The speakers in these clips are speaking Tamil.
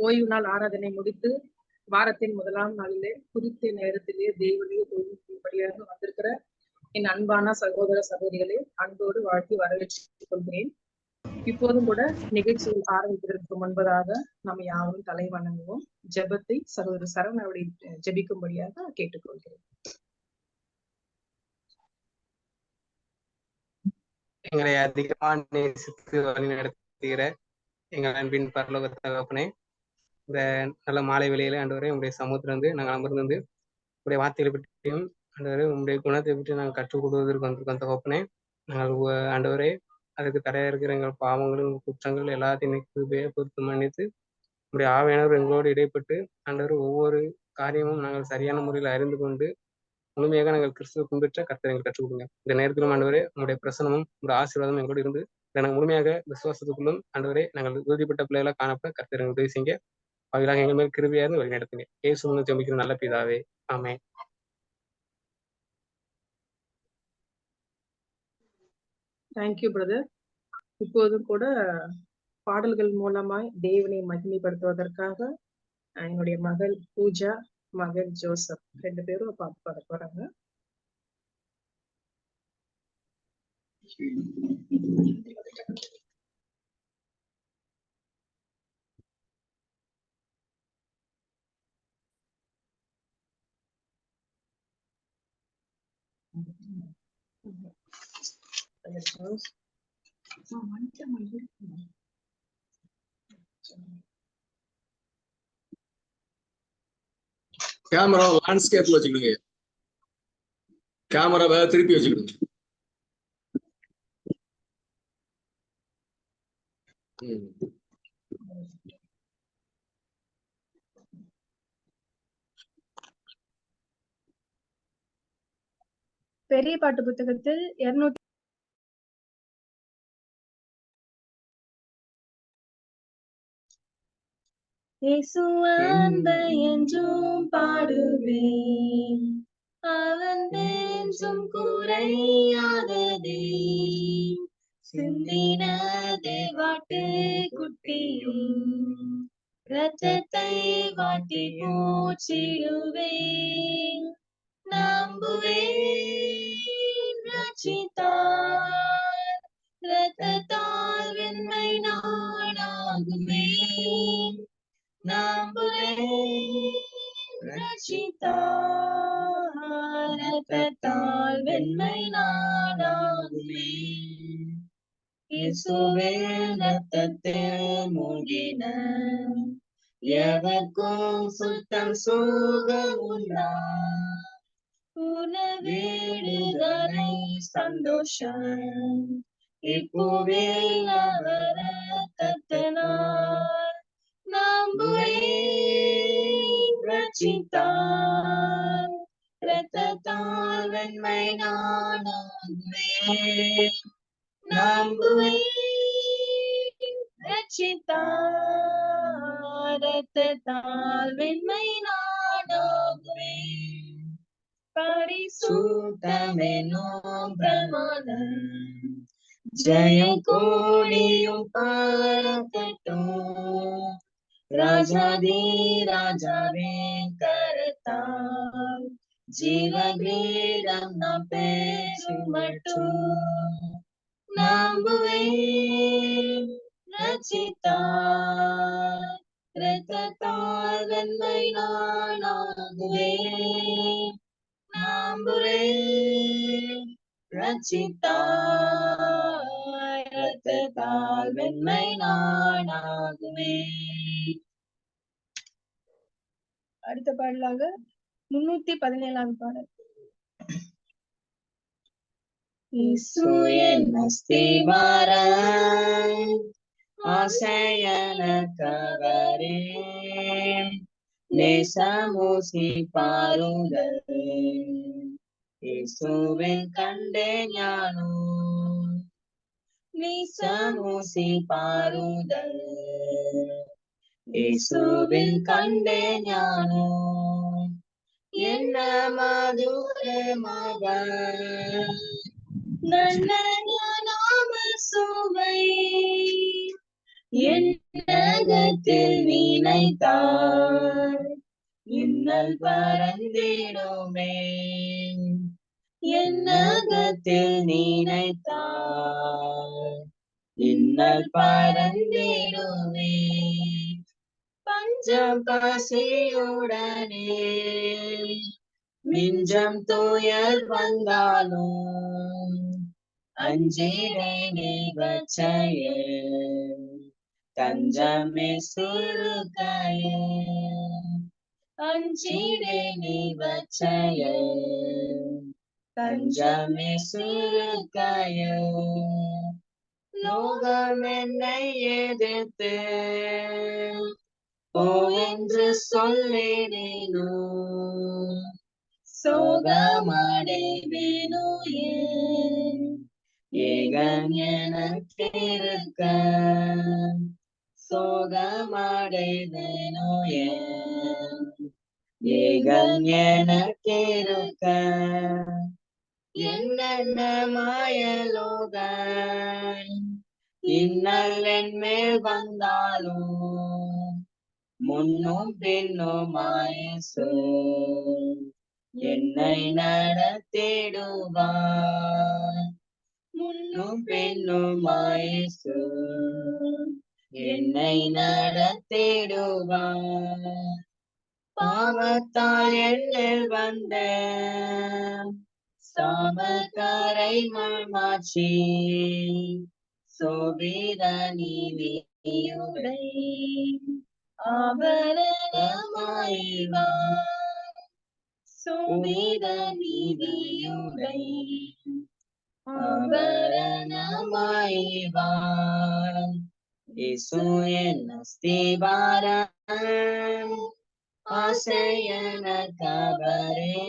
ஓய்வு நாள் ஆராதனை முடித்து வாரத்தின் முதலாம் நாளிலே குறித்த நேரத்திலே தேவனுடைய தொழில்படியாக வந்திருக்கிற என் அன்பான சகோதர சகோதரிகளை அன்போடு வாழ்த்தி வரவேற்றுக் கொள்கிறேன். இப்போதும் கூட நிகழ்ச்சியை ஆரம்பிப்பதற்கு முன்பதாக நாம் யாரும் தலை வணங்குவோம். ஜெபத்தை சகோதர சரவண அவருடைய ஜெபிக்கும்படியாக கேட்டுக்கொள்கிறேன். எங்களை அதிகமாக நேசித்து வழி நடத்துகிற எங்கள் அன்பின் பரலோக தகப்பனே, இந்த நல்ல மாலை வேளையில ஆண்டவரே உங்களுடைய சமூகத்திலிருந்து நாங்கள் அமர்ந்து உங்களுடைய வார்த்தைகளை பற்றியும் ஆண்டவரே உங்களுடைய குணத்தை பற்றி நாங்கள் கற்றுக் கொடுவதற்கு வந்திருக்கோம் தகப்பனே. நாங்கள் ஆண்டவரே அதுக்கு தடையா இருக்கிற எங்கள் பாவங்களும் குற்றங்கள் எல்லாத்தையும் கிருபையை பொறுத்து மன்னித்து உங்களுடைய ஆவியானவர் எங்களோடு இடைப்பட்டு ஆண்டவர் ஒவ்வொரு காரியமும் நாங்கள் சரியான முறையில் அறிந்து கொண்டு முழுமையாக நாங்கள் கிறிஸ்துவ பின்பற்ற கர்த்தர் எங்களுக்கு கற்றுக் கொடுங்க. இந்த நேரத்திலும் ஆண்டவரே உங்களுடைய பிரசனமும் உங்களுடைய ஆசீர்வாதமும் எங்களோடு இருந்து நாங்கள் முழுமையாக விசுவாசத்துக்குள்ளும் ஆண்டவரே நாங்கள் உறுதிப்பட்ட பிள்ளைகளை காணப்ப கர்த்தர் எங்களுக்கு உதவி செய்ய அவைகளாக எங்கள் மேல் கிருபையாக வழி நடத்துங்க. இயேசு மூலம் ஜெபிக்கிற நல்ல பிதாவே, ஆமென். Thank you brother. இப்போதும் கூட பாடல்கள் மூலமாய் தேவனை மகிமைப்படுத்துவதற்காக என்னுடைய மகள் பூஜா, மகன் ஜோசப் 2 பேரும் பாட்டு பாட போறாங்க. கேமரா லேண்ட்ஸ்கேப்ல வச்சுக்கிடுங்க. கேமராவை திருப்பி வச்சுக்கிடுங்க. பெரிய பாட்டு புத்தகத்தில் 200 இயேசு அன்பை என்றும் பாடுவேன், அவன் என்றும் குறையாததே, சிந்தின தேவாட்டு குட்டியும் இரத்தத்தை வாட்டி போற்றிடுவேன், நம்புவேன் ரட்சித்தார் இரத்தத்தால் வெண்மை நானாகுவேன், நம்புவேன் ரட்சித்தார் இரத்தத்தால் வெண்மை நானாகுவேன், இயேசுவின் இரத்தத்தில் மூழ்கின எவர்க்கும் சுத்தம் சுகம் உண்டா, பூர்ண விடுதலை சந்தோஷம் இப்போவில் அவர் இரத்தத்தினால், நம்புவேன் ரட்சித்தார் இரத்தத்தால் வெண்மை நானாகுவேன், நம்புவேன் ரட்சித்தார் இரத்தத்தால் வெண்மை நானாகுவேன், பரிசுத்தமென்னும் பிரமாணம் ஜெயம் கோடியும் பறக்கட்டும், ராஜாதி ராஜாவின் கரத்தால் ஜீவகிரீடம் நாம் பெறும் மட்டும், நம்புவேன் ரட்சித்தார் இரத்தத்தால் வெண்மை நானாகுவேன், நம்புவேன் ரட்சித்தார் இரத்தத்தால் வெண்மை நானாகுவேன். அடுத்த பாடலாக 317 பாடல். இயேசு என் அஸ்திவாரம் ஆசையனக்கவரே, நேசமூசி பாருங்கள் இயேசுவின் கண்டே ஞானோ, நேசமூசி பாருங்கள் இயேசுவின் கண்டே ஞானோ, என்ன மதுரமாக நன்மையான நாம சுவை, என்ன என்னகத்தில் நினைத்தார் இன்னல் பறந்திடுமே. என்னகத்தில் நினைத்தார் இன்னல் பறந்திடுமே. பஞ்சம் பசியுடனே மிஞ்சம் துயர் வந்தாலும் அஞ்சிடே நிகழ்ச்சியே. தஞ்சமே சுருக்கையே அஞ்சிடே நிகழ்ச்சியே. தஞ்சமே சுருக்கையே. லோகம் என்னை எதிர்த்து போ என்று சொல்லினோ சோகமடைவேனோ ஏகன் எனக்கிருக்க. சோகமடைவேனோ ஏகன் எனக்கிருக்க. என்னென்ன மாயலோகன் இன்னல் என் மேல் வந்தாலும் முன்னும் பின்னும் மாயசோ என்னை நடத்திடுவார். முன்னும் பின்னும் மாயசோ என்னை நடத்திடுவார். பாவத்தால் என்னில் வந்த சாமக்கரை மாற்றி சோபித நீதியுடை ஆபரணமாய்வார். சோபித நீதியுடை ஆபரணமாய்வார். இயேசு என் அஸ்திபாரம் ஆசையன கபரே.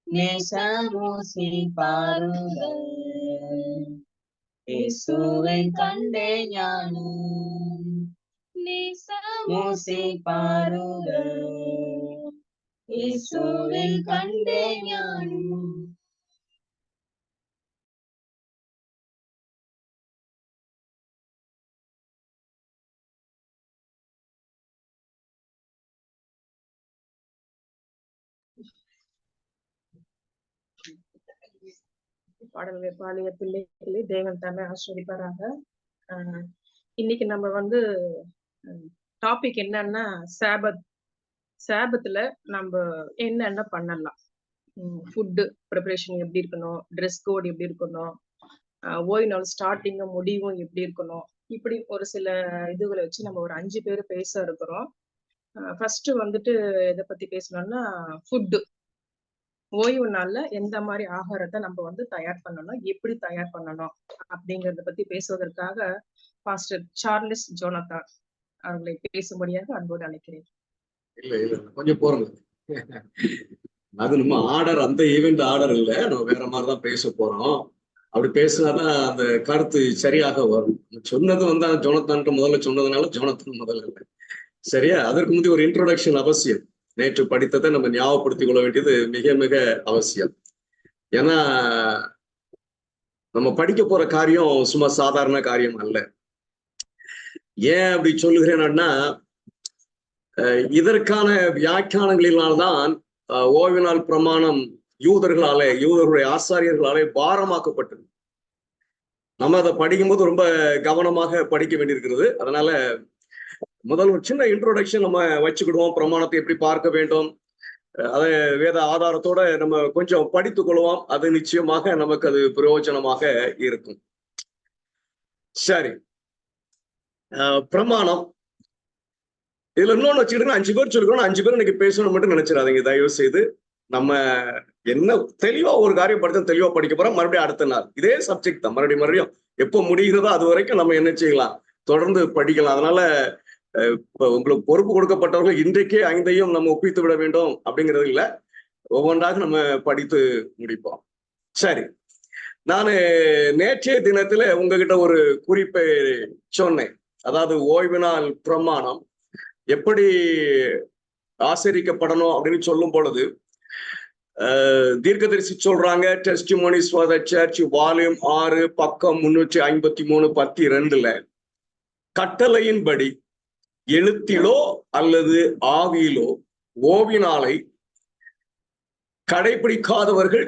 நேசமூசி பாருங்கள் இயேசுவை கண்டே ஞானம். நேசமூசி பாருங்கள் இயேசுவை கண்டே ஞானம். பாடல்கள் பாலிய பிள்ளைகளை தேவன் தாமே ஆஸ்வதிப்பாராக. இன்னைக்கு நம்ம வந்து டாபிக் என்னன்னா சாபத்துல நம்ம என்னென்ன பண்ணலாம். ஃபுட்டு ப்ரிப்பரேஷன் எப்படி இருக்கணும், ட்ரெஸ் கோட் எப்படி இருக்கணும், ஓய்வு நாள் ஸ்டார்டிங்கும் முடிவும் எப்படி இருக்கணும், இப்படி ஒரு சில இதுகளை வச்சு நம்ம ஒரு 5 பேர் பேச இருக்கிறோம். ஃபர்ஸ்ட் வந்துட்டு எதை பத்தி பேசணும்னா ஃபுட்டு. ஓய்வு நாள்ல எந்த மாதிரி ஆகாரத்தை நம்ம வந்து தயார் பண்ணணும், எப்படி தயார் பண்ணணும் அப்படிங்கறத பத்தி பேசுவதற்காக பாஸ்டர் சார்லஸ் ஜோனத்தான் அவர்களை பேசும்படியாக அன்போடு அழைக்கிறேன். இல்ல கொஞ்சம் போறோங்க. அது நம்ம ஆர்டர், அந்த ஈவெண்ட் ஆர்டர் இல்ல, நம்ம வேற மாதிரிதான் பேச போறோம். அப்படி பேசினாதான் அந்த கருத்து சரியாக வரும். சொன்னது வந்து ஜோனத்தான் முதல்ல சொன்னதுனால ஜோனத்தான் முதல்ல இல்லை. சரியா? அதற்கு முந்தைய ஒரு இன்ட்ரோடக்ஷன் அவசியம். நேற்று படித்ததை நம்ம ஞாபகப்படுத்திக் கொள்ள வேண்டியது மிக மிக அவசியம். ஏன்னா நம்ம படிக்க போற காரியம் சும்மா சாதாரண காரியம் அல்ல. ஏன் அப்படி சொல்லுகிறேன்னா, இதற்கான வியாக்கியானங்களினால்தான் ஓய்வு நாள் பிரமாணம் யூதர்களுடைய ஆசாரியர்களாலே பாரமாக்கப்பட்டது. நம்ம அதை படிக்கும்போது ரொம்ப கவனமாக படிக்க வேண்டியிருக்கிறது. அதனால முதல் ஒரு சின்ன இன்ட்ரோடக்ஷன் நம்ம வச்சுக்கிடுவோம். பிரமாணத்தை எப்படி பார்க்க வேண்டும், அதை வேத ஆதாரத்தோட நம்ம கொஞ்சம் படித்துக் கொள்வோம். அது நிச்சயமாக நமக்கு அது பிரயோஜனமாக இருக்கும். சரி, பிரமாணம். இதுல இன்னொன்னு வச்சுக்கிட்டு 5 பேர் சொல்லிக்கணும். 5 பேர் இன்னைக்கு பேசணும் மட்டும் நினைச்சிடாதீங்க தயவு செய்து. நம்ம என்ன தெளிவா ஒரு காரியம் படித்தோம், தெளிவா படிக்க போறோம். மறுபடியும் அடுத்த நாள் இதே சப்ஜெக்ட் தான் மறுபடியும் எப்போ முடிகிறதோ அது வரைக்கும் நம்ம என்ன செய்யலாம், தொடர்ந்து படிக்கலாம். அதனால உங்களுக்கு பொறுப்பு கொடுக்கப்பட்டவர்கள் இன்றைக்கே 5ஐயும் நம்ம ஒப்பித்து விட வேண்டும் அப்படிங்கிறது இல்லை. ஒவ்வொன்றாக நம்ம படித்து முடிப்போம். சரி, நான் நேற்றைய தினத்துல உங்ககிட்ட ஒரு குறிப்பை சொன்னேன். அதாவது ஓய்வு நாள் பிரமாணம் எப்படி ஆசரிக்கப்படணும் அப்படின்னு சொல்லும் பொழுது தீர்க்கதரிசி சொல்றாங்க, testimonies for the search volume 6 பக்கம் 353 பத்தி 2ல கட்டளையின்படி எழுத்திலோ அல்லது ஆவியிலோ ஓவினாலை கடைபிடிக்காதவர்கள்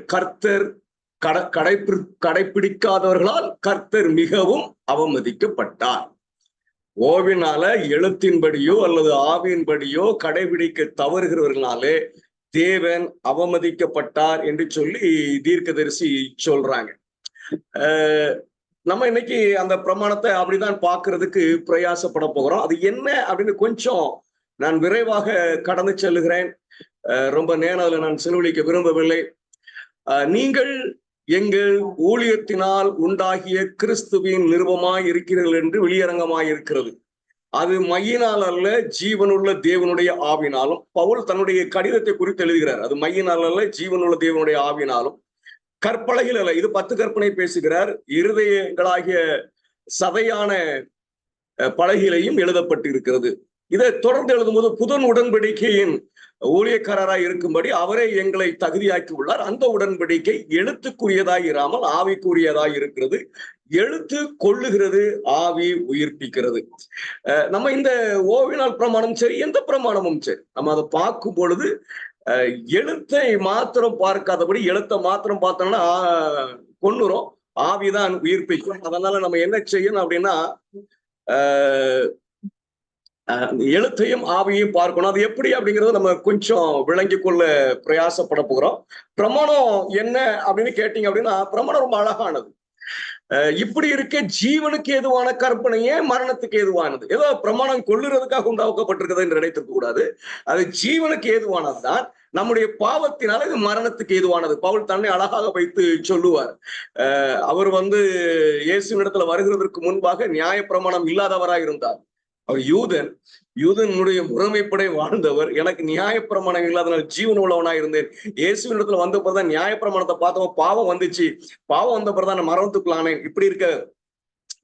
கடைபிடிக்காதவர்களால் கர்த்தர் மிகவும் அவமதிக்கப்பட்டார். ஓவினால எழுத்தின்படியோ அல்லது ஆவியின்படியோ கடைபிடிக்க தவறுகிறவர்களாலே தேவன் அவமதிக்கப்பட்டார் என்று சொல்லி தீர்க்கதரிசி சொல்றாங்க. நம்ம இன்னைக்கு அந்த பிரமாணத்தை அப்படிதான் பார்க்கிறதுக்கு பிரயாசப்பட போகிறோம். அது என்ன அப்படின்னு கொஞ்சம் நான் விரைவாக கடந்து செல்லுகிறேன். ரொம்ப நேரம் அதுல நான் செலவழிக்க விரும்பவில்லை. நீங்கள் எங்கள் ஊழியத்தினால் உண்டாகிய கிறிஸ்துவின் நிருபமாய் இருக்கிறீர்கள் என்று வெளியரங்கமாய் இருக்கிறது. அது மையினால் அல்ல, ஜீவனுள்ள தேவனுடைய ஆவினாலும். பவுல் தன்னுடைய கடிதத்தை குறித்து எழுதுகிறார். அது மையினால் அல்ல, ஜீவனுள்ள தேவனுடைய ஆவினாலும். கற்பலகையில் அல்ல. இது 10 கற்பனை பேசுகிறார். இருதயங்களாகிய சதையான பலகையிலையும் எழுதப்பட்டு இருக்கிறது. இதை தொடர்ந்து எழுதும்போது புதன் உடன்படிக்கையின் ஊழியக்காரராய் இருக்கும்படி அவரே எங்களை தகுதியாக்கி உள்ளார். அந்த உடன்படிக்கை எழுத்துக்குரியதாய் இராமல் ஆவிக்குரியதாய் இருக்கிறது. எழுத்து கொள்ளுகிறது, ஆவி உயிர்ப்பிக்கிறது. நம்ம இந்த ஓவினால் பிரமாணம் சரி, எந்த பிரமாணமும் சரி, நம்ம அதை பார்க்கும் பொழுது எழுத்தை மாத்திரம் பார்க்காதபடி, எழுத்தை மாத்திரம் பார்த்தோம்னா கொன்னுரும், ஆவிதான் உயிர்ப்பிக்கும். அதனால நம்ம என்ன செய்யணும் அப்படின்னா எழுத்தையும் ஆவியையும் பார்க்கணும். அது எப்படி அப்படிங்கறத நம்ம கொஞ்சம் விளங்கி கொள்ள பிரயாசப்பட போகிறோம். பிரமாணம் என்ன அப்படின்னு கேட்டீங்க அப்படின்னா, பிரமாணம் ரொம்ப அழகானது. இப்படி இருக்க ஜீவனுக்கு ஏதுவான கற்பனையே மரணத்துக்கு ஏதுவானது. ஏதோ பிரமாணம் கொள்ளுறதுக்காக உண்டாக்கப்பட்டிருக்கிறது என்று நினைத்திருக்க கூடாது. அது ஜீவனுக்கு ஏதுவானதுதான். நம்முடைய பாவத்தினால இது மரணத்துக்கு ஏதுவானது. பவுல் தன்னை அழகாக வைத்து சொல்லுவார். அவர் இயேசுவினிடத்துல வருகிறதற்கு முன்பாக நியாய பிரமாணம் இல்லாதவராய் இருந்தார். அவர் யூதனுடைய முறைமைப்படை வாழ்ந்தவர். எனக்கு நியாயப்பிரமாணம் இல்லாதனால ஜீவன் உள்ளவனா இருந்தேன். இயேசுவினிடத்துல வந்த பிறதான் நியாயப்பிரமாணத்தை பார்த்தவன் பாவம் வந்துச்சு, பாவம் வந்த பிறதான் நான் மரணத்துக்குள்ளானேன். இப்படி இருக்க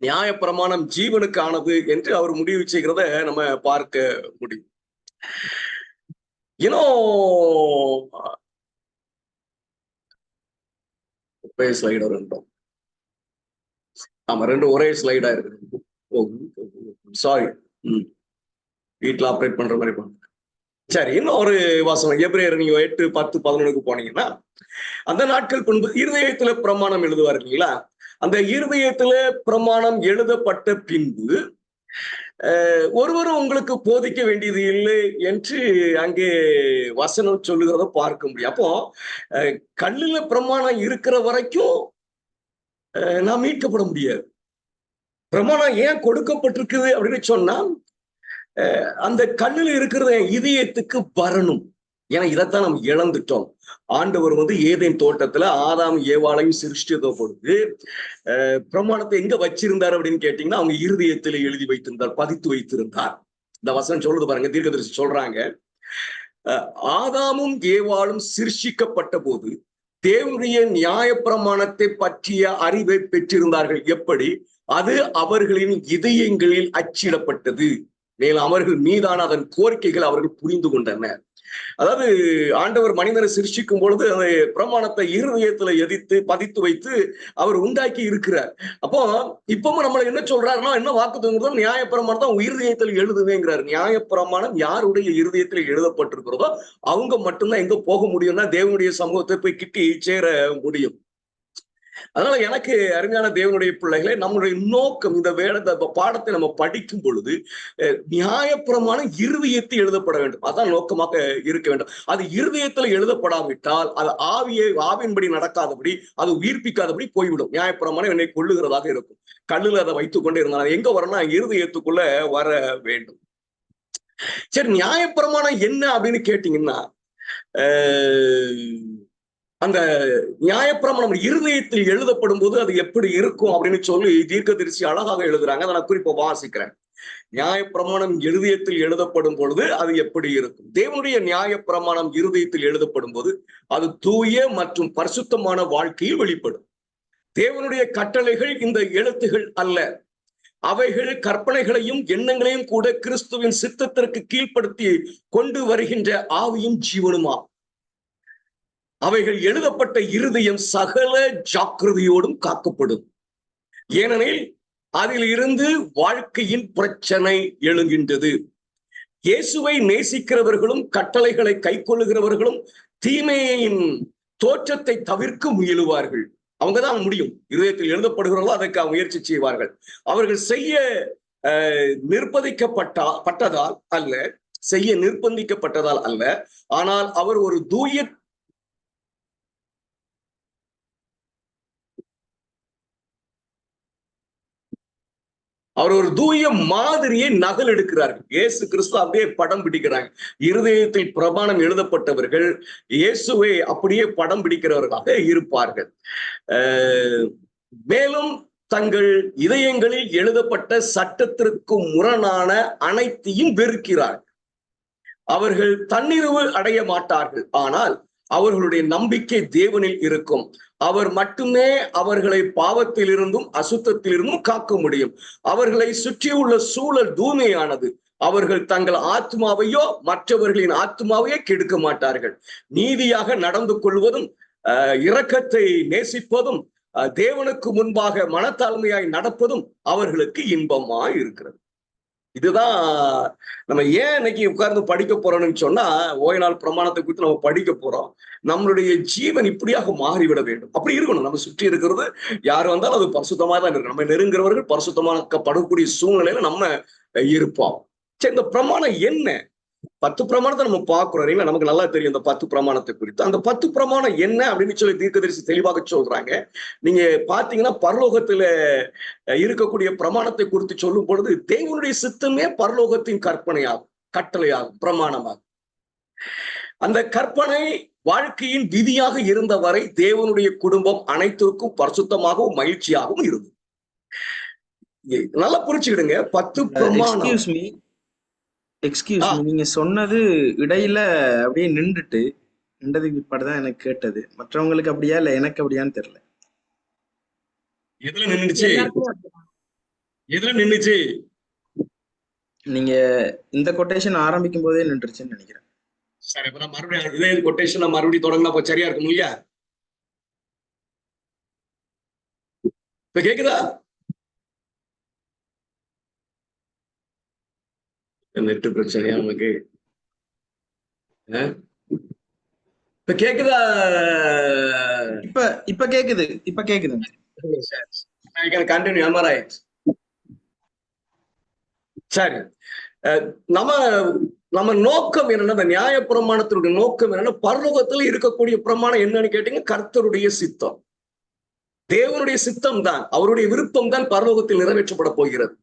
நியாயப்பிரமாணம் ஜீவனுக்கு ஆனது என்று அவர் முடிவு செய்கிறத நம்ம பார்க்க முடியும். ஸ்லைடர் ரெண்டும் ஒரே ஸ்லைடா இருக்கு. சாரி, வீட்டுல ஆப்ரேட் பண்ற மாதிரி பண்ணுங்க. சரி, இன்னும் ஒரு வாசனம் எபிரேயர் நீங்க 8, 10, 11 போனீங்கன்னா, அந்த நாட்கள் பின்பு இருதயத்துல பிரமாணம் எழுதுவார் இல்லைங்களா? அந்த இருதயத்துல பிரமாணம் எழுதப்பட்ட பின்பு ஒருவரும் உங்களுக்கு போதிக்க வேண்டியது இல்லை என்று அங்கே வசனம் சொல்லுகிறத பார்க்க முடியும். அப்போ கல்லுல பிரமாணம் இருக்கிற வரைக்கும் நான் மீட்கப்பட முடியாது. பிரமாணம் ஏன் கொடுக்கப்பட்டிருக்குது அப்படின்னு சொன்னா, அந்த கல்லுல இருக்கிறத இதயத்துக்கு வரணும். ஏன்னா இதைத்தான் நம்ம இழந்துட்டோம். ஆண்டவர் ஏதேன் தோட்டத்துல ஆதாம் ஏவாளையும் சிருஷ்டித்த பொழுது பிரமாணத்தை எங்க வச்சிருந்தார் அப்படின்னு கேட்டீங்கன்னா, அவங்க இருதயத்துல எழுதி வைத்திருந்தார், பதித்து வைத்திருந்தார். இந்த வசனம் சொல்றது பாருங்க, தீர்க்கதரிசி சொல்றாங்க, ஆதாமும் ஏவாளும் சிருஷ்டிக்கப்பட்ட போது தேவனுடைய நியாய பிரமாணத்தை பற்றிய அறிவை பெற்றிருந்தார்கள். எப்படி? அது அவர்களின் இதயங்களில் அச்சிடப்பட்டது, மேலும் அவர்கள் மீதான அதன் கோரிக்கைகள் அவர்கள் புரிந்து கொண்டனர். அதாவது ஆண்டவர் மனிதனை சிருஷ்டிக்கும் பொழுது அந்த பிரமாணத்தை இருதயத்துல பதித்து வைத்து அவர் உண்டாக்கி இருக்கிறார். அப்போ இப்பவும் நம்மள என்ன சொல்றாருன்னா, என்ன வாக்குத்தத்தம், நியாயப்பிரமாணம் தான் இருதயத்தில் எழுதுவேங்கிறார். நியாயப்பிரமாணம் யாருடைய இருதயத்தில் எழுதப்பட்டிருக்கிறதோ அவங்க மட்டும்தான் எங்க போக முடியும்னா தேவனுடைய சமூகத்தை போய் கிட்டி சேர முடியும். அதனால எனக்கு அருமையான தேவனுடைய பிள்ளைகளை, நம்மளுடைய நோக்கம் இந்த பாடத்தை நம்ம படிக்கும் பொழுது நியாயப்பிரமாணம் இருதயத்தில் எழுதப்பட வேண்டும். அதான் நோக்கமாக இருக்க வேண்டும். அது இருதயத்தில் எழுதப்படாவிட்டால் அது ஆவியின்படி நடக்காதபடி, அது உயிர்ப்பிக்காதபடி போய்விடும். நியாயப்பிரமாணம் என்னை கொள்ளுகிறதாக இருக்கும். கல்லுல அதை வைத்துக் கொண்டே இருந்தால் எங்க வரணும்னா இருதயத்துக்குள்ள வர வேண்டும். சரி, நியாயப்பிரமாணம் என்ன அப்படின்னு கேட்டீங்கன்னா, அந்த நியாயப்பிரமாணம் இருதயத்தில் எழுதப்படும் போது அது எப்படி இருக்கும் அப்படின்னு சொல்லி தீர்க்கதரிசி அழகாக எழுதுறாங்க. அதை நான் குறிப்பா வாசிக்கிறேன். நியாயப்பிரமாணம் இருதயத்தில் எழுதப்படும் பொழுது அது எப்படி இருக்கும்? தேவனுடைய நியாயப்பிரமாணம் இருதயத்தில் எழுதப்படும் போது அது தூய மற்றும் பரிசுத்தமான வாழ்க்கையில் வெளிப்படும். தேவனுடைய கட்டளைகள் இந்த எழுத்துகள் அல்ல, அவைகள் கற்பனைகளையும் எண்ணங்களையும் கூட கிறிஸ்துவின் சித்தத்திற்கு கீழ்ப்படுத்தி கொண்டு வருகின்ற ஆவியும் ஜீவனுமா. அவைகள் எழுதப்பட்ட இருதயம் சகல ஜாக்கிரதையோடும் காக்கப்படும். ஏனெனில் அதில் இருந்து வாழ்க்கையின் பிரச்சனை எழுகின்றது. இயேசுவை நேசிக்கிறவர்களும் கட்டளைகளை கைக்கொள்ளுகிறவர்களும் தீமையின் தோற்றத்தை தவிர்க்க முயலுவார்கள். அவங்கதான் முடியும். இருதயத்தில் எழுதப்படுகிறவர்களோ அதற்கு முயற்சி செய்வார்கள். அவர்கள் செய்ய நிர்பந்திக்கப்பட்டதால் அல்ல, செய்ய நிர்பந்திக்கப்பட்டதால் அல்ல, ஆனால் அவர் ஒரு தூய மாதிரியை நகல் எடுக்கிறார்கள். இயேசு கிறிஸ்து அப்படியே படம் பிடிக்கிறாங்க. இருதயத்தில் பிரமாணம் எழுதப்பட்டவர்கள் இயேசுவை அப்படியே படம் பிடிக்கிறவர்களாக இருப்பார்கள். மேலும் தங்கள் இதயங்களில் எழுதப்பட்ட சட்டத்திற்கு முரணான அனைத்தையும் வெறுக்கிறார்கள். அவர்கள் தன்னிறைவு அடைய மாட்டார்கள், ஆனால் அவர்களுடைய நம்பிக்கை தேவனில் இருக்கும். அவர் மட்டுமே அவர்களை பாவத்திலிருந்தும் அசுத்தத்திலிருந்தும் காக்க முடியும். அவர்களை சுற்றியுள்ள சூழல் தூய்மையானது. அவர்கள் தங்கள் ஆத்மாவையோ மற்றவர்களின் ஆத்மாவையோ கெடுக்க மாட்டார்கள். நீதியாக நடந்து கொள்வதும் இரக்கத்தை நேசிப்பதும் தேவனுக்கு முன்பாக மனத்தாழ்மையாய் நடப்பதும் அவர்களுக்கு இன்பமாய் இருக்கிறது. இதுதான் நம்ம ஏன் இன்னைக்கு உட்கார்ந்து படிக்க போறோம்னு சொன்னா, ஓய்நாள் பிரமாணத்தை குறித்து நம்ம படிக்க போறோம். நம்மளுடைய ஜீவன் இப்படியாக மாறிவிட வேண்டும். அப்படி இருக்கணும். நம்ம சுற்றி இருக்கிறது யார் வந்தாலும் அது பரிசுத்தமா தான் இருக்கு. நம்ம நெருங்குறவர்கள் பரிசுத்தமாக்கப்படக்கூடிய சூழ்நிலையில நம்ம இருப்போம். சரி, இந்த பிரமாணம் என்ன? 10 பிரமாணத்தை நம்ம பார்க்கிறோம். நமக்கு நல்லா தெரியும் இந்த 10 பிரமாணத்தை குறித்து. அந்த 10 பிரமாணம் என்ன அப்படின்னு சொல்லி தீர்க்கதரிசி தெளிவாக சொல்றாங்க. நீங்க பாத்தீங்கன்னா பரலோகத்துல இருக்கக்கூடிய பிரமாணத்தை குறித்து சொல்லும் பொழுது தேவனுடைய சித்தமே பரலோகத்தின் கற்பனையாகும், கட்டளையாகும், பிரமாணமாகும். அந்த கற்பனை வாழ்க்கையின் விதியாக இருந்த வரை தேவனுடைய குடும்பம் அனைத்திற்கும் பரிசுத்தமாகவும் மகிழ்ச்சியாகவும் இருந்தது. நல்லா புரிச்சுக்கிடுங்க. 10 பிரமாணம். எக்ஸ்கியூஸ் மீ, நீங்க சொன்னது இடையில அப்படியே நின்றதுக்கு பிற்பாடுதான் எனக்கு கேட்டது. மற்றவங்களுக்கு அப்படியா இல்ல எனக்கு அப்படியான்னு தெரியல. எதுல நின்னுச்சு? நீங்க இந்த கொட்டேஷன் ஆரம்பிக்கும் போதே நின்றுச்சுன்னு நினைக்கிறேன். சரி, இப்ப மறுபடியும் இதே கொட்டேஷன் மறுபடியும் தொடங்கினா சரியா இருக்கும் இல்லையா? இப்ப கேக்குதா? நெட்டு பிரச்சனையா நமக்கு? இப்ப கேக்குதா? இப்ப கேக்குது. கண்டினியூ. am I right? சரி, நம்ம நோக்கம் என்னன்னா, இந்த நியாய பிரமாணத்தினுடைய நோக்கம் என்னன்னா, பரலோகத்துல இருக்கக்கூடிய பிரமாணம் என்னன்னு கேட்டீங்க, கர்த்தருடைய சித்தம், தேவனுடைய சித்தம் தான், அவருடைய விருப்பம் தான் பரலோகத்தில் நிறைவேற்றப்பட போகிறது.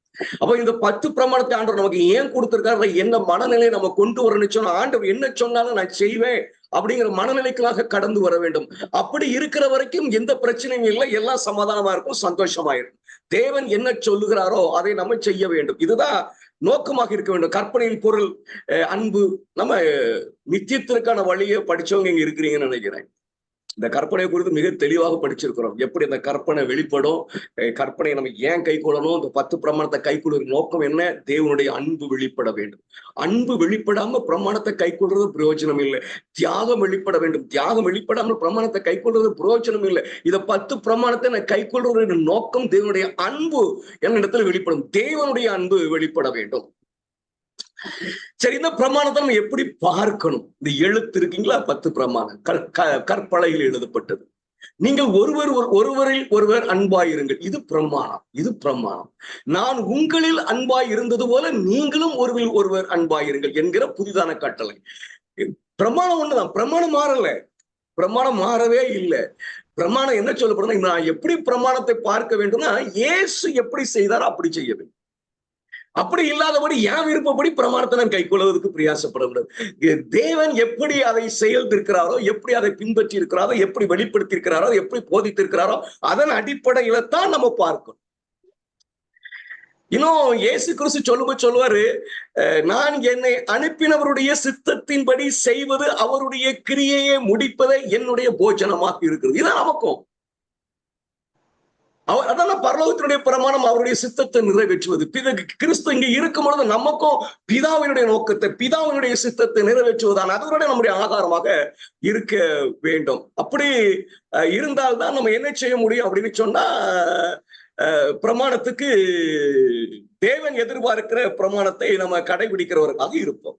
அப்ப இந்த 10 பிரமாணத்தை ஆண்டவர் நமக்கு ஏன் கொடுத்திருக்காரு, என்ன மனநிலையை நம்ம கொண்டு வரணும்னு சொன்னா, ஆண்டவர் என்ன சொன்னாலும் நான் செய்வேன் அப்படிங்கிற மனநிலைக்காக கடந்து வர வேண்டும். அப்படி இருக்கிற வரைக்கும் எந்த பிரச்சனையும் இல்லை, எல்லாம் சமாதானமா இருக்கும், சந்தோஷமா இருக்கும். தேவன் என்ன சொல்லுகிறாரோ அதை நம்ம செய்ய வேண்டும். இதுதான் நோக்கமாக இருக்க வேண்டும். கற்பனையின் பொருள் அன்பு. நம்ம நித்தியத்திற்கான வழியை படிச்சவங்க இங்க இருக்கிறீங்கன்னு நினைக்கிறேன். இந்த கற்பனை குறித்து மிக தெளிவாக படிச்சிருக்கிறோம். எப்படி அந்த கற்பனை வெளிப்படும், கற்பனையை நம்ம ஏன் கை கொள்ளணும், இந்த 10 பிரமாணத்தை கை கொள்ளுற நோக்கம் என்ன, தேவனுடைய அன்பு வெளிப்பட வேண்டும். அன்பு வெளிப்படாம பிரமாணத்தை கை கொள்றது பிரயோஜனம் இல்லை. தியாகம் வெளிப்பட வேண்டும். தியாகம் வெளிப்படாமல் பிரமாணத்தை கை கொள்றது பிரயோஜனம் இல்லை. இத 10 பிரமாணத்தை நான் கை கொள்ற நோக்கம் தேவனுடைய அன்பு என்னிடத்துல வெளிப்படும். தேவனுடைய அன்பு வெளிப்பட வேண்டும். சரி, இந்த பிரமாணத்தை நம்ம எப்படி பார்க்கணும்? இந்த எழுத்து இருக்கீங்களா, 10 பிரமாணம் கற்பலையில் எழுதப்பட்டது. நீங்கள் ஒருவரில் ஒருவர் அன்பாயிருங்கள். இது பிரமாணம். இது பிரமாணம். நான் உங்களில் அன்பாய் இருந்தது போல நீங்களும் ஒருவரில் ஒருவர் அன்பாயிருங்கள் என்கிற புதிதான கட்டளை. பிரமாணம் ஒண்ணுதான். பிரமாணம் மாறல. பிரமாணம் மாறவே இல்லை. பிரமாணம் என்ன சொல்லப்படுது, நான் எப்படி பிரமாணத்தை பார்க்க வேண்டும்னா, இயேசு எப்படி செய்தாரோ அப்படி செய்ய வேண்டும். அப்படி இல்லாதபடி என் விருப்பப்படி பிரமாணத்தை நான் கை கொள்வதற்கு பிரயாசப்படக்கூடாது. தேவன் எப்படி அதை செயல்திருக்கிறாரோ, எப்படி அதை பின்பற்றி இருக்கிறாரோ, எப்படி வெளிப்படுத்தி இருக்கிறாரோ, எப்படி போதித்திருக்கிறாரோ அதன் அடிப்படையில தான் நம்ம பார்க்கணும். இன்னும் இயேசு கிறிஸ்து சொல்லுவாரு, நான் என்னை அனுப்பினவருடைய சித்தத்தின்படி செய்வது அவருடைய கிரியையை முடிப்பதை என்னுடைய போஜனமாக இருக்கிறது. இதான் நமக்கும். அதான் பரலோகத்தினுடைய பிரமாணம், அவருடைய சித்தத்தை நிறைவேற்றுவது. கிறிஸ்து இங்க இருக்கும் பொழுது நமக்கும் பிதாவினுடைய நோக்கத்தை, பிதாவினுடைய சித்தத்தை நிறைவேற்றுவதான அதனுடைய நம்முடைய ஆதாரமாக இருக்க வேண்டும். அப்படி இருந்தால்தான் நம்ம என்ன செய்ய முடியும் அப்படின்னு சொன்னா, பிரமாணத்துக்கு தேவன் எதிர்பார்க்கிற பிரமாணத்தை நம்ம கடைபிடிக்கிறவர்களாக இருப்போம்.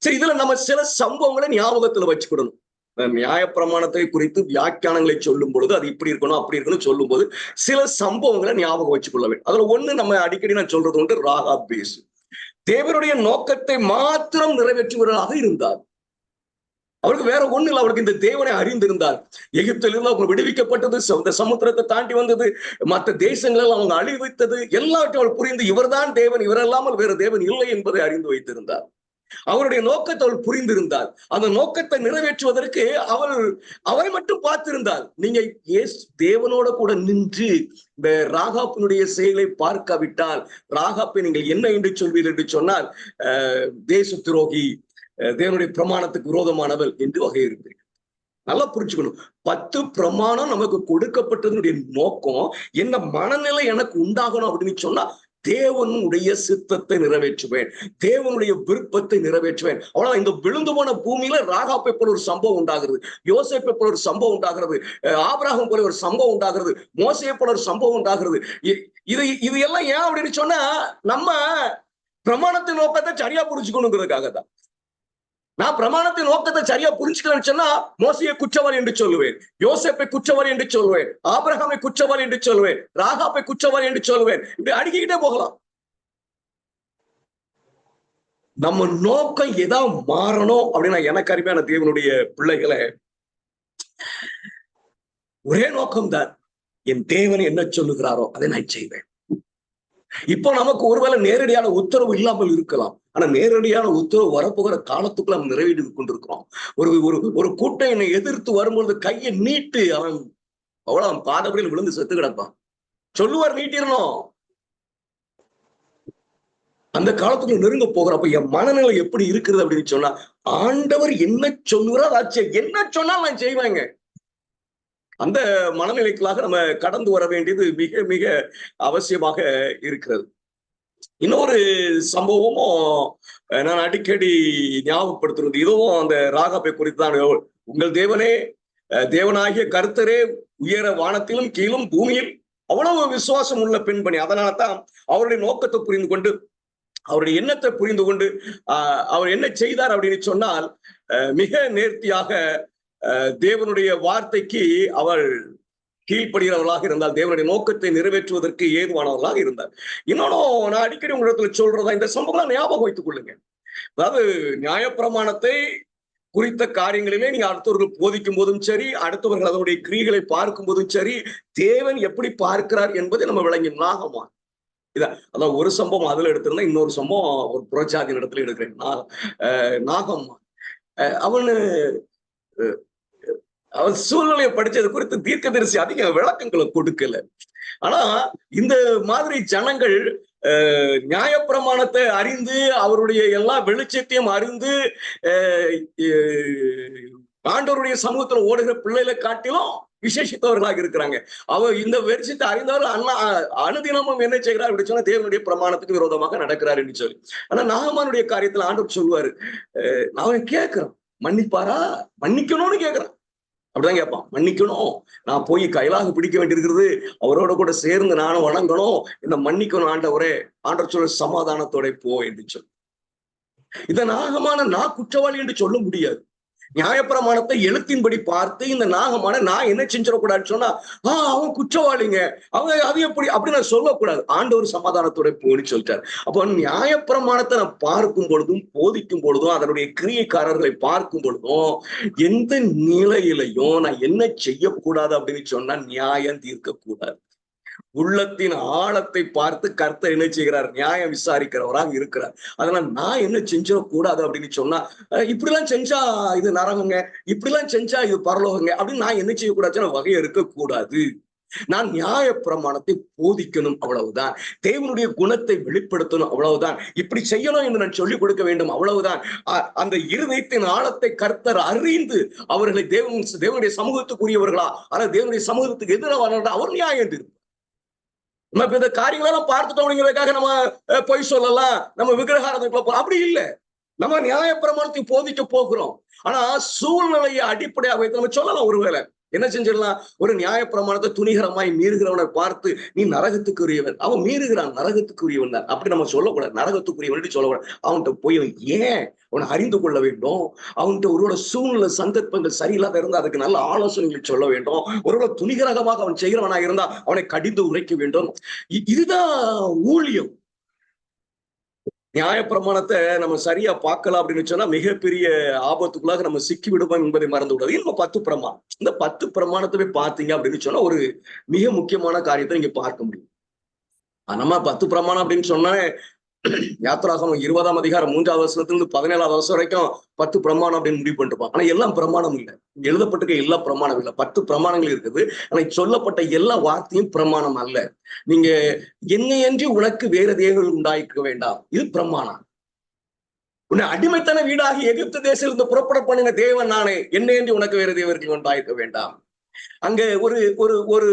சரி, இதுல நம்ம சில சம்பவங்களை ஞாபகத்துல வச்சுக்கிடணும். நியாய பிரமாணத்தை குறித்து வியாக்கியானங்களை சொல்லும் பொழுது அது இப்படி இருக்கணும் அப்படி இருக்கணும் சொல்லும் போது சில சம்பவங்களை ஞாபகம் வச்சுக்கொள்ள வேண்டும். அதுல ஒண்ணு நம்ம அடிக்கடி நான் சொல்றது வந்து ராகாப் பேசு. தேவனுடைய நோக்கத்தை மாத்திரம் நிறைவேற்றுவதாக இருந்தார். அவருக்கு வேற ஒண்ணு இல்லை, அவருக்கு இந்த தேவனை அறிந்திருந்தார். எகிப்திலிருந்து அவங்க விடுவிக்கப்பட்டது, இந்த சமுத்திரத்தை தாண்டி வந்தது, மற்ற தேசங்களில் அவங்க அழிவித்தது, எல்லாவற்றையும் அவள் புரிந்து இவர்தான் தேவன், இவரல்லாமல் வேற தேவன் இல்லை என்பதை அறிந்து வைத்திருந்தார். அவருடைய நோக்கத்தை அவள் புரிந்திருந்தார். அந்த நோக்கத்தை நிறைவேற்றுவதற்கு அவரை மட்டும் பார்த்திருந்தார். நீங்க தேவனோட கூட நின்று இந்த ராகாப்பினுடைய செயலை பார்க்காவிட்டால் ராகாப்பை நீங்கள் என்ன என்று சொல்வீர்கள் என்று சொன்னால் தேச துரோகி, தேவனுடைய பிரமாணத்துக்கு விரோதமானவள் என்று வகையிருப்பீர்கள். நல்லா புரிஞ்சுக்கணும். 10 பிரமாணம் நமக்கு கொடுக்கப்பட்டதனுடைய நோக்கம் என்ன மனநிலை எனக்கு உண்டாகணும் அப்படின்னு சொன்னா தேவனுடைய சித்தத்தை நிறைவேற்றுவேன், தேவனுடைய விருப்பத்தை நிறைவேற்றுவேன். அவ்வளவு இந்த விழுந்து போன பூமியில ராகாப்பை போல ஒரு சம்பவம் உண்டாகிறது, யோசேப்பை போல ஒரு சம்பவம் உண்டாகிறது, ஆபிரகாம் போல ஒரு சம்பவம் உண்டாகிறது, மோசே போல ஒரு சம்பவம் உண்டாகிறது. இது எல்லாம் ஏன் அப்படின்னு சொன்னா நம்ம பிரமாணத்தின் நோக்கத்தை சரியா புரிஞ்சுக்கணுங்கிறதுக்காக தான். நான் பிரமாணத்தின் நோக்கத்தை சரியா புரிஞ்சுக்கலன்னு சொன்னா மோசையை குற்றவாளி என்று சொல்லுவேன், யோசேப்பை குற்றவாளி என்று சொல்லுவேன், ஆபிரகாமை குற்றவாளி என்று சொல்லுவேன், ராகாப்பை குற்றவாளி என்று சொல்லுவேன். இப்படி அடுக்கிக்கிட்டே போகலாம். நம்ம நோக்கம் எதா மாறணும் அப்படின்னா எனக்கு அருமையான தேவனுடைய பிள்ளைகளை ஒரே நோக்கம்தான், என் தேவன் என்ன சொல்லுகிறாரோ அதை நான் செய்வேன். இப்போ நமக்கு ஒருவேளை நேரடியான உத்தரவு இல்லாமல் இருக்கலாம், ஆனா நேரடியான உத்தரவு வரப்போகிற காலத்துக்குள்ள நம்ம நிறைவேற்றி கொண்டிருக்கிறோம். ஒரு கூட்டம் என்னை எதிர்த்து வரும்பொழுது கையை நீட்டு அவன் அவ்வளவு பாதபடியில் விழுந்து செத்து கிடப்பான். சொல்லுவார் நீட்டிடணும். அந்த காலத்துக்குள்ள நெருங்க போகிறப்ப என் மனநிலை எப்படி இருக்கிறது அப்படின்னு சொன்னா ஆண்டவர் என்ன சொல்லுகிறார், என்ன சொன்னால் நான் செய்வேங்க. அந்த மனநிலைக்குள்ளாக நம்ம கடந்து வர வேண்டியது மிக மிக அவசியமாக இருக்கிறது. இன்னொரு சம்பவமும் நான் அடிக்கடி ஞாபகப்படுத்துறது, இதுவும் அந்த ராகாப்பை குறித்து தான். உங்கள் தேவனே தேவனாகிய கர்த்தரே உயர வானத்திலும் கீழும் பூமியில் அவ்வளவு விசுவாசம் உள்ள பெண்மணி. அதனால தான் அவருடைய நோக்கத்தை புரிந்து கொண்டு அவருடைய எண்ணத்தை புரிந்து கொண்டு அவர் என்ன செய்தார் அப்படின்னு சொன்னால் மிக நேர்த்தியாக தேவனுடைய வார்த்தைக்கு அவள் கீழ்ப்படுகிறவர்களாக இருந்தால் தேவனுடைய நோக்கத்தை நிறைவேற்றுவதற்கு ஏதுவானவர்களாக இருந்தார். இன்னொன்னும் நான் அடிக்கடி உங்களிடத்துல சொல்றதா, இந்த சம்பவம் ஞாபகம் வைத்துக் கொள்ளுங்க. அதாவது நியாயப்பிரமாணத்தை குறித்த காரியங்களிலே நீங்க அடுத்தவர்கள் போதிக்கும் போதும் சரி, அடுத்தவர்கள் அதனுடைய கிரியைகளை பார்க்கும் போதும் சரி, தேவன் எப்படி பார்க்கிறார் என்பதை நம்ம விளங்கி நாகமா இதான். அதான் ஒரு சம்பவம் அதுல எடுத்திருந்தா, இன்னொரு சம்பவம் ஒரு புறஜாதியின் இடத்துல எடுக்கிறேன். நாகம்மா அவனு அவன் சூழ்நிலையை படிச்சது குறித்து தீர்க்கதரிசி அதிக விளக்கங்களை கொடுக்கல. ஆனா இந்த மாதிரி ஜனங்கள் நியாயப்பிரமாணத்தை அறிந்து அவருடைய எல்லா வெளிச்சத்தையும் அறிந்து ஆண்டவருடைய சமூகத்துல ஓடுகிற பிள்ளைகளை காட்டிலும் விசேஷித்தவர்களாக இருக்கிறாங்க. அவர் இந்த வெளிச்சத்தை அறிந்தவர் அனுதினமும் என்ன செய்கிறார் அப்படி சொன்னா தேவனுடைய பிரமாணத்துக்கு விரோதமாக நடக்கிறார் என்று சொல்லி. ஆனா நாகமானுடைய காரியத்துல ஆண்டவர் சொல்லுவாரு, நான் கேட்கிறேன் மன்னிப்பாரா, மன்னிக்கணும்னு கேட்கிறேன். அப்படிதான் கேட்பான், மன்னிக்கணும், நான் போய் கையிலாக பிடிக்க வேண்டியிருக்கிறது, அவரோட கூட சேர்ந்து நானும் வணங்கணும், இந்த மன்னிக்கணும் ஆண்டவரே, ஆண்டவர் சொல்ற சமாதானத்தோட போ என்று சொல்லி. இத நாகமான நான் குற்றவாளி என்று சொல்ல முடியாது. நியாயப்பிரமாணத்தை எழுத்தின்படி பார்த்து இந்த நாகமான நான் என்ன செஞ்சிடக்கூடாதுன்னு சொன்னா அவன் குற்றவாளிங்க, அவங்க அது எப்படி அப்படி நான் சொல்லக்கூடாது. ஆண்டவர் சமாதானத்தோட போன்னு சொல்லிட்டார். அப்போ நியாயப்பிரமாணத்தை நான் பார்க்கும் பொழுதும் போதிக்கும் பொழுதும் அதனுடைய கிரியைக்காரர்களை பார்க்கும் பொழுதும் எந்த நிலையிலையும் நான் என்ன செய்யக்கூடாது அப்படின்னு சொன்னா நியாயம் தீர்க்கக்கூடாது. உள்ளத்தின் ஆழத்தை பார்த்து கர்த்தர் என்ன செய்கிறார், நியாயம் விசாரிக்கிறவராக இருக்கிறார். அதனால நான் என்ன செஞ்சிடக்கூடாது அப்படின்னு சொன்னா இப்படிலாம் செஞ்சா இது நரகங்க, இப்படிலாம் செஞ்சா இது பரலோகங்க அப்படின்னு நான் என்ன செய்யக்கூடாதுன்னா வகையை இருக்கக்கூடாது. நான் நியாய பிரமாணத்தை போதிக்கணும், அவ்வளவுதான். தேவனுடைய குணத்தை வெளிப்படுத்தணும், அவ்வளவுதான். இப்படி செய்யணும் என்று நான் சொல்லிக் கொடுக்க வேண்டும், அவ்வளவுதான். அந்த இருதயத்தின் ஆழத்தை கர்த்தர் அறிந்து அவர்களை தேவனுடைய சமூகத்துக்குரியவர்களா அல்லது தேவனுடைய சமூகத்துக்கு எதிராக அவர் நியாயம் தீர்ப்பு. நம்ம இந்த காரியங்களெல்லாம் பார்த்துட்டோம் அப்படிங்கிறதுக்காக நம்ம பொய் சொல்லலாம், நம்ம விக்கிரகாரத்துக்குள்ள போறோம், அப்படி இல்லை. நம்ம நியாய பிரமாணத்தை போதிக்க போகிறோம். ஆனா சூழ்நிலையை அடிப்படையாக வைத்து நம்ம சொல்லலாம். ஒருவேளை என்ன செஞ்சிடலாம்? ஒரு நியாய பிரமாணத்தை துணிகரமாய் மீறுகிறவனை பார்த்து நீ நரகத்துக்குரியவன், அவன் மீறுகிறான், நரகத்துக்குரியவன் தான் அப்படி நம்ம சொல்லக்கூடாது. நரகத்துக்குரியவன் சொல்லக்கூடாது. அவன்கிட்ட போய் ஏன் அவனை அறிந்து கொள்ள வேண்டும். அவன்கிட்ட ஒருவேளை சூழ்நிலை சந்தர்ப்பங்கள் சரியில்லாத இருந்தா அதுக்கு நல்ல ஆலோசனைகளை சொல்ல வேண்டும். ஒருவேளை துணிகரமாக அவன் செய்கிறவனாக இருந்தா அவனை கடிந்து உரைக்க வேண்டும். இதுதான் ஊழியம். நியாயப்பிரமாணத்தை நம்ம சரியா பார்க்கலாம் அப்படின்னு சொன்னா மிகப்பெரிய ஆபத்துக்குள்ளாக நம்ம சிக்கி விடுவோம் என்பதை மறந்து விடாது. நம்ம 10 பிரமாணம், இந்த 10 பிரமாணத்தை பார்த்தீங்க அப்படின்னு சொன்னா ஒரு மிக முக்கியமான காரியத்தை நீங்க பார்க்க முடியும். நம்ம 10 பிரமாணம் அப்படின்னு சொன்னா யாத்திராகமம் 20ஆம் அதிகாரம் 3வது வசனத்திலிருந்து 17வது வசனம் வரைக்கும் 10 பிரமாணம் அப்படின்னு முடிவு பண்ணிருப்பான். ஆனா எல்லாம் பிரமாணம் இல்லை, எழுதப்பட்டிருக்க எல்லா பிரமாணம் இல்லை. 10 பிரமாணங்கள் இருக்குது. ஆனா சொல்லப்பட்ட எல்லா வார்த்தையும் பிரமாணம் அல்ல. நீங்க என்னையன்றி உனக்கு வேற தேவர்கள் உண்டாயிருக்க வேண்டாம், இது பிரமாணம். உன்னை அடிமைத்தன வீடாகி எகிப்து தேசத்திலிருந்து புறப்பட பண்ணின தேவன் நானே, என்னையன்றி உனக்கு வேற தேவர்கள் உண்டாயிருக்க வேண்டாம். அங்க ஒரு ஒரு ஒரு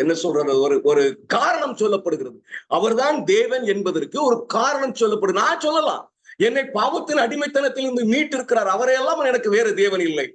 என்ன சொல்றது, ஒரு காரணம் சொல்லப்படுகிறது. அவர்தான் தேவன் என்பதற்கு ஒரு காரணம் சொல்லப்படுது. நான் சொல்லலாம், என்னை பாவத்தின் அடிமைத்தனத்தில் இருந்து மீட்டு இருக்கிறார், அவரையெல்லாம் எனக்கு வேற தேவன் இல்லை.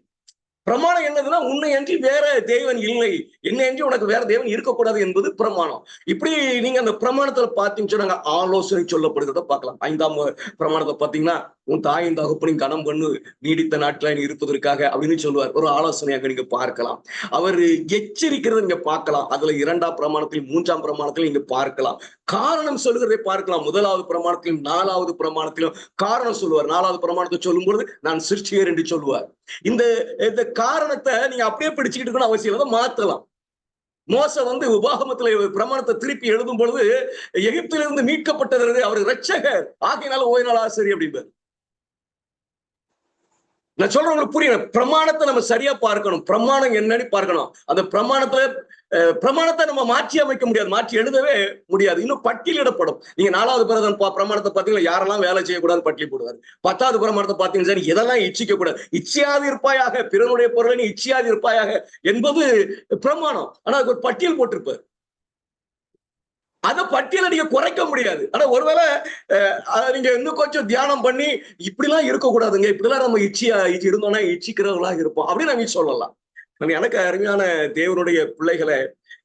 பிரமாணம் என்னதுன்னா உன்னை அன்றி வேற தேவன் இல்லை, என்னை அன்றி உனக்கு வேற தேவன் இருக்கக்கூடாது என்பது பிரமாணம். இப்படி நீங்க அந்த பிரமாணத்துல பாத்தீங்கன்னா ஆலோசனை சொல்லப்படுகிறத பார்க்கலாம். 5ஆம் பிரமாணத்தை பாத்தீங்கன்னா உன் தாயின் தகப்பனையும் கனம் பண்ணு, நீடித்த நாட்கள நீ இருப்பதற்காக அப்படின்னு சொல்லுவார். ஒரு ஆலோசனையாக நீங்க பார்க்கலாம். அவர் எச்சரிக்கிறத நீங்க பார்க்கலாம். அதுல 2ஆம் பிரமாணத்திலும் 3ஆம் பிரமாணத்திலும் நீங்க பார்க்கலாம். காரணம் சொல்லுகிறதை பார்க்கலாம். 1வது பிரமாணத்திலும் 4வது பிரமாணத்திலும் காரணம் சொல்லுவார். 4வது பிரமாணத்தை சொல்லும் பொழுது நான் சிருஷ்டிகர் என்று சொல்லுவார். இந்த காரணத்தை நீங்க அப்படியே பிடிச்சுக்கிட்டு இருக்கணும் அவசியம் இல்லை, மாத்தலாம். மோச உபாகமத்துல பிரமாணத்தை திருப்பி எழுதும் பொழுது எகிப்திலிருந்து மீட்கப்பட்டது அவர் இரட்சகர் ஆகையினால ஓய்நாள் ஆசிரியர் அப்படின்பார். நான் சொல்றேன் உங்களுக்கு புரியல. பிரமாணத்தை நம்ம சரியா பார்க்கணும். பிரமாணம் என்னன்னு பார்க்கணும். அந்த பிரமாணத்தை நம்ம மாற்றி அமைக்க முடியாது, மாற்றி எழுதவே முடியாது. இன்னும் பட்டியலிடப்படும். நீங்க 4வது பிரமாணத்தை பார்த்தீங்கன்னா யாரெல்லாம் வேலை செய்யக்கூடாது பட்டியல் போடுவார். 10வது பிரமாணத்தை பார்த்தீங்கன்னா சரி எதெல்லாம் இச்சிக்க கூடாது, இச்சையாது இருப்பாயாக, பிறனுடைய பொருளை நீ இச்சையாது இருப்பாயாக என்பது பிரமாணம். ஆனா அதுக்கு ஒரு பட்டியல் போட்டிருப்பார். அதை பட்டியலை நீங்க குறைக்க முடியாது. ஆனா ஒருவேளை நீங்க இன்னும் கொஞ்சம் தியானம் பண்ணி இப்படிலாம் இருக்கக்கூடாதுங்க, இப்படிலாம் நம்ம இச்சியா இருந்தோம்னா இச்சிக்கிறவர்களாக இருப்போம் அப்படின்னு நம்ம சொல்லலாம். எனக்கு அருமையான தேவனுடைய பிள்ளைகளை,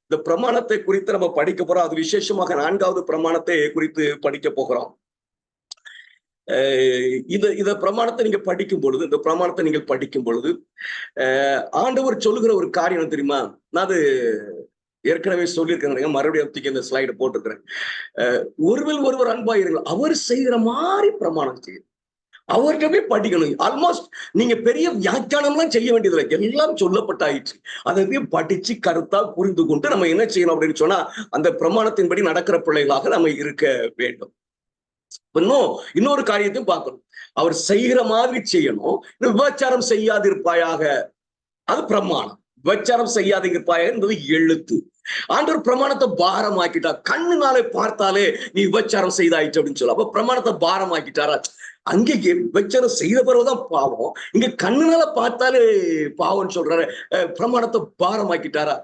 இந்த பிரமாணத்தை குறித்து நம்ம படிக்க போறோம். அது விசேஷமாக 4வது பிரமாணத்தை குறித்து படிக்க போகிறோம். இந்த பிரமாணத்தை நீங்க படிக்கும் பொழுது, இந்த பிரமாணத்தை நீங்கள் படிக்கும் பொழுது ஆண்டவர் சொல்லுகிற ஒரு காரியம் தெரியுமா? நான் அது ஏற்கனவே சொல்லியிருக்கேன், மறுபடியும் இந்த ஸ்லைடு போட்டிருக்கிறேன். ஒருவர் அன்பாயிருங்கள், அவர் செய்கிற மாதிரி பிரமாணம் செய்யும். அவர்கிட்ட போய் படிக்கணும். ஆல்மோஸ்ட் நீங்க பெரிய வியாக்கியானம்லாம் செய்ய வேண்டியதில்லை, எல்லாம் சொல்லப்பட்டாயிடுச்சு. அதை போய் படிச்சு கருத்தா புரிந்து கொண்டு நம்ம என்ன செய்யணும் அப்படின்னு சொன்னா அந்த பிரமாணத்தின்படி நடக்கிற பிள்ளைகளாக நம்ம இருக்க வேண்டும். இன்னொரு காரியத்தையும் பார்க்கணும். அவர் செய்கிற மாதிரி செய்யணும். விபச்சாரம் செய்யாதிருப்பாயாக, அது பிரமாணம். விபச்சாரம் செய்யாதிருப்பாயாக என்பது எழுத்து. ஆண்டவர் பிரமாணத்தை பாரமாக்கிட்டார். கண்ணுனாலே பார்த்தாலே நீ விபச்சாரம் செய்தாயிற்று அப்படின்னு சொல்ல. அப்ப பிரமாணத்தை பாரமாக்கிட்டாரா? அங்கே விபச்சாரம் செய்த பிறகுதான் பாவம், இங்க கண்ணுனால பார்த்தாலே பாவம்னு சொல்றாரு. பிரமாணத்தை பாரமாக்கிட்டாரா?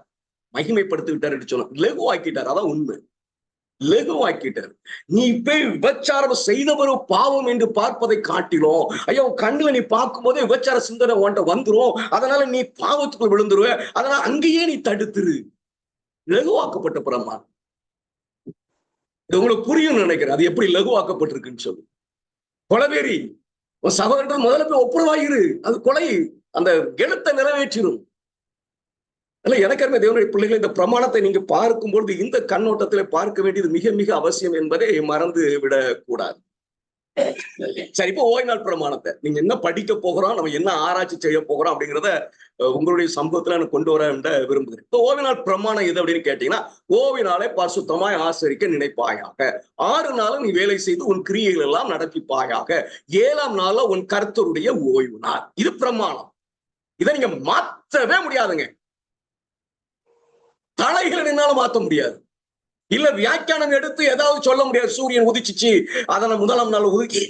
மகிமைப்படுத்தி விட்டார் என்று சொன்ன, லகுவாக்கிட்டார். அதான் உண்மை, லகுவாக்கிட்டார். நீ இப்ப விபச்சாரம் செய்தவரோ பாவம் என்று பார்ப்பதை காட்டிலும், ஐயோ கண்ணுல நீ பார்க்கும் போதே விபச்சார சிந்தனை உன்ட்ட வந்துரும், அதனால நீ பாவத்துக்குள் விழுந்துருவ, அதனால அங்கேயே நீ தடுத்துரு. லகுவாக்கப்பட்ட பிரமாணம். இது உங்களுக்கு புரியும் நினைக்கிறேன், அது எப்படி லகுவாக்கப்பட்டிருக்குன்னு சொல்லு. கொலவேரி சகோதரன் முதல்ல போய் ஒப்புரவாயிரு, அது கொலை, அந்த எழுத்தை நிறைவேற்றிடும். எனக்கருமே தேவனுடைய பிள்ளைகளை, இந்த பிரமாணத்தை நீங்க பார்க்கும்பொழுது இந்த கண்ணோட்டத்திலே பார்க்க வேண்டியது மிக மிக அவசியம் என்பதை மறந்து விடக்கூடாது. சரி, இப்போ ஓய்நாள் பிரமாணத்தை நீங்க என்ன படிக்க போகிறோம், நம்ம என்ன ஆராய்ச்சி செய்ய போகிறோம் அப்படிங்கிறத உங்களுடைய சம்பவத்துல நான் கொண்டு வர விரும்புகிறேன். இப்போ ஓய்நாள் பிரமாணம் எது அப்படின்னு கேட்டீங்கன்னா, ஓய்நாளை பரிசுத்தமாய் ஆசரிக்க நினைப்பாயாக, 6 நாளும் நீ வேலை செய்து உன் கிரியைகள் எல்லாம் நடப்பிப்பாயாக, 7ஆம் நாள்ல உன் கர்த்தருடைய ஓய்வு நாள். இது பிரமாணம். இதை நீங்க மாற்றவே முடியாதுங்க. தலைகளை நின்னாலும் மாற்ற முடியாது. இல்ல வியாக்கியானம் எடுத்து ஏதாவது சொல்ல முடியாது. சூரியன் உதிச்சிச்சு, அதனால 1ஆம் நாள் உதிக்கி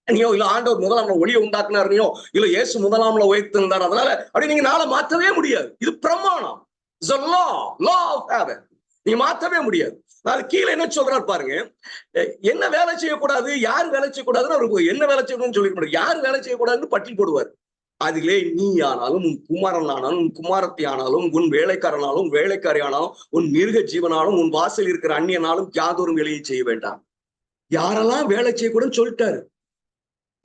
நீயோ, இல்ல ஆண்டவர் 1ஆம் நாள் ஒளியை உண்டாக்குனாருனியோ, இல்ல இயேசு 1ஆம் நாள் உயர்த்திருந்தார், அதனால அப்படி நீங்க நாளை மாற்றவே முடியாது. இது பிரமாணம். நீங்க மாற்றவே முடியாது. அது கீழே என்ன சொல்றாரு பாருங்க, என்ன வேலை செய்யக்கூடாது, யார் வேலை செய்யக்கூடாதுன்னு அவருக்கு என்ன வேலை செய்யணும்னு சொல்லிக்க முடியாது. யார் வேலை செய்யக்கூடாதுன்னு பட்டியல் போடுவார். அதிலே நீ ஆனாலும், உன் குமாரன் ஆனாலும், உன் குமாரத்தி ஆனாலும், உன் வேலைக்காரனாலும், வேலைக்காரி ஆனாலும், உன் மிருக ஜீவனாலும், உன் வாசல் இருக்கிற அந்நியனாலும் யாதொரு வேலையை செய்ய வேண்டாம். யாரெல்லாம் வேலை செய்யக்கூடாதுன்னு சொல்லிட்டாரு.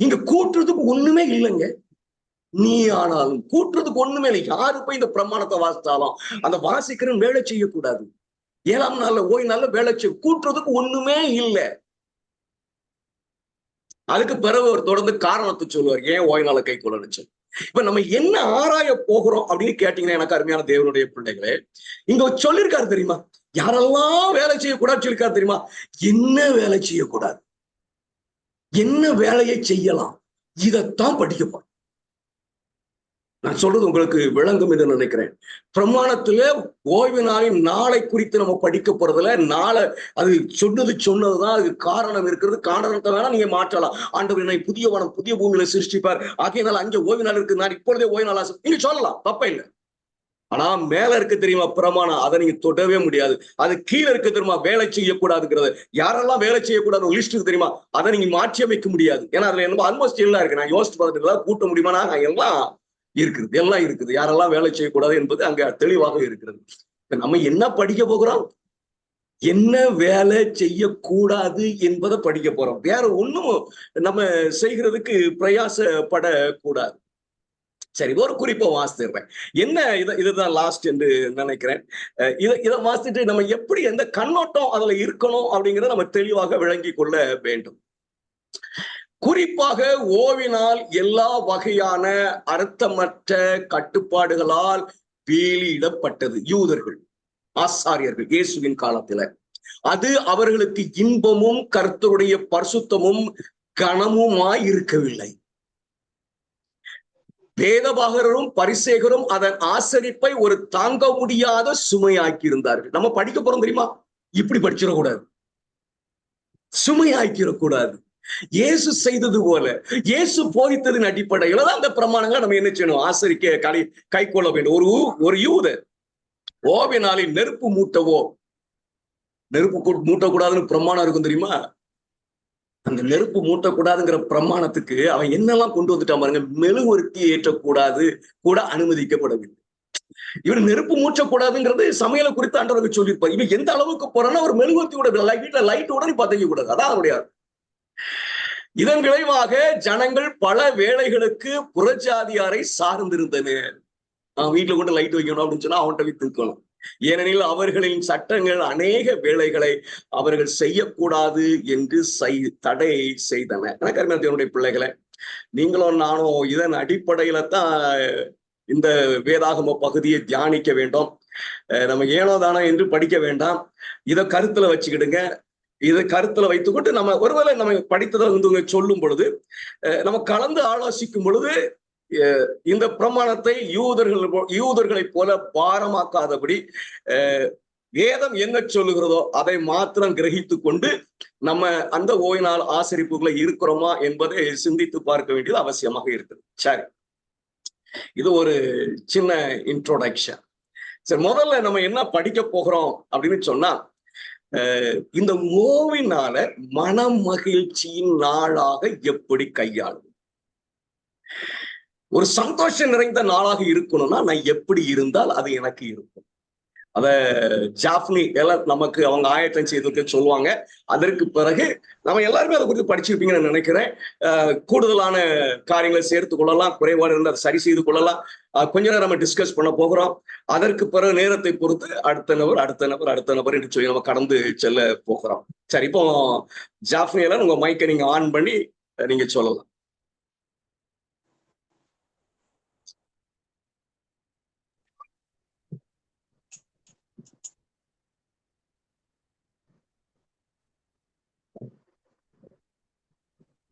இங்க கூட்டுறதுக்கு ஒண்ணுமே இல்லைங்க. நீ ஆனாலும் கூட்டுறதுக்கு ஒண்ணுமே இல்லை. யாரு போய் இந்த பிரமாணத்தை வாசித்தாலும் அந்த வாசிக்கிறவன் வேலை செய்யக்கூடாது. 7ஆம் நாள்ல ஓய்வு நாள்ல வேலை செய்ய கூட்டுறதுக்கு ஒண்ணுமே இல்லை. அதுக்கு பிறகு ஒரு தொடர்ந்து காரணத்தை சொல்லுவார், ஏன் ஓய்வு நாளை கை கொள்ளணுச்சு. இப்ப நம்ம என்ன ஆராய போகிறோம் அப்படின்னு கேட்டீங்கன்னா, எனக்கு அருமையான தேவனுடைய பிள்ளைகளே, இங்க சொல்லியிருக்காரு தெரியுமா? யாரெல்லாம் வேலை செய்யக்கூடாது சொல்லியிருக்காரு தெரியுமா? என்ன வேலை செய்யக்கூடாது, என்ன வேலையை செய்யலாம், இதைத்தான் படிக்கப்போம். நான் சொல்றது உங்களுக்கு விளங்கும் என்று நினைக்கிறேன். பிரமாணத்துல ஓய்வு நாளின் நாளை குறித்து நம்ம படிக்க போறதுல நாளை அது சொன்னதுதான் அதுக்கு காரணம் இருக்கிறது. காரணத்தை வேணா நீங்க மாற்றலாம். ஆண்டவர் என்னை புதிய வானம் புதிய பூமியில சிருஷ்டிப்பார், ஆகையினால அங்கே ஓய்வு நாள் இருக்கு, நான் இப்பொழுதே ஓய்வு நாள் நீங்க சொல்லலாம், தப்ப இல்லை. ஆனா மேல இருக்கு தெரியுமா பிரமாணம், அதை நீங்க தொடவே முடியாது. அது கீழே இருக்கு தெரியுமா வேலை செய்யக்கூடாதுங்கிறது. யாரெல்லாம் வேலை செய்யக்கூடாது லிஸ்ட் இருக்கு தெரியுமா, அதை நீங்க மாற்றி அமைக்க முடியாது. ஏன்னா அதுல என்ன ஆல்மோஸ்ட் எல்லாம் இருக்கு. நான் யோசிச்சு பார்த்துட்டு கூட்ட முடியுமா, எல்லாம் இருக்குது, எல்லாம் இருக்குது. யாரெல்லாம் வேலை செய்யக்கூடாது என்பது அங்க தெளிவாக இருக்கிறது. நம்ம என்ன படிக்க போகிறோம், என்ன வேலை செய்யக்கூடாது என்பதை படிக்க போறோம். வேற ஒண்ணும் நம்ம செய்கிறதுக்கு பிரயாசப்படக்கூடாது. சரி, ஒரு குறிப்பை வாசிடுறேன். என்ன இதுதான் லாஸ்ட் என்று நினைக்கிறேன். இதை வாசிட்டு நம்ம எப்படி எந்த கண்ணோட்டம் அதுல இருக்கணும் அப்படிங்கிறத நம்ம தெளிவாக விளங்கி கொள்ள வேண்டும். குறிப்பாக ஓவினால் எல்லா வகையான அர்த்தமற்ற கட்டுப்பாடுகளால் வேலியிடப்பட்டது. யூதர்கள் ஆசாரியர்கள் இயேசுவின் காலத்துல அது அவர்களுக்கு இன்பமும் கர்த்தருடைய பரிசுத்தமும் கனமுமாய் இருக்கவில்லை. வேதபாகரும் பரிசேகரும் அதன் ஆசரிப்பை ஒரு தாங்க முடியாத சுமையாக்கி இருந்தார்கள். நம்ம படிக்க போறோம் தெரியுமா, இப்படி படிச்சிடக்கூடாது, சுமையாக்கிடக்கூடாது. இயேசு செய்தது போல இயேசு போதித்ததின் அடிப்படையில தான் அந்த பிரமாணங்களை நம்ம என்ன செய்யணும், ஆசரிக்க கை கொள்ள வேண்டும். ஒரு யூதர் ஓவினாலில் நெருப்பு மூட்டக்கூடாதுன்னு பிரமாணம் இருக்கும் தெரியுமா. அந்த நெருப்பு மூட்டக்கூடாதுங்கிற பிரமாணத்துக்கு அவன் என்னெல்லாம் கொண்டு வந்துட்டான் பாருங்க. மெழுகுவர்த்தியை ஏற்றக்கூடாது கூட அனுமதிக்கப்படவில்லை. இவன் நெருப்பு மூட்டக்கூடாதுங்கிறது சமையலை குறித்து ஆண்டவருக்கு சொல்லியிருப்பார். இவன் எந்த அளவுக்கு போறான்னா ஒரு மெழுகுவர்த்தியோட வீட்டுல லைட்டோட நீ பத்திக்க கூடாது, அதான் அவனுடைய. இதன் விளைவாக ஜனங்கள் பல வேளைகளுக்கு புறஜாதியாரை சார்ந்திருந்தனர். வீட்டுல கொண்டு லைட் வைக்கணும் அப்படின்னு சொன்னா அவன்கிட்ட போய் தூக்கணும். ஏனெனில் அவர்களின் சட்டங்கள் அநேக வேலைகளை அவர்கள் செய்யக்கூடாது என்று தடை செய்தன. கருமையாத்தினுடைய பிள்ளைகளை, நீங்களும் நானும் இதன் அடிப்படையில தான் இந்த வேதாகம பகுதியை தியானிக்க வேண்டும். நம்ம ஏனோ தானோ என்று படிக்க வேண்டாம். இதை கருத்துல வச்சுக்கிடுங்க. இதை கருத்துல வைத்துக்கொண்டு நம்ம ஒருவேளை நம்ம படித்ததை வந்து நம்ம கலந்து ஆலோசிக்கும் பொழுது இந்த பிரமாணத்தை யூதர்களை போல பாரமாக்காதபடி வேதம் என்ன சொல்லுகிறதோ அதை மாத்திரம் கிரகித்து கொண்டு நம்ம அந்த ஓய்வு நாள் ஆசரிப்புகளை இருக்கிறோமா என்பதை சிந்தித்து பார்க்க வேண்டியது அவசியமாக இருக்குது. சரி, இது ஒரு சின்ன இன்ட்ரோடக்ஷன். சரி, முதல்ல நம்ம என்ன படிக்க போகிறோம் அப்படின்னு சொன்னா, இந்த ஓய்வினால மன மகிழ்ச்சியின் நாளாக எப்படி கையாளும், ஒரு சந்தோஷம் நிறைந்த நாளாக இருக்கணும்னா நான் எப்படி இருந்தால் அது எனக்கு இருக்கும். அத ஜாஃப்னி எல்லாம் நமக்கு அவங்க ஆயத்தம் செய்து சொல்லுவாங்க. அதற்கு பிறகு நம்ம எல்லாருமே அதை குறித்து படிச்சிருப்பீங்கன்னு நினைக்கிறேன். கூடுதலான காரியங்களை சேர்த்து கொள்ளலாம், குறைபாடு இருந்து அதை சரி செய்து கொள்ளலாம். கொஞ்ச நேரம் நம்ம டிஸ்கஸ் பண்ண போகிறோம். அதற்கு பிறகு நேரத்தை பொறுத்து அடுத்த நபர் என்று சொல்லி நம்ம கடந்து செல்ல போகிறோம். சரி, இப்போ ஜாஃப்னி எல்லாம் உங்க மைக்கை நீங்க ஆன் பண்ணி நீங்க சொல்லலாம்.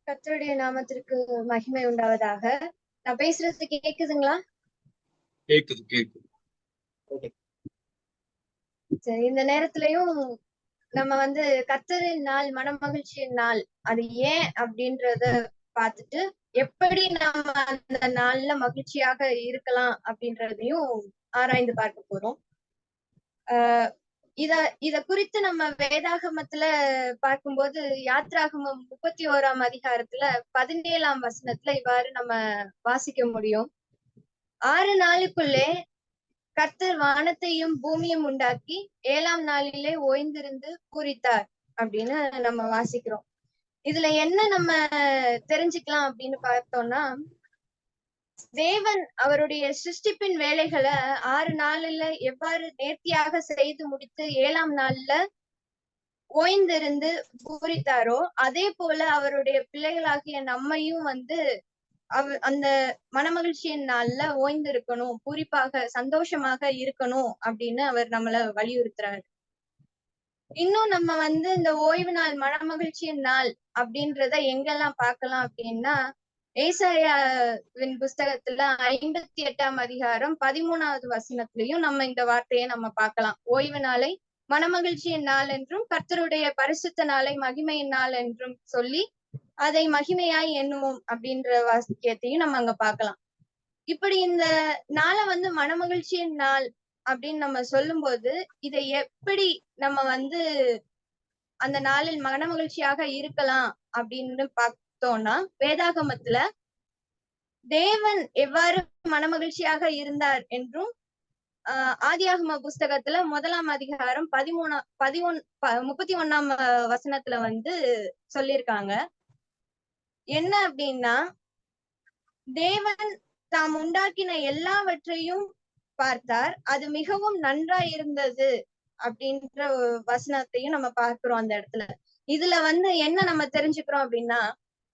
கர்த்தருடைய நாமத்திற்கு மகிமை உண்டாவதாக. நான் பேசுறது கேக்குதுங்களா? கேக்குது. சரி, இந்த நேரத்திலயும் நம்ம கர்த்தரின் நாள், மன மகிழ்ச்சியின் நாள், அது ஏன் அப்படின்றத பார்த்துட்டு எப்படி நம்ம அந்த நாள்ல மகிழ்ச்சியாக இருக்கலாம் அப்படின்றதையும் ஆராய்ந்து பார்க்க போறோம். இத குறித்து நம்ம வேதாகமத்துல பார்க்கும்போது யாத்ராகமம் 31ஆம் அதிகாரத்துல 17ஆம் வசனத்துல இவ்வாறு நம்ம வாசிக்க முடியும். 6 நாளுக்குள்ளே கர்த்தர் வானத்தையும் பூமியும் உண்டாக்கி 7ஆம் நாளிலே ஓய்ந்திருந்து பூரித்தார் அப்படின்னு நம்ம வாசிக்கிறோம். இதுல என்ன நம்ம தெரிஞ்சுக்கலாம் அப்படின்னு பார்த்தோம்னா, தேவன் அவருடைய சிருஷ்டிப்பின் வேலைகளை 6 நாள்ல எவ்வாறு நேர்த்தியாக செய்து முடித்து 7ஆம் நாள்ல ஓய்ந்திருந்து பூரித்தாரோ, அதே போல அவருடைய பிள்ளைகளாகிய நம்மையும் அந்த மனமகிழ்ச்சியின் நாள்ல ஓய்ந்து இருக்கணும், பூரிப்பாக சந்தோஷமாக இருக்கணும் அப்படின்னு அவர் நம்மள வலியுறுத்துறாரு. இன்னும் நம்ம இந்த ஓய்வு நாள் மனமகிழ்ச்சியின் நாள் அப்படின்றத எங்கெல்லாம் பார்க்கலாம் அப்படின்னா, ஏசாயாவின் புஸ்தகத்துல 58ஆம் அதிகாரம் 13வது வசனத்திலையும் நம்ம இந்த வார்த்தையை நம்ம பார்க்கலாம். ஓய்வு நாளை மனமகிழ்ச்சியின் நாள் என்றும் கர்த்தருடைய பரிசுத்த நாளை மகிமையின் நாள் என்றும் சொல்லி அதை மகிமையாய் எண்ணுவோம் அப்படின்ற வாக்கியத்தையும் நம்ம அங்க பார்க்கலாம். இப்படி இந்த நாளை மனமகிழ்ச்சியின் நாள் அப்படின்னு நம்ம சொல்லும் போது இதை எப்படி நம்ம அந்த நாளில் மனமகிழ்ச்சியாக இருக்கலாம் அப்படின்னு பார்த்தோம்னா, வேதாகமத்துல தேவன் எவ்வாறு மனமகிழ்ச்சியாக இருந்தார் என்றும் ஆதியாகம புஸ்தகத்துல 1ஆம் அதிகாரம் 31ஆம் வசனத்துல சொல்லியிருக்காங்க. என்ன அப்படின்னா, தேவன் தாம் உண்டாக்கின எல்லாவற்றையும் பார்த்தார், அது மிகவும் நன்றா இருந்தது அப்படின்ற வசனத்தையும் நம்ம பார்க்கிறோம் அந்த இடத்துல. இதுல என்ன நம்ம தெரிஞ்சுக்கிறோம் அப்படின்னா,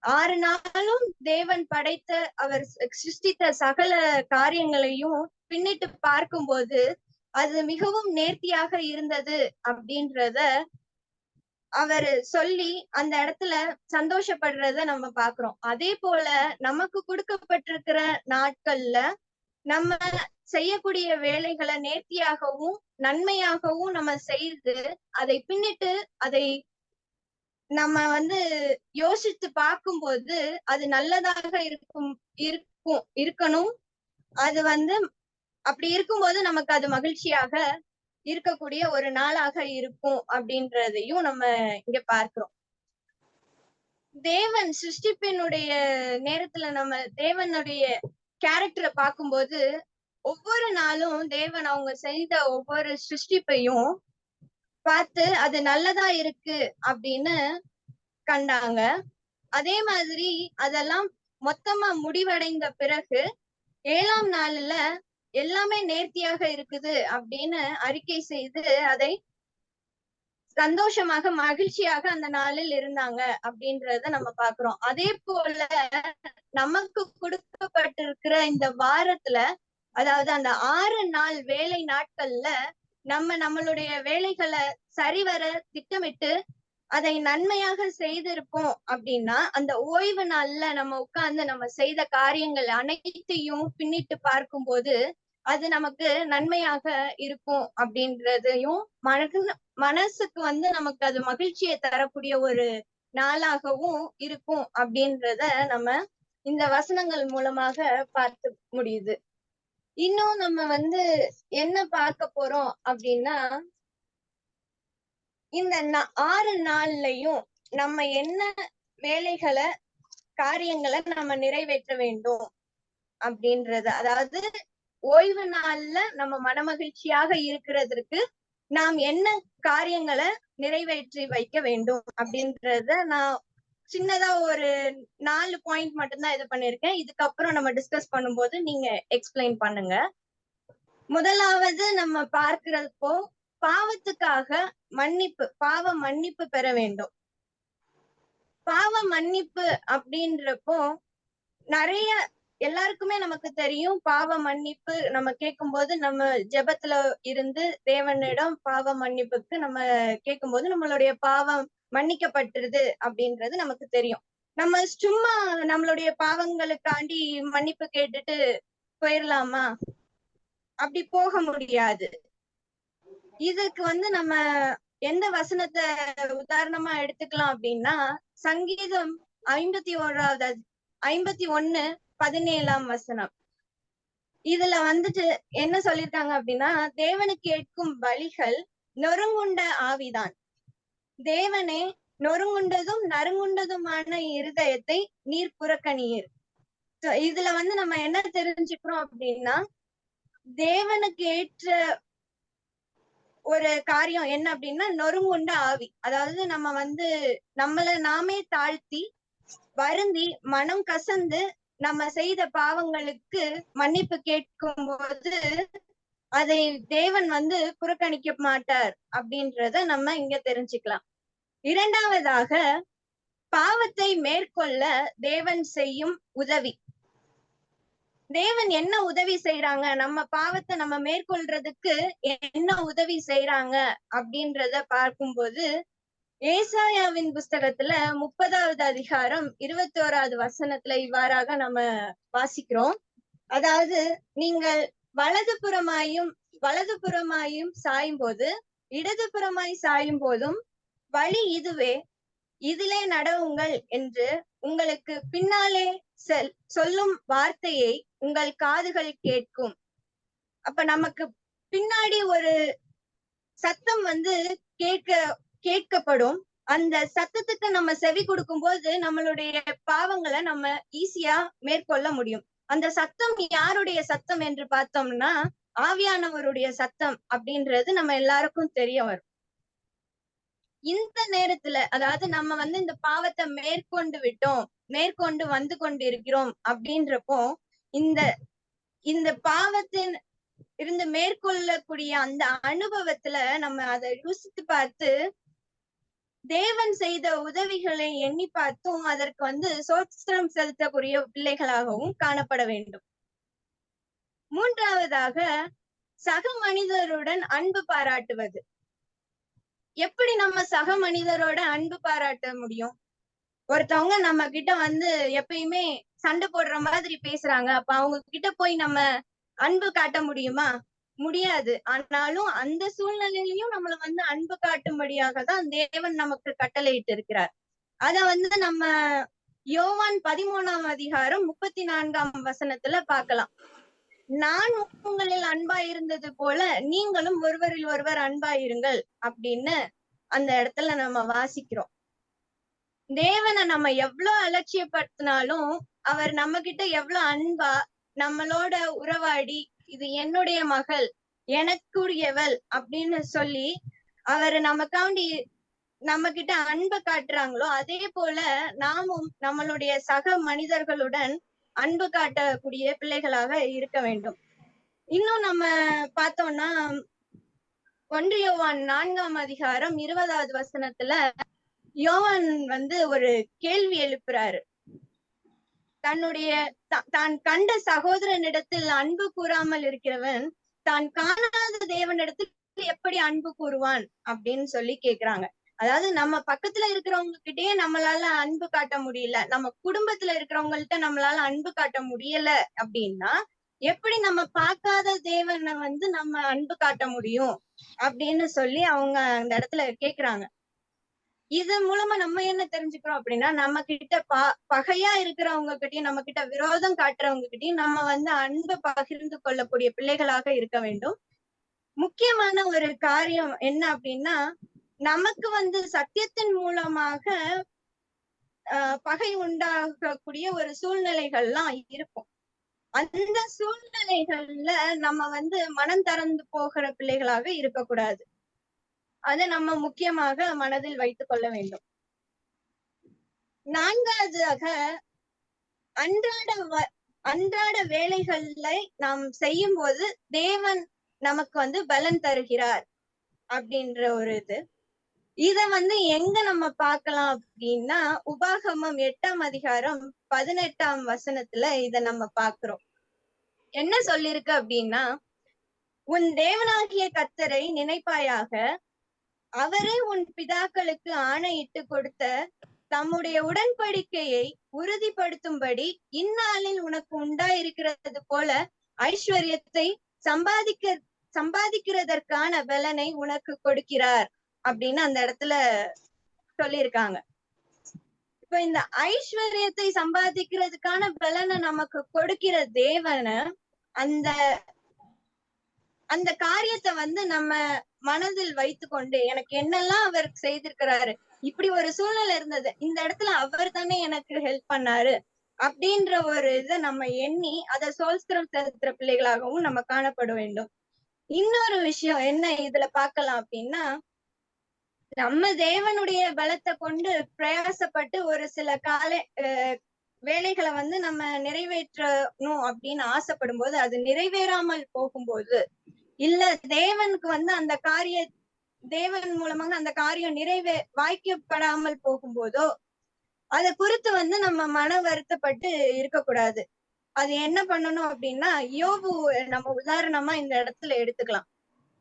6 நாளும் தேவன் படைத்த அவர் சிருஷ்டித்த சகல காரியங்களையும் பின்னிட்டு பார்க்கும்போது அது மிகவும் நேர்த்தியாக இருந்தது அப்படின்றத அவர் சொல்லி அந்த இடத்துல சந்தோஷப்படுறத நம்ம பாக்குறோம். அதே போல நமக்கு கொடுக்கப்பட்டிருக்கிற நாட்கள்ல நம்ம செய்யக்கூடிய வேலைகளை நேர்த்தியாகவும் நன்மையாகவும் நம்ம செய்து அதை பின்னிட்டு அதை நம்ம யோசித்து பார்க்கும்போது அது நல்லதாக இருக்கணும். அது அப்படி இருக்கும்போது நமக்கு அது மகிழ்ச்சியாக இருக்கக்கூடிய ஒரு நாளாக இருக்கும் அப்படின்றதையும் நம்ம இங்க பார்க்கிறோம். தேவன் சிருஷ்டிப்பினுடைய நேரத்துல நம்ம தேவனுடைய கேரக்டரை பார்க்கும்போது ஒவ்வொரு நாளும் தேவன் அவங்க செய்த ஒவ்வொரு சிருஷ்டிப்பையும் பார்த்து அது நல்லதா இருக்கு அப்படின்னு கண்டாங்க. அதே மாதிரி அதெல்லாம் மொத்தமா முடிவடைந்த பிறகு 7ஆம் நாள்ல எல்லாமே நேர்த்தியாக இருக்குது அப்படின்னு அறிக்கை செய்து அதை சந்தோஷமாக மகிழ்ச்சியாக அந்த நாளில் இருந்தாங்க அப்படின்றத நம்ம பாக்குறோம். அதே போல நமக்கு கொடுக்கப்பட்டிருக்கிற இந்த வாரத்துல, அதாவது அந்த 6 நாள் வேலை நாட்கள்ல நம்மளுடைய வேலைகளை சரிவர திட்டமிட்டு அதை நன்மையாக செய்திருப்போம் அப்படின்னா, அந்த ஓய்வு நாள்ல நம்ம உட்கார்ந்து நம்ம செய்த காரியங்கள் அனைத்தையும் பின்னிட்டு பார்க்கும்போது அது நமக்கு நன்மையாக இருக்கும் அப்படின்றதையும் மனசுக்கு நமக்கு அது மகிழ்ச்சியை தரக்கூடிய ஒரு நாளாகவும் இருக்கும் அப்படின்றத நம்ம இந்த வசனங்கள் மூலமாக பார்த்து முடியுது. இன்னும் நம்ம என்ன பார்க்க போறோம் அப்படின்னா, இந்த 6 நாள்லயும் நம்ம என்ன வேலைகளை காரியங்களை நம்ம நிறைவேற்ற வேண்டும் அப்படின்றது, அதாவது ஓய்வு நாள்ல நம்ம மனமகிழ்ச்சியாக இருக்கிறதுக்கு நாம் என்ன காரியங்களை நிறைவேற்றி வைக்க வேண்டும் அப்படின்றத நான் சின்னதா ஒரு 4 பாயிண்ட் மட்டும்தான் இது பண்ணிருக்கேன். இதுக்கப்புறம் நம்ம டிஸ்கஸ் பண்ணும்போது நீங்க எக்ஸ்பிளைன் பண்ணுங்க. முதலாவது நம்ம பார்க்கிறப்போ பாவத்துக்காக பாவ மன்னிப்பு பெற வேண்டும். பாவ மன்னிப்பு அப்படின்றப்போ நிறைய எல்லாருக்குமே நமக்கு தெரியும். பாவ மன்னிப்பு நம்ம கேட்கும்போது நம்ம ஜெபத்துல இருந்து தேவனிடம் பாவ மன்னிப்புக்கு நம்ம கேட்கும்போது நம்மளுடைய பாவம் மன்னிக்கப்பட்டுருது அப்படின்றது நமக்கு தெரியும். நம்ம சும்மா நம்மளுடைய பாவங்களுக்காண்டி மன்னிப்பு கேட்டுட்டு போயிடலாமா? அப்படி போக முடியாது. இதுக்கு நம்ம எந்த வசனத்தை உதாரணமா எடுத்துக்கலாம் அப்படின்னா, சங்கீதம் 51:17 வசனம். இதுல என்ன சொல்லிருக்காங்க அப்படின்னா, தேவனுக்கு கேட்கும் பலிகள் நொறுங்குண்ட ஆவிதான். தேவனே, நொறுங்குண்டதும் நறுங்குண்டதுமான இருதயத்தை நீர் புறக்கணியீர். இதுல வந்து நம்ம என்ன தெரிஞ்சுக்கிறோம் அப்படின்னா, தேவனுக்கு ஏற்ற ஒரு காரியம் என்ன அப்படின்னா நொறுங்குண்ட ஆவி. அதாவது நம்ம வந்து நம்மள நாமே தாழ்த்தி வருந்தி மனம் கசந்து நம்ம செய்த பாவங்களுக்கு மன்னிப்பு கேட்கும் போது அதை தேவன் வந்து புறக்கணிக்க மாட்டார் அப்படின்றத நம்ம இங்க தெரிஞ்சுக்கலாம். இரண்டாவதாக, பாவத்தை மேற்கொள்ள தேவன் செய்யும் உதவி. தேவன் என்ன உதவி செய்யறாங்க, நம்ம பாவத்தை நம்ம மேற்கொள்றதுக்கு என்ன உதவி செய்யறாங்க அப்படின்றத பார்க்கும்போது, ஏசாயாவின் புஸ்தகத்துல 30வது அதிகாரம் 21வது வசனத்துல இவ்வாறாக நம்ம வாசிக்கிறோம். அதாவது, நீங்கள் வலதுபுறமாயும் சாயும் போது இடதுபுறமாய் சாயும் போதும் வழி இதுவே, இதிலே நடவுங்கள் என்று உங்களுக்கு பின்னாலே சொல்லும் வார்த்தையை உங்கள் காதுகள் கேட்கும். அப்ப நமக்கு பின்னாடி ஒரு சத்தம் வந்து கேட்கப்படும். அந்த சத்தத்துக்கு நம்ம செவி கொடுக்கும் போது நம்மளுடைய பாவங்களை நம்ம ஈஸியா மேற்கொள்ள முடியும். அந்த சத்தம் யாருடைய சத்தம் என்று பார்த்தோம்னா ஆவியானவருடைய சத்தம் அப்படின்றது நம்ம எல்லாருக்கும் தெரிய வரும். இந்த நேரத்துல, அதாவது நம்ம வந்து இந்த பாவத்தை மேற்கொண்டு வந்து கொண்டிருக்கிறோம் அப்படின்றப்போ, இந்த பாவத்தின் இருந்து மேற்கொள்ளக்கூடிய அந்த அனுபவத்துல நம்ம அதை யோசித்து பார்த்து தேவன் செய்த உதவிகளை எண்ணி பார்த்தும் அதற்கு வந்து சோத்திரம் செலுத்தக்கூடிய பிள்ளைகளாகவும் காணப்பட வேண்டும். மூன்றாவதாக, சக மனிதருடன் அன்பு பாராட்டுவது. எப்படி நம்ம சக மனிதரோட அன்பு பாராட்ட முடியும்? ஒருத்தவங்க நம்ம கிட்ட வந்து எப்பயுமே சண்டை போடுற மாதிரி பேசுறாங்க, அப்ப அவங்க கிட்ட போய் நம்ம அன்பு காட்ட முடியுமா? முடியாது. ஆனாலும் அந்த சூழ்நிலையிலையும் நம்மள வந்து அன்பு காட்டும்படியாக தான் தேவன் நமக்கு கட்டளையிட்டு இருக்கிறார். அத வந்து நம்ம யோவான் 13ஆம் அதிகாரம் 34ஆம் வசனத்துல பார்க்கலாம். நான் உங்களில் அன்பாய் இருந்தது போல நீங்களும் ஒருவரில் ஒருவர் அன்பாயிருங்கள் அப்படின்னு அந்த இடத்துல நம்ம வாசிக்கிறோம். தேவனை நம்ம எவ்வளவு அலட்சியப்படுத்தினாலும் அவர் நம்ம கிட்ட எவ்வளவு அன்பா நம்மளோட உறவாடி, இது என்னுடைய மகள், எனக்குரியவள் அப்படின்னு சொல்லி அவர் நமக்காண்டி நம்ம கிட்ட அன்பை காட்டுறாங்களோ, அதே போல நாமும் நம்மளுடைய சக மனிதர்களுடன் அன்பு காட்டக்கூடிய பிள்ளைகளாக இருக்க வேண்டும். இன்னும் நம்ம பார்த்தோம்னா 1 யோவான் 4ஆம் அதிகாரம் 20வது வசனத்துல யோவான் வந்து ஒரு கேள்வி எழுப்புறாரு. தான் கண்ட சகோதரனிடத்தில் அன்பு கூறாமல் இருக்கிறவன் தான் காணாத தேவனிடத்தில் எப்படி அன்பு கூறுவான் அப்படின்னு சொல்லி கேக்குறாங்க. அதாவது, நம்ம பக்கத்துல இருக்கிறவங்க கிட்டயே நம்மளால அன்பு காட்ட முடியல, நம்ம குடும்பத்துல இருக்கிறவங்கள்ட்ட நம்மளால அன்பு காட்ட முடியல அப்படின்னா எப்படி நம்ம பார்க்காத தேவனை வந்து நம்ம அன்பு காட்ட முடியும் அப்படின்னு சொல்லி அவங்க அந்த இடத்துல கேக்குறாங்க. இது மூலமா நம்ம என்ன தெரிஞ்சுக்கிறோம் அப்படின்னா, நம்ம கிட்ட பகையா இருக்கிறவங்க கிட்டயும் நம்ம கிட்ட விரோதம் காட்டுறவங்க கிட்டயும் நம்ம வந்து அன்பை பகிர்ந்து கொள்ளக்கூடிய பிள்ளைகளாக இருக்க வேண்டும். முக்கியமான ஒரு காரியம் என்ன அப்படின்னா, நமக்கு வந்து சத்தியத்தின் மூலமாக பகை உண்டாகக்கூடிய ஒரு சூழ்நிலைகள்லாம் இருக்கும். அந்த சூழ்நிலைகள்ல நம்ம வந்து மனம் திறந்து போகிற பிள்ளைகளாக இருக்கக்கூடாது. அதை நம்ம முக்கியமாக மனதில் வைத்துக் கொள்ள வேண்டும். நான்காவதாக, அன்றாட வேலைகளை நாம் செய்யும் போது தேவன் நமக்கு வந்து பலன் தருகிறார் அப்படின்ற ஒரு இத வந்து எங்க நம்ம பார்க்கலாம் அப்படின்னா, உபாகமம் 8ஆம் அதிகாரம் 18ஆம் வசனத்துல இத நம்ம பார்க்கிறோம். என்ன சொல்லிருக்கு அப்படின்னா, உன் தேவனாகிய கர்த்தரை நினைப்பாயாக, அவரே உன் பிதாக்களுக்கு ஆணையிட்டு கொடுத்த தம்முடைய உடன்படிக்கையை உறுதிப்படுத்தும்படி இந்நாளில் உனக்கு உண்டாயிருக்கிறது போல ஐஸ்வர்யத்தை சம்பாதிக்கிறதற்கான பலனை உனக்கு கொடுக்கிறார் அப்படின்னு அந்த இடத்துல சொல்லியிருக்காங்க. இப்ப இந்த ஐஸ்வர்யத்தை சம்பாதிக்கிறதுக்கான பலனை நமக்கு கொடுக்கிற தேவனை அந்த காரியத்தை வந்து நம்ம மனதில் வைத்து கொண்டு, எனக்கு என்னெல்லாம் அவர் செய்திருக்கிறாரு, இப்படி ஒரு சூழ்நிலை இருந்தது, இந்த இடத்துல அவர் தானே எனக்கு ஹெல்ப் பண்ணாரு, அப்படின்ற ஒரு இதை நம்ம எண்ணி அதை சோஸ்திரம் செலுத்துற பிள்ளைகளாகவும் நம்ம காணப்பட வேண்டும். இன்னொரு விஷயம் என்ன இதுல பார்க்கலாம் அப்படின்னா, நம்ம தேவனுடைய பலத்தை கொண்டு பிரயாசப்பட்டு ஒரு சில வேலைகளை வந்து நம்ம நிறைவேற்றணும் அப்படின்னு ஆசைப்படும் போது அது நிறைவேறாமல் போகும்போது, இல்ல தேவனுக்கு வந்து அந்த தேவன் மூலமாக அந்த காரியம் வாய்க்கப்படாமல் போகும்போதோ அதை குறித்து வந்து நம்ம மன வருத்தப்பட்டு இருக்கக்கூடாது. அது என்ன பண்ணணும் அப்படின்னா, யோபு நம்ம உதாரணமா இந்த இடத்துல எடுத்துக்கலாம்.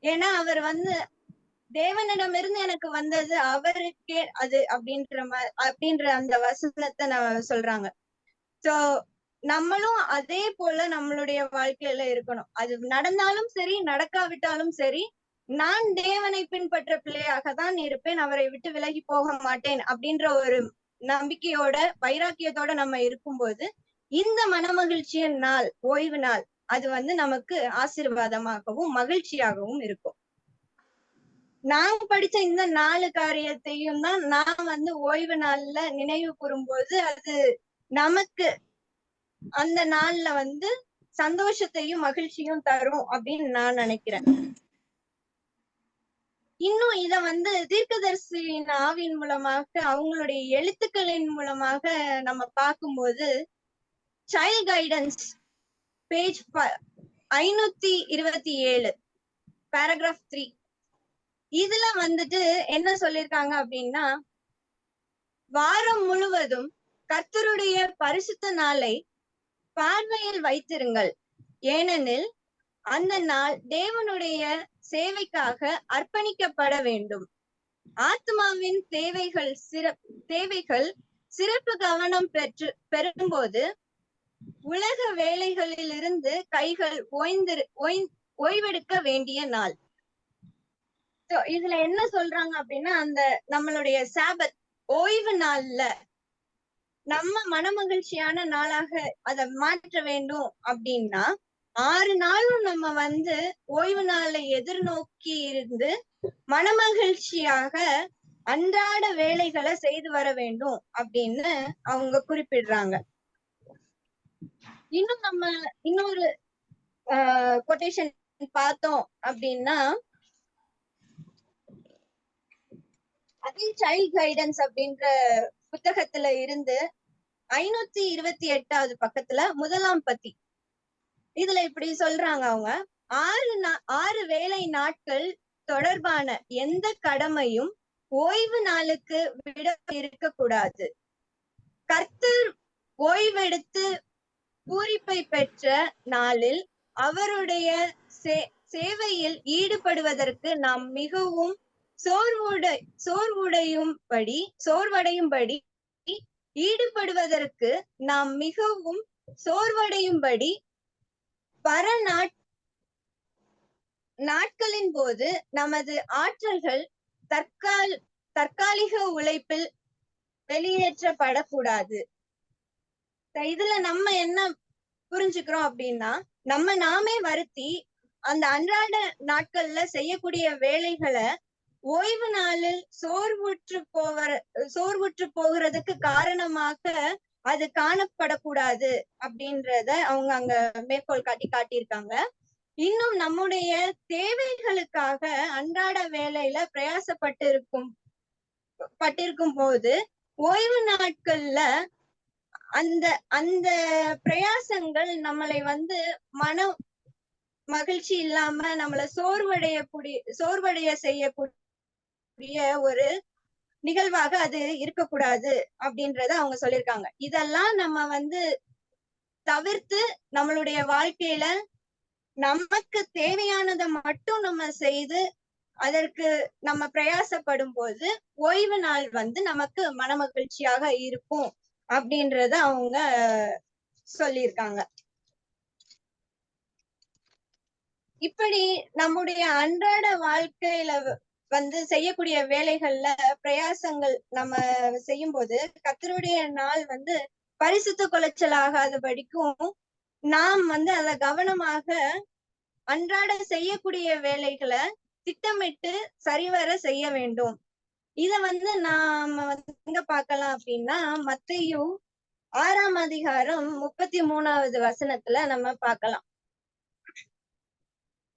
ஏன்னா அவர் வந்து தேவனிடமிருந்து எனக்கு வந்தது அவருக்கே அது அப்படின்ற அந்த வசனத்தை நான் சொல்றாங்க. சோ நம்மளும் அதே போல நம்மளுடைய வாழ்க்கையில இருக்கணும். அது நடந்தாலும் சரி நடக்காவிட்டாலும் சரி, நான் தேவனை பின்பற்ற பிள்ளையாக தான் இருப்பேன், அவரை விட்டு விலகி போக மாட்டேன் அப்படின்ற ஒரு நம்பிக்கையோட வைராக்கியத்தோட நம்ம இருக்கும்போது இந்த மனமகிழ்ச்சியின் நாள், ஓய்வு நாள், அது வந்து நமக்கு ஆசீர்வாதமாகவும் மகிழ்ச்சியாகவும் இருக்கும். நான் படிச்ச இந்த 4 காரியத்தையும் தான் நான் வந்து ஓய்வு நாள்ல நினைவு கூறும்போது அது நமக்கு அந்த நாள்ல வந்து சந்தோஷத்தையும் மகிழ்ச்சியும் தரும் அப்படின்னு நான் நினைக்கிறேன். இன்னும் இத வந்து தீர்க்கதரிசியின் ஆவியின் மூலமாக அவங்களுடைய எழுத்துக்களின் மூலமாக நம்ம பார்க்கும்போது சைல்ட் கைடன்ஸ் பேஜ் 527 பேராகிராஃப் 3 இதுல வந்துட்டு என்ன சொல்லிருக்காங்க அப்படின்னா, வாரம் முழுவதும் கர்த்தருடைய பரிசுத்த நாளை பார்வையில் வைத்திருங்கள், ஏனெனில் அந்த நாள் தேவனுடைய சேவைக்காக அர்ப்பணிக்கப்பட வேண்டும். ஆத்மாவின் தேவைகள் சிறப்பு கவனம் பெறும்போது உலக வேலைகளில் இருந்து கைகள் ஓய்வெடுக்க வேண்டிய நாள். இதுல என்ன சொல்றாங்க அப்படின்னா, அந்த நம்மளுடைய சாபத் ஓய்வு நாள்ல நம்ம மனமகிழ்ச்சியான நாளாக அதை மாற்ற வேண்டும் அப்படின்னா 6 நாளும் நம்ம வந்து ஓய்வு நாளை எதிர்நோக்கி இருந்து மனமகிழ்ச்சியாக அன்றாட வேலைகளை செய்து வர வேண்டும் அப்படின்னு அவங்க குறிப்பிடுறாங்க. இன்னும் நம்ம இன்னொரு கொட்டேஷன் பார்த்தோம் அப்படின்னா, அதே சைல்ட் கைடன்ஸ் அப்படின்ற புத்தகத்துல இருந்து 528வது பக்கத்துல 1ஆம் பத்தி இதுல இப்படி சொல்றாங்க. அவங்க 6 வேலை நாட்கள் தொடர்பான எந்த கடமையும் ஓய்வு நாளுக்கு விட இருக்கக்கூடாது. கர்த்தர் ஓய்வெடுத்து பூரிப்பை பெற்ற நாளில் அவருடைய சேவையில் ஈடுபடுவதற்கு நாம் மிகவும் சோர்வடையும்படி நாட்களின் போது நமது ஆற்றல்கள் தற்காலிக உழைப்பில் வெளியேற்றப்படக்கூடாது. இதுல நம்ம என்ன புரிஞ்சுக்கிறோம் அப்படின்னா, நாமே வருத்தி அந்த அன்றாட நாட்கள்ல செய்யக்கூடிய வேலைகளை ஓய்வு நாளில் சோர்வுற்று போகிறதுக்கு காரணமாக அது காணப்படக்கூடாது அப்படின்றத அவங்க அங்க மேற்கோள் காட்டியிருக்காங்க. இன்னும் நம்முடைய தேவைகளுக்காக அன்றாட வேலையில பிரயாசப்பட்டிருக்கும் போது ஓய்வு நாட்கள்ல அந்த பிரயாசங்கள் நம்மளை வந்து மன மகிழ்ச்சி இல்லாம நம்மள சோர்வடைய செய்யக்கூடிய ஒரு நிகழ்வாக அது இருக்கக்கூடாது அப்படின்றத அவங்க சொல்லியிருக்காங்க. இதெல்லாம் நம்ம வந்து தவிர்த்து நம்மளுடைய வாழ்க்கையில நமக்கு தேவையானதை மட்டும் நம்ம செய்து அதற்கு நம்ம பிரயாசப்படும் போது ஓய்வு நாள் வந்து நமக்கு மனமகிழ்ச்சியாக இருக்கும் அப்படின்றத அவங்க சொல்லியிருக்காங்க. இப்படி நம்முடைய அன்றாட வாழ்க்கையில வந்து செய்யக்கூடிய வேலைகள்ல பிரயாசங்கள் நம்ம செய்யும் போது கர்த்தருடைய நாள் வந்து பரிசுத்த குலைச்சல் ஆகாதபடிக்கும் நாம் வந்து அதை கவனமாக அன்றாட செய்யக்கூடிய வேலைகளை திட்டமிட்டு சரிவர செய்ய வேண்டும். இத வந்து நாம எங்க பார்க்கலாம் அப்படின்னா, மத்தேயு 6ஆம் அதிகாரம் 33வது வசனத்துல நம்ம பார்க்கலாம்.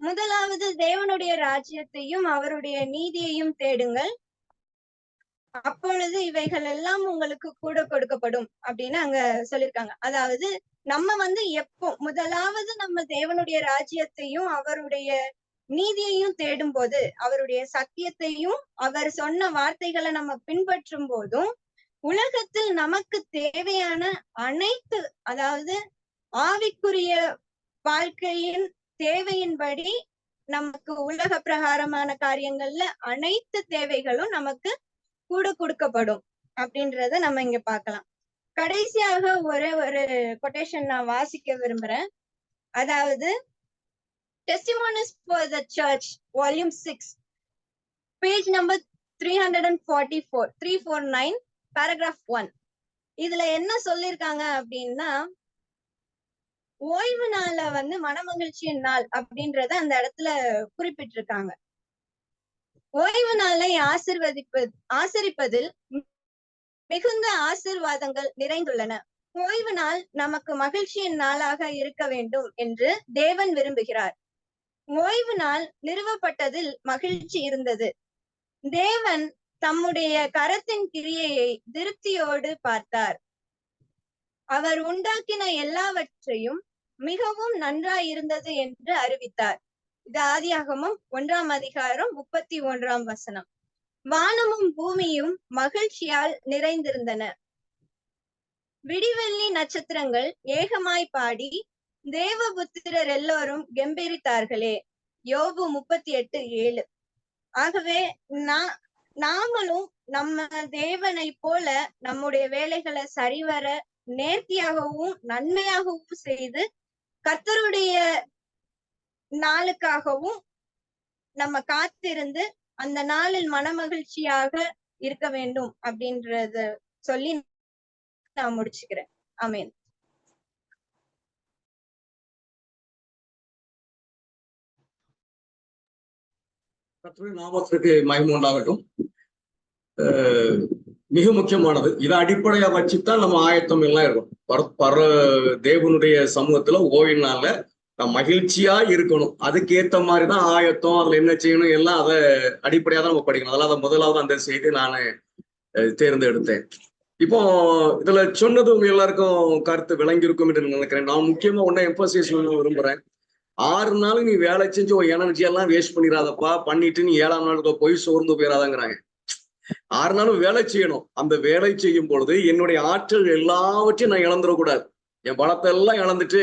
முதலாவது தேவனுடைய ராஜ்யத்தையும் அவருடைய நீதியையும் தேடுங்கள், அப்பொழுது இவைகள் எல்லாம் உங்களுக்கு கூட கொடுக்கப்படும் அப்படின்னு அங்க சொல்லியிருக்காங்க. அதாவது நம்ம எப்போ முதலாவது நம்ம தேவனுடைய ராஜ்யத்தையும் அவருடைய நீதியையும் தேடும் போது, அவருடைய சத்தியத்தையும் அவர் சொன்ன வார்த்தைகளை நம்ம பின்பற்றும் போதும், உலகத்தில் நமக்கு தேவையான அனைத்து, அதாவது ஆவிக்குரிய வாழ்க்கையின் தேவையின்படி நமக்கு உலக பிரகாரமான காரியங்கள்ல அனைத்து தேவைகளும் நமக்கு கூட கொடுக்கப்படும் அப்படின்றத நம்ம இங்க பார்க்கலாம். கடைசியாக ஒரே ஒரு கொட்டேஷன் நான் வாசிக்க விரும்புறேன். அதாவது Testimonies for the Church Volume 6 page number 349 paragraph 1. இதுல என்ன சொல்லிருக்காங்க அப்படின்னா, ஓய்வு நாள மனமகிழ்ச்சியின் நாள் அப்படின்றத அந்த இடத்துல குறிப்பிட்டிருக்காங்க. ஓய்வு நாளை ஆசரிப்பதில் மிகுந்த ஆசீர்வாதங்கள் நிறைந்துள்ளன. ஓய்வு நாள் நமக்கு மகிழ்ச்சியின் நாளாக இருக்க வேண்டும் என்று தேவன் விரும்புகிறார். ஓய்வு நாள் நிறுவப்பட்டதில் மகிழ்ச்சி இருந்தது. தேவன் தம்முடைய கரத்தின் கிரியையை திருப்தியோடு பார்த்தார். அவர் உண்டாக்கின எல்லாவற்றையும் மிகவும் நன்றாயிருந்தது என்று அறிவித்தார். இது ஆதியாகமம் 1ஆம் அதிகாரம் 31ஆம் வசனம். வானமும் பூமியும் மகிழ்ச்சியால் நிறைந்திருந்தன. விடிவெள்ளி நட்சத்திரங்கள் ஏகமாய் பாடி தேவபுத்திரர் எல்லோரும் கெம்பீரித்தார்களே. யோபு 38:7. ஆகவே நாமளும் நம்ம தேவனை போல நம்முடைய வேலைகளை சரிவர நேர்த்தியாகவும் நன்மையாகவும் செய்து கர்த்தருடைய நாளுக்காகவும் நம்ம காத்திருந்து அந்த நாளில் மனமகிழ்ச்சியாக இருக்க வேண்டும் அப்படின்றத சொல்லி நான் முடிச்சுக்கிறேன். ஆமென். கர்த்தருடைய நாமத்திற்கு மகிமை உண்டாகட்டும். மிக முக்கியமானது இதை அடிப்படையா வச்சுதான் நம்ம ஆயத்தம் எல்லாம் இருக்கும். தேவனுடைய சமூகத்துல ஓய்வினால நம்ம மகிழ்ச்சியா இருக்கணும். அதுக்கேத்த மாதிரிதான் ஆயத்தம், அதுல என்ன செய்யணும் எல்லாம் அதை அடிப்படையா தான் நம்ம படிக்கணும். அதனால முதலாவது அந்த செய்தி நான் தேர்ந்தெடுத்தேன். இப்போ இதுல சொன்னது உங்க எல்லாருக்கும் கருத்து விளங்கியிருக்கும் என்று நினைக்கிறேன். நான் முக்கியமா ஒன்ன எம்பசைஸ் பண்ண விரும்புறேன். 6 நாள் நீ வேலை செஞ்சு உன் எனர்ஜி எல்லாம் வேஸ்ட் பண்ணிடாதப்பா, பண்ணிட்டு நீ 7ஆம் நாளுக்கு போய் சோர்ந்து போயிடாதாங்கிறாங்க. 6 நாளும் வேலை செய்யணும். அந்த வேலை செய்யும் பொழுது என்னுடைய ஆற்றல் எல்லாவற்றையும் நான் இழந்துடக்கூடாது. என் பலத்தை எல்லாம் இழந்துட்டு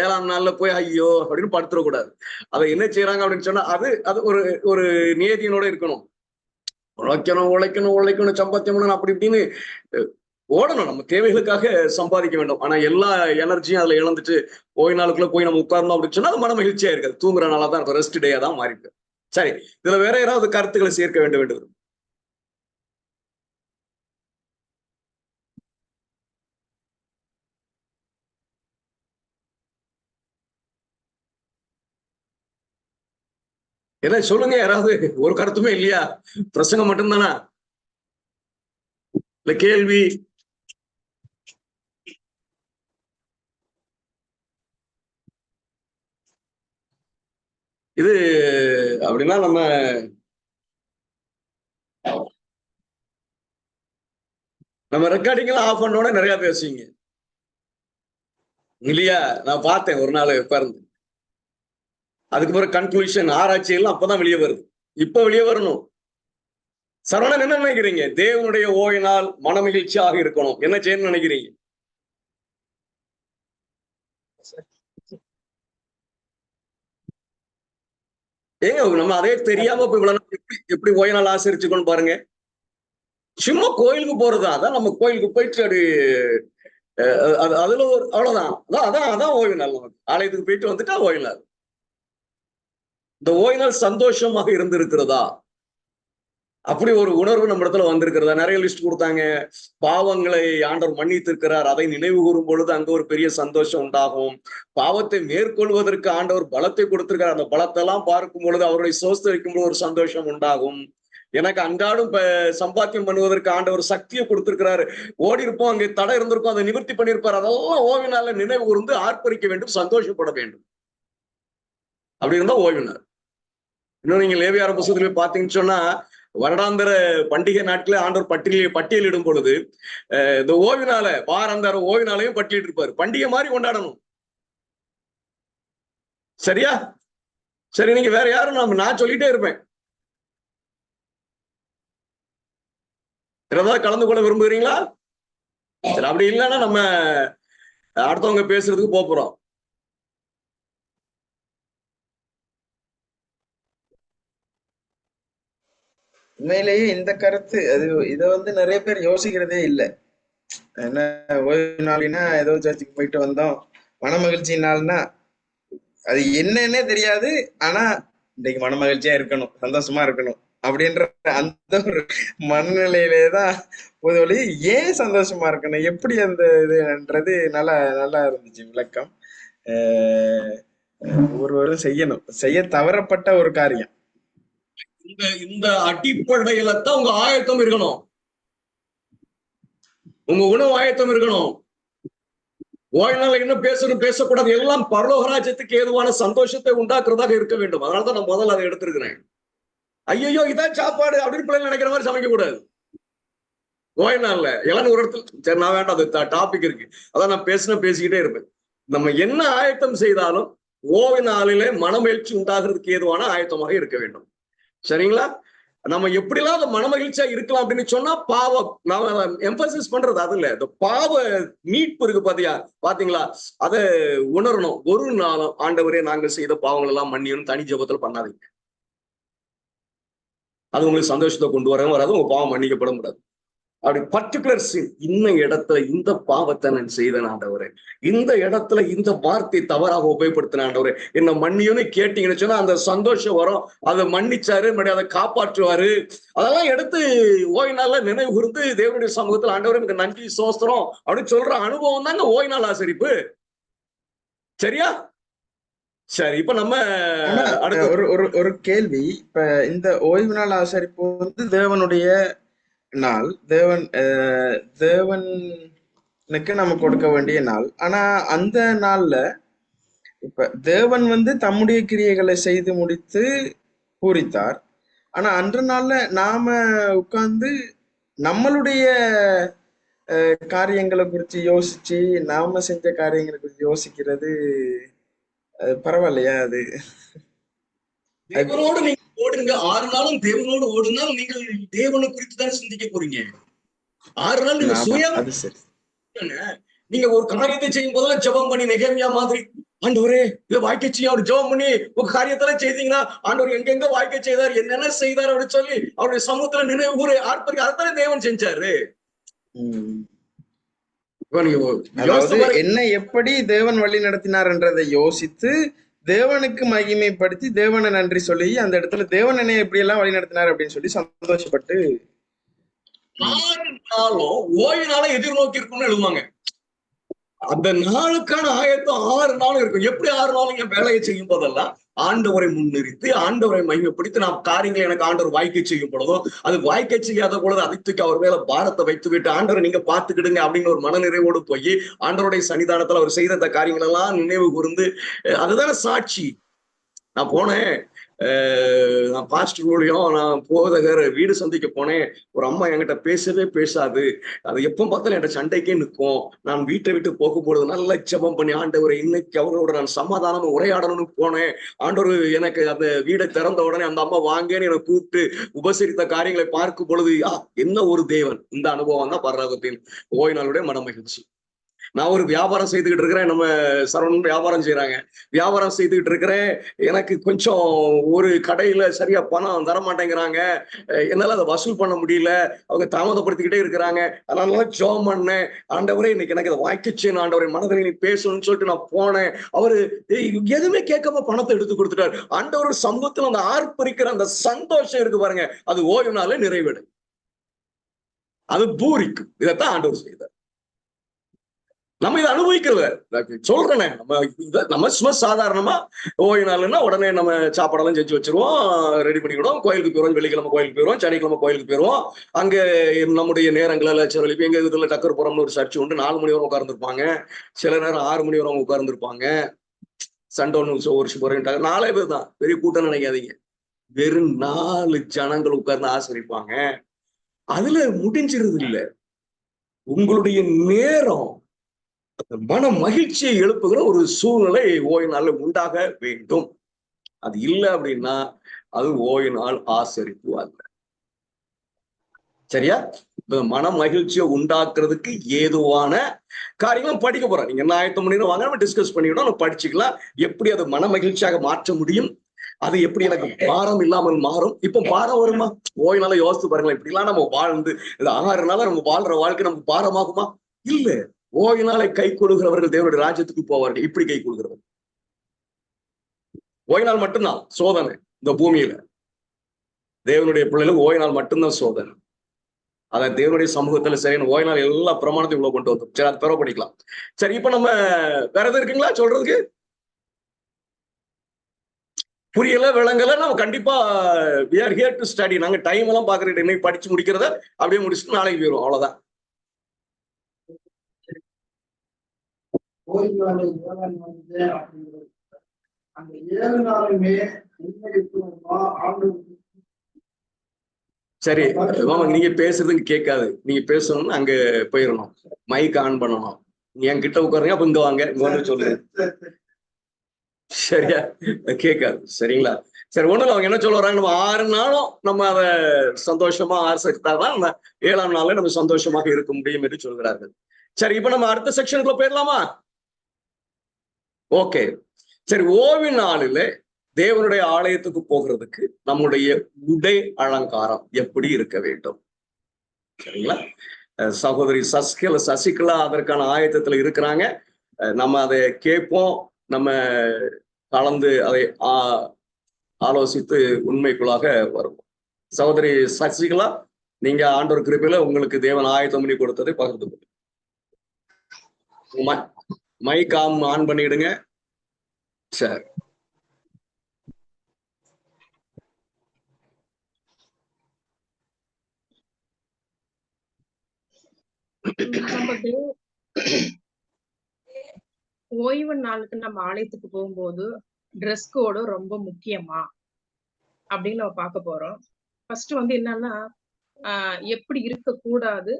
7ஆம் நாள்ல போய் ஐயோ அப்படின்னு படுத்துடக்கூடாது. அதை என்ன செய்யறாங்க அப்படின்னு சொன்னா அது ஒரு நியதியினோட இருக்கணும். உழைக்கணும் சம்பாத்தியம் அப்படி இப்படின்னு ஓடணும். நம்ம தேவைகளுக்காக சம்பாதிக்க வேண்டும். ஆனா எல்லா எனர்ஜியும் அதுல இழந்துட்டு ஓய்வு நாளுக்குள்ள போய் நம்ம உட்கார்ந்தோம் அப்படின்னு சொன்னா அது மன மகிழ்ச்சியா இருக்காது. தூங்குற நாளா தான் இருக்கும். ரெஸ்ட் டேயா தான் மாறிட்டு. சரி, இதுல வேற யாராவது கருத்துக்களை சேர்க்க வேண்டும். என்ன சொல்லுங்க, யாராவது ஒரு கருத்துமே இல்லையா? பிரசங்கம் மட்டும்தானா இல்ல கேள்வி? இது அப்படின்னா நம்ம ரெக்கார்டிங் எல்லாம் ஆஃப் பண்ணோட நிறைய பேசுவீங்க இல்லையா? நான் பார்த்தேன் ஒரு நாள் பிறந்து. அதுக்கு பிறகு கன்க்ளூஷன் ஆராய்ச்சி எல்லாம் அப்பதான் வெளியே வருது. இப்ப வெளியே வரணும். சரவணன் என்ன நினைக்கிறீங்க? தேவனுடைய ஓய்வினால் மனமகிழ்ச்சியாக இருக்கணும். என்ன செய்யணும்னு நினைக்கிறீங்க? ஏங்க நம்ம அதே தெரியாம போய் எப்படி ஓய்வினால் ஆசரிச்சுக்கணும் பாருங்க. சும்மா கோயிலுக்கு போறதுதான். அதான் நம்ம கோயிலுக்கு போயிட்டு அதுல ஒரு அவ்வளவுதான். அதான் ஓய்வு நாள். நமக்கு ஆலயத்துக்கு போயிட்டு வந்துட்டா ஓய்வு நாள். இந்த ஓய்வு நாள் சந்தோஷமாக இருந்திருக்கிறதா? அப்படி ஒரு உணர்வு நம்ம இடத்துல வந்திருக்கிறதா? நிறைய லிஸ்ட் கொடுத்தாங்க. பாவங்களை ஆண்டவர் மன்னித்திருக்கிறார், அதை நினைவு கூறும் பொழுது அங்க ஒரு பெரிய சந்தோஷம் உண்டாகும். பாவத்தை மேற்கொள்வதற்கு ஆண்டவர் பலத்தை கொடுத்திருக்கிறார், அந்த பலத்தை எல்லாம் பார்க்கும் பொழுது அவருடைய சோஸ்தரிக்கும் பொழுது ஒரு சந்தோஷம் உண்டாகும். எனக்கு அன்றாடம் சம்பாத்தியம் பண்ணுவதற்கு ஆண்டவர் சக்தியை கொடுத்திருக்கிறாரு. ஓடி இருப்போம், அங்கே தடை இருந்திருக்கும், அதை நிவர்த்தி பண்ணியிருப்பார். அதெல்லாம் ஓய்வினால நினைவு கூர்ந்து ஆர்ப்பரிக்க வேண்டும், சந்தோஷப்பட வேண்டும். அப்படி இருந்தா ஓய்வினார். இன்னும் நீங்க லேவியார புத்தகத்துல போய் பாத்தீங்கன்னு சொன்னா, வருடாந்திர பண்டிகை நாட்களே ஆண்டவர் பட்டியலிடும் பொழுது இந்த ஓய்வினால வாராந்திர ஓய்வினாலையும் பட்டியலிட்டு இருப்பாரு. பண்டிகை மாதிரி கொண்டாடணும். சரியா? சரி, நீங்க வேற யாரும் நான் சொல்லிட்டே இருப்பேன். ஏதாவது கலந்து கொள்ள விரும்புகிறீங்களா? சரி, அப்படி இல்லைன்னா நம்ம அடுத்தவங்க பேசுறதுக்கு போறோம். உண்மையிலேயே இந்த கருத்து இதை நிறைய பேர் யோசிக்கிறதே இல்லை. என்ன ஓய்வு நாள்னா ஏதோ சர்ச்சுக்கு போயிட்டு வந்தோம், மன மகிழ்ச்சி நாள்னா அது என்னன்னே தெரியாது. ஆனா இன்னைக்கு மன மகிழ்ச்சியா இருக்கணும், சந்தோஷமா இருக்கணும் அப்படின்ற அந்த ஒரு மனநிலையிலேதான் பொதுவழி. ஏன் சந்தோஷமா இருக்கணும், எப்படி அந்த இதுன்றது நல்லா நல்லா இருந்துச்சு விளக்கம். ஒவ்வொருவரும் செய்ய தவறப்பட்ட ஒரு காரியம். இந்த அடிப்படையில தான் உங்க ஆயத்தம் இருக்கணும், உங்க உணவு ஆயத்தம் இருக்கணும். ஓய்நாள் என்ன பேசணும் பேசக்கூடாது, எல்லாம் பரலோகராஜ்யத்துக்கு ஏதுவான சந்தோஷத்தை உண்டாக்குறதாக இருக்க வேண்டும். அதனாலதான் நான் முதல்ல அதை எடுத்திருக்கிறேன். ஐயோ இதான் சாப்பாடு அப்படின்னு பிள்ளைங்க நினைக்கிற மாதிரி சமைக்க கூடாது. ஓய்நாள்ல எல்லாம் ஒரு இடத்துல சரி நான் வேண்டாம், அது டாபிக் இருக்கு, அதான் நான் பேசிக்கிட்டே இருப்பேன். நம்ம என்ன ஆயத்தம் செய்தாலும் ஓய்வு நாளிலே மனமகிழ்ச்சி உண்டாகிறதுக்கு ஏதுவான ஆயத்தமாக இருக்க வேண்டும். சரிங்களா? நம்ம எப்படிலாம் அந்த மனமகிழ்ச்சியா இருக்கலாம் அப்படின்னு சொன்னா, பாவம் நாம எம்பசிஸ் பண்றது அது இல்ல, இந்த பாவ மீட்பு இருக்கு பாத்தீங்களா, அதை உணரணும். ஒரு நாளும் ஆண்டவரே நாங்கள் செய்த பாவங்கள் எல்லாம் மன்னியும் தனி ஜெபத்துல பண்ணாதீங்க. அது உங்களுக்கு சந்தோஷத்தை கொண்டு வரவும் வராது, உங்க பாவம் மன்னிக்கப்பட முடியாது. அப்படி பர்டிகுலர் சீன், இந்த இடத்துல இந்த பாவத்தை நான் செய்தேன் ஆண்டவரே, இந்த இடத்துல இந்த வார்த்தை தவறாக உபயோகப்படுத்தின ஆண்டவரே, என்ன மன்னியும்னு கேட்டீங்கன்னு சொன்னா அந்த சந்தோஷம் வரும். அதை மன்னிச்சாரு, மறுபடியும் அதை காப்பாற்றுவாரு. அதெல்லாம் எடுத்து ஓய்வு நாள்ல நினைவு கூர்ந்து தேவனுடைய சமூகத்தில் ஆண்டவரே எனக்கு நன்றி சோஸ்திரம் அப்படின்னு சொல்ற அனுபவம் தாங்க ஓய்வு நாள் ஆசரிப்பு. சரியா? சரி, இப்ப நம்ம ஒரு கேள்வி. இப்ப இந்த ஓய்வு நாள் ஆசரிப்பு தேவனுடைய நாள், தேவனுக்கு நம்ம கொடுக்க வேண்டிய நாள். ஆனா அந்த நாள்ல இப்ப தேவன் தம்முடைய கிரியைகளை செய்து முடித்து பூரித்தார். ஆனா அன்ற நாள்ல நாம உட்கார்ந்து நம்மளுடைய காரியங்களை குறித்து யோசிச்சு, நாம செஞ்ச காரியங்களை குறித்து யோசிக்கிறது பரவாயில்லையா? அது தேவனோடு நீங்க ஓடுங்க, 6 நாளும் தேவனோடு ஓடுனாலும் நீங்கள் தேவனை குறித்து தான் சிந்திக்க போறீங்க. 6 நாள் நீங்க சுயம். நீங்க ஒரு காரியத்தை செய்யும் போதெல்லாம் ஜெபம் பண்ணி நெகேமியா மாதிரி ஆண்டவரே இதை வாய்க்க செய்யும் அவர் ஜெபம் பண்ணி உங்க காரியத்தெல்லாம் செய்தீங்கன்னா ஆண்டவர் எங்கெங்க வாய்க்க செய்தார், என்னென்ன செய்தார் அப்படின்னு சொல்லி அவருடைய சமூகத்துல நினைவு கூற ஆர்ப்பரி, அதைத்தானே தேவன் செஞ்சாரு. என்ன எப்படி தேவன் வழி நடத்தினார் என்றதை யோசித்து தேவனுக்கு மகிமைப்படுத்தி தேவனை நன்றி சொல்லி அந்த இடத்துல தேவன் என்னை எப்படி எல்லாம் வழி நடத்தினார் அப்படின்னு சொல்லி சந்தோஷப்பட்டு 6 நாளும் ஓய்வு நாளை எதிர்நோக்கி இருக்கும்னு எழுதுவாங்க. அந்த நாளுக்கான ஆயத்தம் 6 நாளும் இருக்கும். எப்படி 6 நாளும் என் வேலையை செய்யும் போதெல்லாம் ஆண்டவரை முன்னிறுத்தி ஆண்டவரை மகிமைப்படுத்தி நாம் காரியங்களை எனக்கு ஆண்டவர் வாய்க்க செய்யும் பொழுதும், அது வாய்க்க செய்யாத பொழுது அதை தூக்கி அவர் மேல பாரத்தை வைத்து விட்டு ஆண்டவரை நீங்க பாத்துக்கிடுங்க அப்படின்னு ஒரு மனநிறைவோடு போய் ஆண்டவருடைய சன்னிதானத்துல அவர் செய்த அந்த காரியங்கள் எல்லாம் நினைவு கூர்ந்து, அதுதானே சாட்சி. நான் போனேன், நான் பாஸ்டர் மூலியம் நான் போதகர் வீடு சந்திக்க போனேன். ஒரு அம்மா என்கிட்ட பேசவே பேசாது, அது எப்ப பார்த்தாலும் என்கிட்ட சண்டைக்கே நிற்கும். நான் வீட்டை விட்டு போகும்பொழுது நல்ல ஜெபம் பண்ணி ஆண்டவரை இன்னைக்கு அவரோட நான் சமாதானமா உரையாடணும்னு போனேன். ஆண்டவர் எனக்கு அந்த வீடை திறந்த உடனே அந்த அம்மா வாங்கன்னு என்னை கூப்பிட்டு உபசரித்த காரியங்களை பார்க்கும் பொழுது என்ன ஒரு தேவன். இந்த அனுபவம் தான் பரலோகத்தின் ஓய்வு நாளுடைய மனமகிழ்ச்சி. நான் ஒரு வியாபாரம் செய்துகிட்டு இருக்கிறேன், நம்ம சரவணன் வியாபாரம் செய்யறாங்க, வியாபாரம் செய்துகிட்டு இருக்கிறேன். எனக்கு கொஞ்சம் ஒரு கடையில சரியா பணம் தர மாட்டேங்கிறாங்க, என்னால அதை வசூல் பண்ண முடியல, அவங்க தாமதப்படுத்திக்கிட்டே இருக்கிறாங்க. அதனால ஜெபம் பண்ணேன், ஆண்டவரே இன்னைக்கு எனக்கு அதை வாய்க்கச்சேன், ஆண்டவரை மனதில் நீ பேசணும்னு சொல்லிட்டு நான் போனேன். அவரு எதுவுமே கேட்காம பணத்தை எடுத்து கொடுத்துட்டாரு. ஆண்டவர் சமூகத்துல அந்த ஆர்ப்பரிக்கிற அந்த சந்தோஷம் இருக்கு பாருங்க, அது ஓய்வு நாளே நிறைவேடு, அது பூரிக்கும். இதைத்தான் ஆண்டவர் செய்தார். நம்ம இதை அனுபவிக்கல. சொல்றேனே, நம்ம சும்மா சாதாரணமா ஓய்வு நாள்னா உடனே நம்ம சாப்பாடெல்லாம் செஞ்சு வச்சிருவோம், ரெடி பண்ணிக்கிடுவோம், கோயிலுக்கு போயிடுவோம், வெள்ளிக்கிழமை கோயிலுக்கு போயிடுவோம், சனிக்கிழமை கோயிலுக்கு போயிடுவோம். அங்க நம்முடைய நேரங்களில் செலவழிப்பு. எங்க இதுல டக்கர்புரம்னு ஒரு சர்ச்சு உண்டு, 4 மணி வரை உட்கார்ந்துருப்பாங்க, சில நேரம் 6 மணி வரை உட்கார்ந்துருப்பாங்க. சண்டை ஒன்று ஒரு போறேன்ட்டாங்க, 4 பேர் தான், பெரிய கூட்டம் நினைக்காதீங்க. வெறும் 4 ஜனங்கள் உட்கார்ந்து ஆசிரிப்பாங்க. அதுல முடிஞ்சிருது இல்ல. உங்களுடைய நேரம் மன மகிழ்ச்சியை எழுப்புகிற ஒரு சூழ்நிலை ஓய்வு நாள்ல உண்டாக வேண்டும். அது இல்லை அப்படின்னா அது ஓய்வு நாள் ஆசரிப்பு அல்ல. சரியா? மன மகிழ்ச்சியை உண்டாக்குறதுக்கு ஏதுவான காரியங்களும் படிக்க போறோம். நீங்க என்ன ஆயத்தம் பண்ணி வாங்க, நம்ம டிஸ்கஸ் பண்ணிக்கிட்டோம், நம்ம படிச்சுக்கலாம். எப்படி அதை மன மகிழ்ச்சியாக மாற்ற முடியும், அது எப்படி எனக்கு பாரம் இல்லாமல் மாறும். இப்ப பாரம் வருமா? ஓய்வு நாள யோசித்து பாருங்களேன். இப்படிலாம் நம்ம வாழ்ந்து இது 6 நாளா நம்ம வாழ்ற வாழ்க்கை நமக்கு பாரமாகுமா? இல்ல. ஓய்வு நாளை கை கொள்கிறவர்கள் தேவனுடைய ராஜ்யத்துக்கு போவார்கள். இப்படி கை கொள்கிறவர்கள் ஓய்வு நாள் மட்டும்தான் சோதனை. இந்த பூமியில தேவனுடைய பிள்ளைகளுக்கு ஓய்வு நாள் மட்டும்தான் சோதனை. அத தேவனுடைய சமூகத்துல சரியான ஓய்வு நாள் எல்லா பிரமாணத்தையும் இவ்வளவு கொண்டு வந்தோம். சரி, அது பிறகு படிக்கலாம். சரி, இப்ப நம்ம வேற எதுவும் இருக்குங்களா சொல்றதுக்கு? புரியல, விளங்கல, நம்ம கண்டிப்பா we are here to study. நாங்க டைம் எல்லாம் பாக்குறது இன்னைக்கு படிச்சு முடிக்கிறத அப்படியே முடிச்சுட்டு நாளைக்கு போயிடும், அவ்வளவுதான். சரி மாமா, நீங்க பேசுறதுக்கு கேட்காது. நீங்க பேசணும்னு அங்க போயிடணும், மைக் ஆன் பண்ணணும். நீ என் கிட்ட உட்காருங்க, அப்ப இங்க வாங்க, இங்க வந்து சொல்லுங்க. சரியா? கேட்காது. சரிங்களா? சரி, ஒண்ணுல அவங்க என்ன சொல்ல வர்றாங்க, நம்ம 6 நாளும் நம்ம அதை சந்தோஷமா ஆசரித்தாதான் நம்ம 7ஆம் நாள்ல நம்ம சந்தோஷமாக இருக்க முடியும் என்று சொல்கிறார்கள். சரி, இப்ப நம்ம அடுத்த செக்ஷனுக்குள்ள போயிடலாமா? ஓகே. சரி, ஓய்வு நாளில தேவனுடைய ஆலயத்துக்கு போகிறதுக்கு நம்முடைய உடை அலங்காரம் எப்படி இருக்க வேண்டும்? சரிங்களா? சகோதரி சசிகலா அதற்கான ஆயத்தத்துல இருக்கிறாங்க. நம்ம அதை கேட்போம், நம்ம கலந்து அதை ஆலோசித்து உண்மைக்குள்ளாக வருவோம். சகோதரி சசிகலா, நீங்க ஆண்டவர் கிருபையில உங்களுக்கு தேவன் ஆயத்தம் பண்ணி கொடுத்ததை பகிர்ந்து கொள்ளுங்க. மைக் ஆன் பண்ணிடுங்க. சரி, ஓய்வு நாளுக்கு நம்ம ஆலயத்துக்கு போகும்போது ட்ரெஸ் கோடு ரொம்ப முக்கியமா அப்படின்னு நம்ம பார்க்க போறோம். ஃபர்ஸ்ட் என்னன்னா எப்படி இருக்க கூடாது,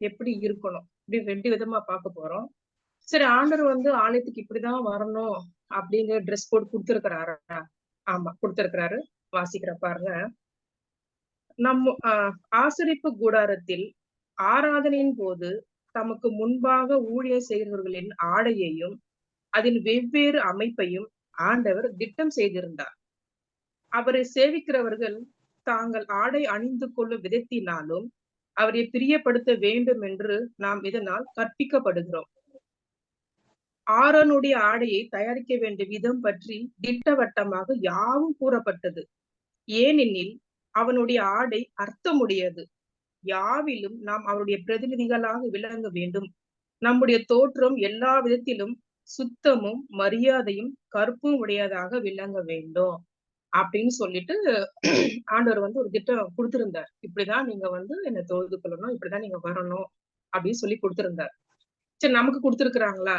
எப்படி இருக்கணும், இப்படி 2 விதமா பார்க்க போறோம். சரி, ஆண்டவர் ஆலயத்துக்கு இப்படிதான் வரணும் அப்படிங்கிற ட்ரெஸ் கோட் கொடுத்திருக்கிறாரு. ஆமா, கொடுத்திருக்கிறாரு. வாசிக்கிற பாருங்க. நம்ம ஆசரிப்பு கூடாரத்தில் ஆராதனையின் போது தமக்கு முன்பாக ஊழியர் செய்கிறவர்களின் ஆடையையும் அதன் வெவ்வேறு அமைப்பையும் ஆண்டவர் திட்டம் செய்திருந்தார். அவரை சேவிக்கிறவர்கள் தாங்கள் ஆடை அணிந்து கொள்ளும் விதத்தினாலும் அவரை பிரியப்படுத்த வேண்டும் என்று நாம் இதனால் கற்பிக்கப்படுகிறோம். ஆரோனுடைய ஆடையை தயாரிக்க வேண்டிய விதம் பற்றி திட்டவட்டமாக யாவும் கூறப்பட்டது. ஏனெனில் அவனுடைய ஆடை அர்த்தமுடையது. யாவிலும் நாம் அவருடைய பிரதிநிதிகளாக விளங்க வேண்டும். நம்முடைய தோற்றம் எல்லா விதத்திலும் சுத்தமும் மரியாதையும் கற்பும் உடையதாக விளங்க வேண்டும் அப்படின்னு சொல்லிட்டு ஆண்டவர் ஒரு திட்டம் கொடுத்திருந்தார். இப்படிதான் நீங்க என்னை தொழுது கொள்ளணும், இப்படிதான் நீங்க வரணும் அப்படின்னு சொல்லி கொடுத்திருந்தார். சரி, நமக்கு கொடுத்திருக்கிறாங்களா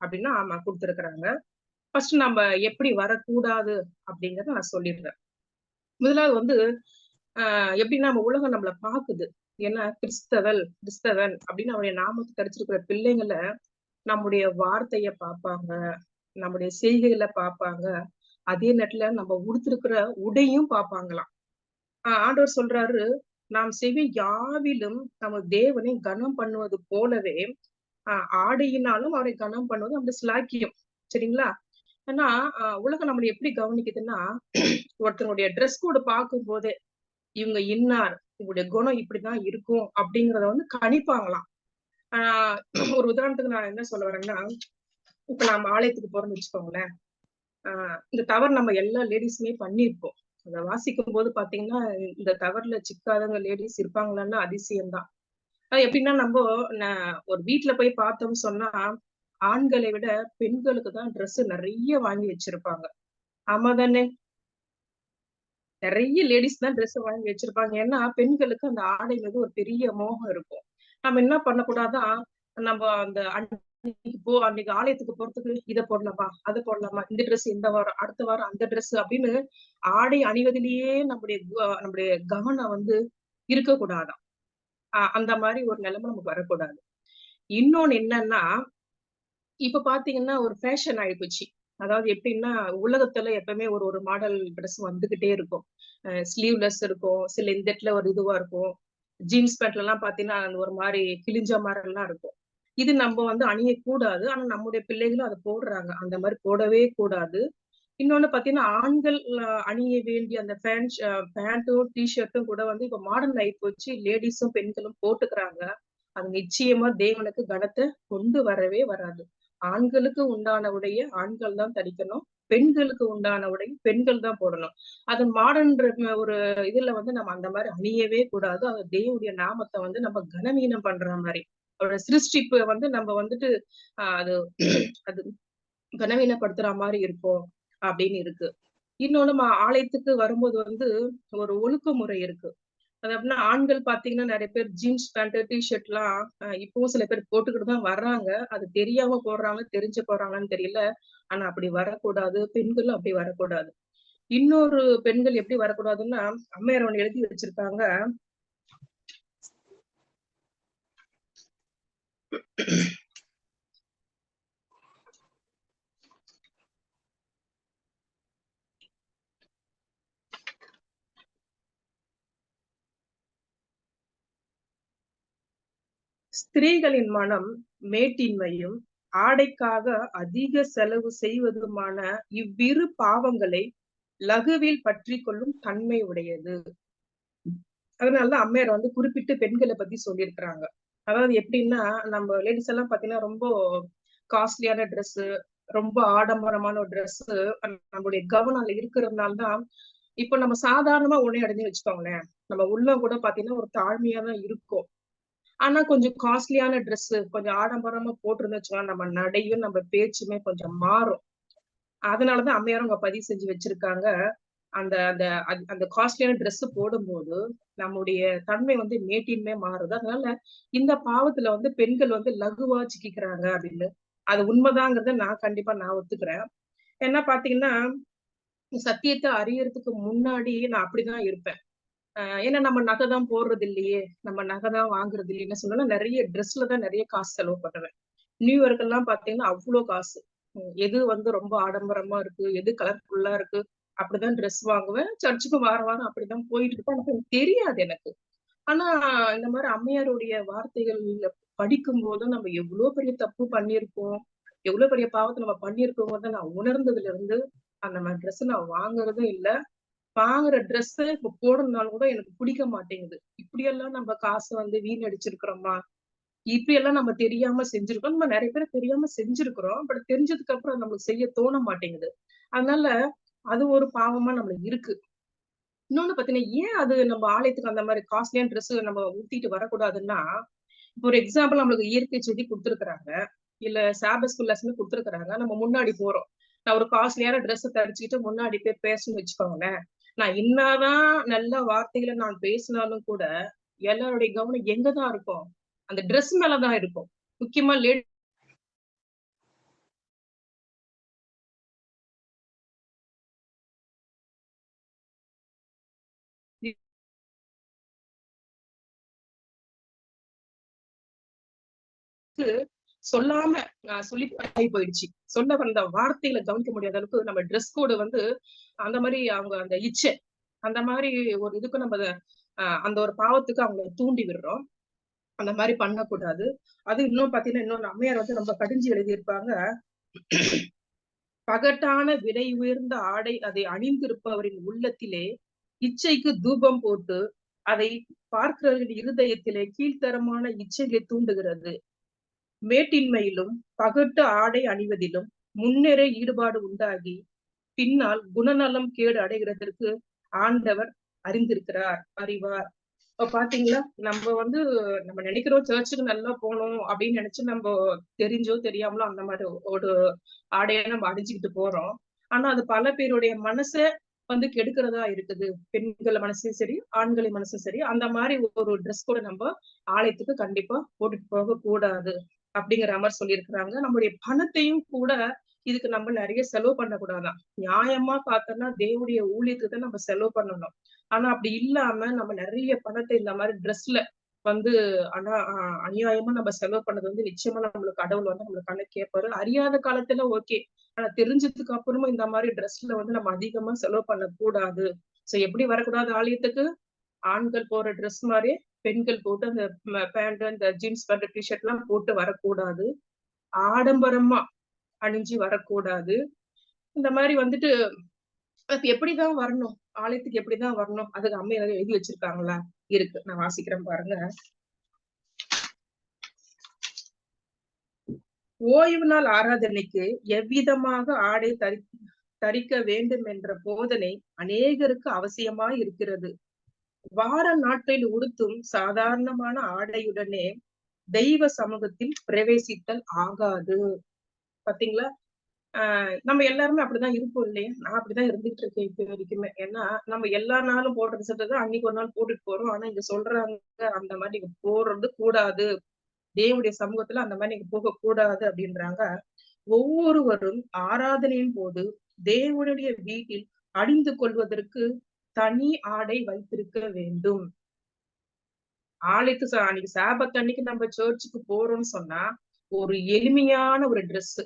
அப்படின்னா ஆமா, கொடுத்திருக்கிறாங்க. ஃபர்ஸ்ட் நம்ம எப்படி வரக்கூடாது அப்படிங்கறத நான் சொல்லிடுறேன். முதலாவது எப்படின்னா நம்ம உலகம் நம்மளை பாக்குது. ஏன்னா கிறிஸ்தவன் அப்படின்னு அவருடைய நாமத்துக்கு கிடைச்சிருக்கிற பிள்ளைங்களை நம்முடைய வார்த்தைய பார்ப்பாங்க, நம்முடைய செய்கைகளை பார்ப்பாங்க, அதே நேரத்துல நம்ம உடுத்திருக்கிற உடையும் பார்ப்பாங்களாம். ஆண்டவர் சொல்றாரு, நாம் செய்யும் யாவிலும் நம்ம தேவனை கனம் பண்ணுவது போலவே ஆடையினாலும் அவரை கனம் பண்ணுவது நம்ம சிலாக்கியம். சரிங்களா? ஏன்னா உலகம் நம்மளை எப்படி கவனிக்குதுன்னா, ஒருத்தனுடைய ட்ரெஸ் கோடு பார்க்கும் போதே இவங்க இன்னார், இவங்களுடைய குணம் இப்படிதான் இருக்கும் அப்படிங்கறத கணிப்பாங்களாம். ஒரு உதாரணத்துக்கு நான் என்ன சொல்ல வரேன்னா, இப்ப நம்ம ஆலயத்துக்கு போறோம்னு வச்சுக்கோங்களேன். இந்த தவறு நம்ம எல்லா லேடிஸுமே பண்ணியிருப்போம். அதை வாசிக்கும் போது பாத்தீங்கன்னா இந்த தவறுல சிக்காதவங்க லேடிஸ் இருப்பாங்களான்னா அதிசயம்தான். எப்படின்னா நம்ம ஒரு வீட்டுல போய் பார்த்தோம்னு சொன்னா ஆண்களை விட பெண்களுக்கு தான் ட்ரெஸ் நிறைய வாங்கி வச்சிருப்பாங்க. ஆமா தானே? நிறைய லேடிஸ் தான் ட்ரெஸ் வாங்கி வச்சிருப்பாங்க. ஏன்னா பெண்களுக்கு அந்த ஆடை மீது ஒரு பெரிய மோகம் இருக்கும். நம்ம என்ன பண்ணக்கூடாதான், நம்ம அந்த அன்னைக்கு ஆலயத்துக்கு போறதுக்கு இதை போடலாமா, அதை போடலாமா, இந்த ட்ரெஸ் இந்த வாரம், அடுத்த வாரம் அந்த ட்ரெஸ் அப்படின்னு ஆடை அணிவதிலேயே நம்முடைய கவனம் வந்து இருக்கக்கூடாதாம். அந்த மாதிரி ஒரு நிலைமை நமக்கு வரக்கூடாது. இன்னொன்னு என்னன்னா, இப்ப பாத்தீங்கன்னா ஒரு ஃபேஷன் ஆயிப்போச்சு. அதாவது எப்படின்னா, உலகத்துல எப்பவுமே ஒரு மாடல் ட்ரெஸ் வந்துகிட்டே இருக்கும். ஸ்லீவ்லெஸ் இருக்கும், சில இந்த இடத்துல ஒரு இதுவா இருக்கும். ஜீன்ஸ் பேண்ட்ல எல்லாம் பாத்தீங்கன்னா ஒரு மாதிரி கிழிஞ்ச மாதிரி எல்லாம் இருக்கும். இது நம்ம வந்து அணியக்கூடாது. ஆனா நம்முடைய பிள்ளைகளும் அதை போடுறாங்க. அந்த மாதிரி போடவே கூடாது. இன்னொன்னு பாத்தீங்கன்னா, ஆண்கள் அணிய வேண்டிய அந்த பேண்ட்டும் டிஷர்ட்டும் கூட வந்து இப்ப மாடர்ன் ஆகி போச்சு. லேடிஸும் பெண்களும் போட்டுக்கிறாங்க. அது நிச்சயமா தேவனுக்கு கனத்தை கொண்டு வரவே வராது. ஆண்களுக்கு உண்டான உடைய ஆண்கள் தான் தரிக்கணும், பெண்களுக்கு உண்டான உடை பெண்கள் தான் போடணும். அது மாடர்ன் ஒரு இதுல வந்து நம்ம அந்த மாதிரி அணியவே கூடாது. அது தேவனுடைய நாமத்தை வந்து நம்ம கனவீனம் பண்ற மாதிரி, அவரோட சிருஷ்டிப்பு வந்து நம்ம வந்துட்டு அது அது கனவீனப்படுத்துற மாதிரி இருக்கும் அப்படின்னு இருக்கு. இன்னொன்னு ஆலயத்துக்கு வரும்போது வந்து ஒரு ஒழுக்கமுறை இருக்கு. அது அப்படின்னா ஆண்கள் பாத்தீங்கன்னா நிறைய பேர் ஜீன்ஸ் பேண்ட் டிஷர்ட் எல்லாம் இப்பவும் சில பேர் போட்டுக்கிட்டு தான் வர்றாங்க. அது தெரியாம போடுறாங்க, தெரிஞ்சு போடுறாங்கன்னு தெரியல. ஆனா அப்படி வரக்கூடாது. பெண்களும் அப்படி வரக்கூடாது. இன்னொரு பெண்கள் எப்படி வரக்கூடாதுன்னா, அம்மையார் ஒண்ணு எழுதி வச்சிருக்காங்க. ஸ்திரீகளின் மனம் மேட்டின்மையும் ஆடைக்காக அதிக செலவு செய்வதுமான இவ்விரு பாவங்களை லகுவில் பற்றி கொள்ளும் தன்மை உடையது. அதனால அம்மையார் வந்து குறிப்பிட்டு பெண்களை பத்தி சொல்லியிருக்கிறாங்க. அதாவது எப்படின்னா, நம்ம லேடிஸ் எல்லாம் பாத்தீங்கன்னா ரொம்ப காஸ்ட்லியான ட்ரெஸ், ரொம்ப ஆடம்பரமான ஒரு ட்ரெஸ் நம்மளுடைய கவனம் இருக்கிறதுனாலதான் இப்ப நம்ம சாதாரணமா உடனே அடைஞ்சு வச்சுக்கோங்களேன், நம்ம உள்ள கூட பாத்தீங்கன்னா ஒரு தாழ்மையா தான் இருக்கும். ஆனா கொஞ்சம் காஸ்ட்லியான ட்ரெஸ், கொஞ்சம் ஆடம்பரமா போட்டிருந்துச்சுன்னா நம்ம நடையும் நம்ம பேச்சுமே கொஞ்சம் மாறும். அதனாலதான் அம்மையாரும் அவங்க பதிவு செஞ்சு வச்சிருக்காங்க. அந்த அந்த அந்த காஸ்ட்லியான ட்ரெஸ் போடும்போது நம்முடைய தன்மை வந்து மேட்டின்மை மாறுது. அதனால இந்த பாவத்துல வந்து பெண்கள் வந்து லகுவா சிக்கிக்கிறாங்க அப்படின்னு. அது உண்மைதாங்கிறத நான் ஒத்துக்கிறேன். என்ன பாத்தீங்கன்னா, சத்தியத்தை அறியறதுக்கு முன்னாடி நான் அப்படிதான் இருப்பேன். ஏன்னா நம்ம நகை தான் போடுறது இல்லையே, நம்ம நகை தான் வாங்குறது இல்லையே, என்ன சொன்னா நிறைய ட்ரெஸ்ல தான் நிறைய காசு செலவு பண்ணுவேன். நியூ இயர்க்கு எல்லாம் பாத்தீங்கன்னா அவ்வளவு காசு. எது வந்து ரொம்ப ஆடம்பரமா இருக்கு, எது கலர்ஃபுல்லா இருக்கு, அப்படிதான் ட்ரெஸ் வாங்குவேன். சர்ச்சுக்கு வாரம் வாரம் அப்படிதான் போயிட்டு இருப்பேன். எனக்கு தெரியாது எனக்கு. ஆனா இந்த மாதிரி அம்மையாருடைய வார்த்தைகள் படிக்கும் போது நம்ம எவ்வளவு பெரிய தப்பு பண்ணியிருக்கோம், எவ்வளவு பெரிய பாவத்தை நம்ம பண்ணியிருக்கோங்கிறத நான் உணர்ந்ததுல இருந்து அந்த மாதிரி ட்ரெஸ் நான் வாங்குறதும் இல்லை. வாங்குற ட்ரெஸ் இப்ப போடுறதுனால கூட எனக்கு பிடிக்க மாட்டேங்குது. இப்படியெல்லாம் நம்ம காசை வந்து வீணடிச்சிருக்கிறோமா, இப்படி எல்லாம் நம்ம தெரியாம செஞ்சிருக்கோம். நம்ம நிறைய பேர் தெரியாம செஞ்சிருக்கிறோம். பட் தெரிஞ்சதுக்கு அப்புறம் நம்மளுக்கு செய்ய தோண மாட்டேங்குது. அதனால அது ஒரு பாவமா நம்மளுக்கு இருக்கு. இன்னொன்னு பாத்தீங்கன்னா, ஏன் அது நம்ம ஆலயத்துக்கு அந்த மாதிரி காஸ்ட்லியான ட்ரெஸ் நம்ம ஊத்திட்டு வரக்கூடாதுன்னா, இப்போ ஒரு எக்ஸாம்பிள் நம்மளுக்கு இயற்கை செய்தி கொடுத்துருக்காங்க, இல்ல சாபத் ஸ்கூல் லெசன் கொடுத்துருக்காங்க. நம்ம முன்னாடி போறோம். நான் ஒரு காஸ்ட்லியான ட்ரெஸ் தரிச்சுக்கிட்டு முன்னாடி போய் பேசணும்னு வச்சுக்கோங்களேன். நான் என்னதான் நல்ல வார்த்தைகளை நான் பேசினாலும் கூட எல்லாருடைய கவனம் எங்கதான் இருக்கும்? அந்த ட்ரெஸ் மேலதான் இருக்கும். முக்கியமா சொல்லாம சொல்லி போயிடுச்சு. சொல்ல வந்த வார்த்தைகளை கவனிக்க முடியாத அளவுக்கு நம்ம ட்ரெஸ் கோடு வந்து அந்த மாதிரி அவங்க அந்த இச்சை அந்த மாதிரி ஒரு இதுக்கு நம்ம அந்த ஒரு பாவத்துக்கு அவங்க தூண்டி விடுறோம். அந்த மாதிரி பண்ணக்கூடாது. அது இன்னும் பாத்தீங்கன்னா, இன்னொன்னு அம்மையார் வந்து ரொம்ப கடிஞ்சு எழுதியிருப்பாங்க. பகட்டான விலை உயர்ந்த ஆடை அதை அணிந்திருப்பவரின் உள்ளத்திலே இச்சைக்கு தூபம் போட்டு அதை பார்க்கிறவர்களின் இருதயத்திலே கீழ்த்தரமான இச்சைகளை தூண்டுகிறது. மேட்டின்மையிலும் பகட்டு ஆடை அணிவதிலும் முன்னரே ஈடுபாடு உண்டாகி பின்னால் குணநலம் கேடு அடைகிறதற்கு ஆண்டவர் அறிவார். இப்ப பாத்தீங்களா, நம்ம நினைக்கிறோம் சர்ச்சுக்கு நல்லா போகணும் அப்படின்னு நினைச்சு நம்ம தெரிஞ்சோ தெரியாமலோ அந்த மாதிரி ஒரு ஆடையை நம்ம அணிஞ்சுக்கிட்டு போறோம். ஆனா அது பல பேருடைய மனசை கெடுக்கிறதா இருக்குது. பெண்கள் மனசும் சரி, ஆண்களின் மனசும் சரி, அந்த மாதிரி ஒரு ட்ரெஸ் கூட நம்ம ஆலயத்துக்கு கண்டிப்பா போட்டுட்டு போக கூடாது அப்படிங்கிற மாதிரி சொல்லியிருக்கிறாங்க. நம்முடைய பணத்தையும் கூட இதுக்கு நம்ம நிறைய செலவு பண்ணக்கூடாதான். நியாயமா பார்த்தோம்னா தேவனுடைய ஊழியத்துக்கு தான் நம்ம செலவு பண்ணணும். ஆனா அப்படி இல்லாம நம்ம நிறைய பணத்தை இந்த மாதிரி ட்ரெஸ்ல வந்து ஆனா அநியாயமா நம்ம செலவு பண்ணது நிச்சயமா நம்மளுக்கு கடவுள் நம்மளுக்கு கண்ணை கேட்பாரு. அறியாத காலத்துல ஓகே, ஆனா தெரிஞ்சதுக்கு அப்புறமும் இந்த மாதிரி ட்ரெஸ்ல நம்ம அதிகமா செலவு பண்ணக்கூடாது. சோ எப்படி வரக்கூடாது ஆலயத்துக்கு? ஆண்கள் போற ட்ரெஸ் மாதிரி பெண்கள் போட்டு அந்த பேண்ட், அந்த ஜீன்ஸ் பேண்ட், டிஷர்ட் எல்லாம் போட்டு வரக்கூடாது. ஆடம்பரமா அணிஞ்சு வரக்கூடாது. இந்த மாதிரி அதுக்கு எப்படிதான் வரணும்? ஆலயத்துக்கு எப்படிதான் வரணும்? அதுக்கு அம்மா ஏதாவது எழுதி வச்சிருக்காங்களா? இருக்கு, நான் வாசிக்கிறேன் பாருங்க. ஓய்வு நாள் ஆராதனைக்கு எவ்விதமாக ஆடை தரிக்க வேண்டும் என்ற போதனை அநேகருக்கு அவசியமாய் இருக்கிறது. வார நாட்களில் உடுத்தும் சாதாரணமான ஆடையுடனே தெய்வ சமூகத்தில் பிரவேசித்தல் ஆகாது. பாத்தீங்களா? நம்ம எல்லாருமே அப்படிதான் இருப்போம் இல்லையா? நான் அப்படிதான் இருந்துட்டு இருக்கேன் இப்ப வரைக்குமே. ஏன்னா நம்ம எல்லா நாளும் போடுறது சொல்றது அன்னைக்கு ஒரு நாள் போட்டுட்டு போறோம். ஆனா இங்க சொல்றாங்க அந்த மாதிரி நீங்க போடுறது கூடாது. தேவனுடைய சமூகத்துல அந்த மாதிரி நீங்க போக கூடாது அப்படின்றாங்க. ஒவ்வொருவரும் ஆராதனையின் போது தேவனுடைய வீட்டில் அணிந்து கொள்வதற்கு தனி ஆடை வைத்திருக்க வேண்டும். அன்னைக்கு சாபத் அன்னைக்கு நம்ம சர்ச்சுக்கு போறோம்னு சொன்னா ஒரு எளிமையான ஒரு ட்ரெஸ்,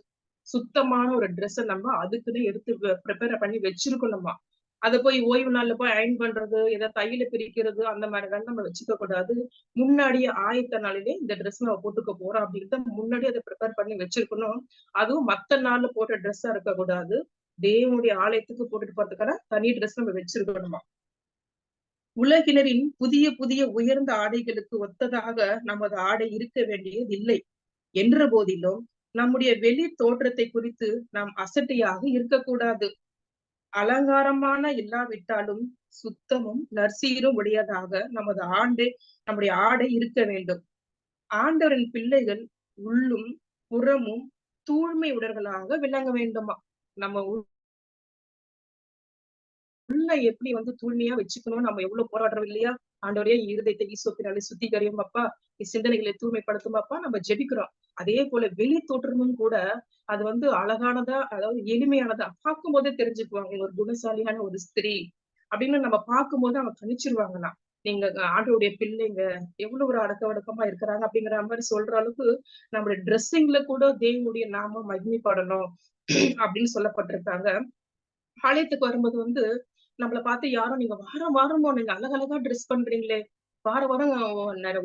சுத்தமான ஒரு ட்ரெஸ் நம்ம அதுக்குன்னு எடுத்து ப்ரிப்பேர் பண்ணி வச்சிருக்கணுமா. அதை போய் ஓய்வு நாள்ல போய் அயன் பண்றது, ஏதாவது தையில பிரிக்கிறது அந்த மாதிரி நம்ம வச்சுக்க கூடாது. முன்னாடியே ஆயத்த நாளிலே இந்த ட்ரெஸ் நம்ம போட்டுக்க போறோம் அப்படின்ட்டு முன்னாடியே அதை ப்ரிப்பேர் பண்ணி வச்சிருக்கணும். அதுவும் மத்த நாள்ல போட்ட ட்ரெஸ்ஸா இருக்கக்கூடாது. தேவனுடைய ஆலயத்துக்கு போட்டுட்டு போறதுக்கான தனி ட்ரெஸ் நம்ம வச்சிருக்கணுமா. உலகினரின் புதிய புதிய உயர்ந்த ஆடைகளுக்கு ஒத்ததாக நமது ஆடை இருக்க வேண்டியதில்லை என்ற போதிலும் நம்முடைய வெளி தோற்றத்தை குறித்து நாம் அசட்டையாக இருக்கக்கூடாது. அலங்காரமான இல்லாவிட்டாலும் சுத்தமும் நற்சீரும் உடையதாக நம்முடைய ஆடை இருக்க வேண்டும். ஆண்டவரின் பிள்ளைகள் உள்ளும் புறமும் தூய்மை உடர்களாக விளங்க வேண்டுமா. நம்ம உள்ள எப்படி தூய்மையா வச்சுக்கணும், நம்ம எவ்வளவு போராடுறோம் இல்லையா? ஆண்டவரே இருதயத்தை ஈசோப்பினாலே சுத்திகரியும் அப்பா, சிந்தனைகளை தூய்மைப்படுத்தும் அப்பா நம்ம ஜெபிக்கிறோம். அதே போல வெளி தோற்றமும் கூட அது அழகானதா, அதாவது எளிமையானதா பார்க்கும் போதே தெரிஞ்சுக்குவாங்க ஒரு குணசாலியான ஒரு ஸ்திரீ அப்படின்னு நம்ம பார்க்கும் போது அவங்க கணிச்சிருவாங்களாம். நீங்க ஆண்டோடைய பிள்ளைங்க எவ்வளவு ஒரு அடக்க வடக்கமா இருக்கிறாங்க அப்படிங்கிற மாதிரி சொல்ற அளவுக்கு நம்மளுடைய ட்ரெஸ்ஸிங்ல கூட தேவனுடைய நாம மகிமைப்படணும் அப்படின்னு சொல்லப்பட்டிருக்காங்க. ஆலயத்துக்கு வரும்போது நம்மள பார்த்து யாரும் நீங்க வாரம் வாரமா நீங்க அழகழகா ட்ரெஸ் பண்றீங்களே, வாரம் வாரம்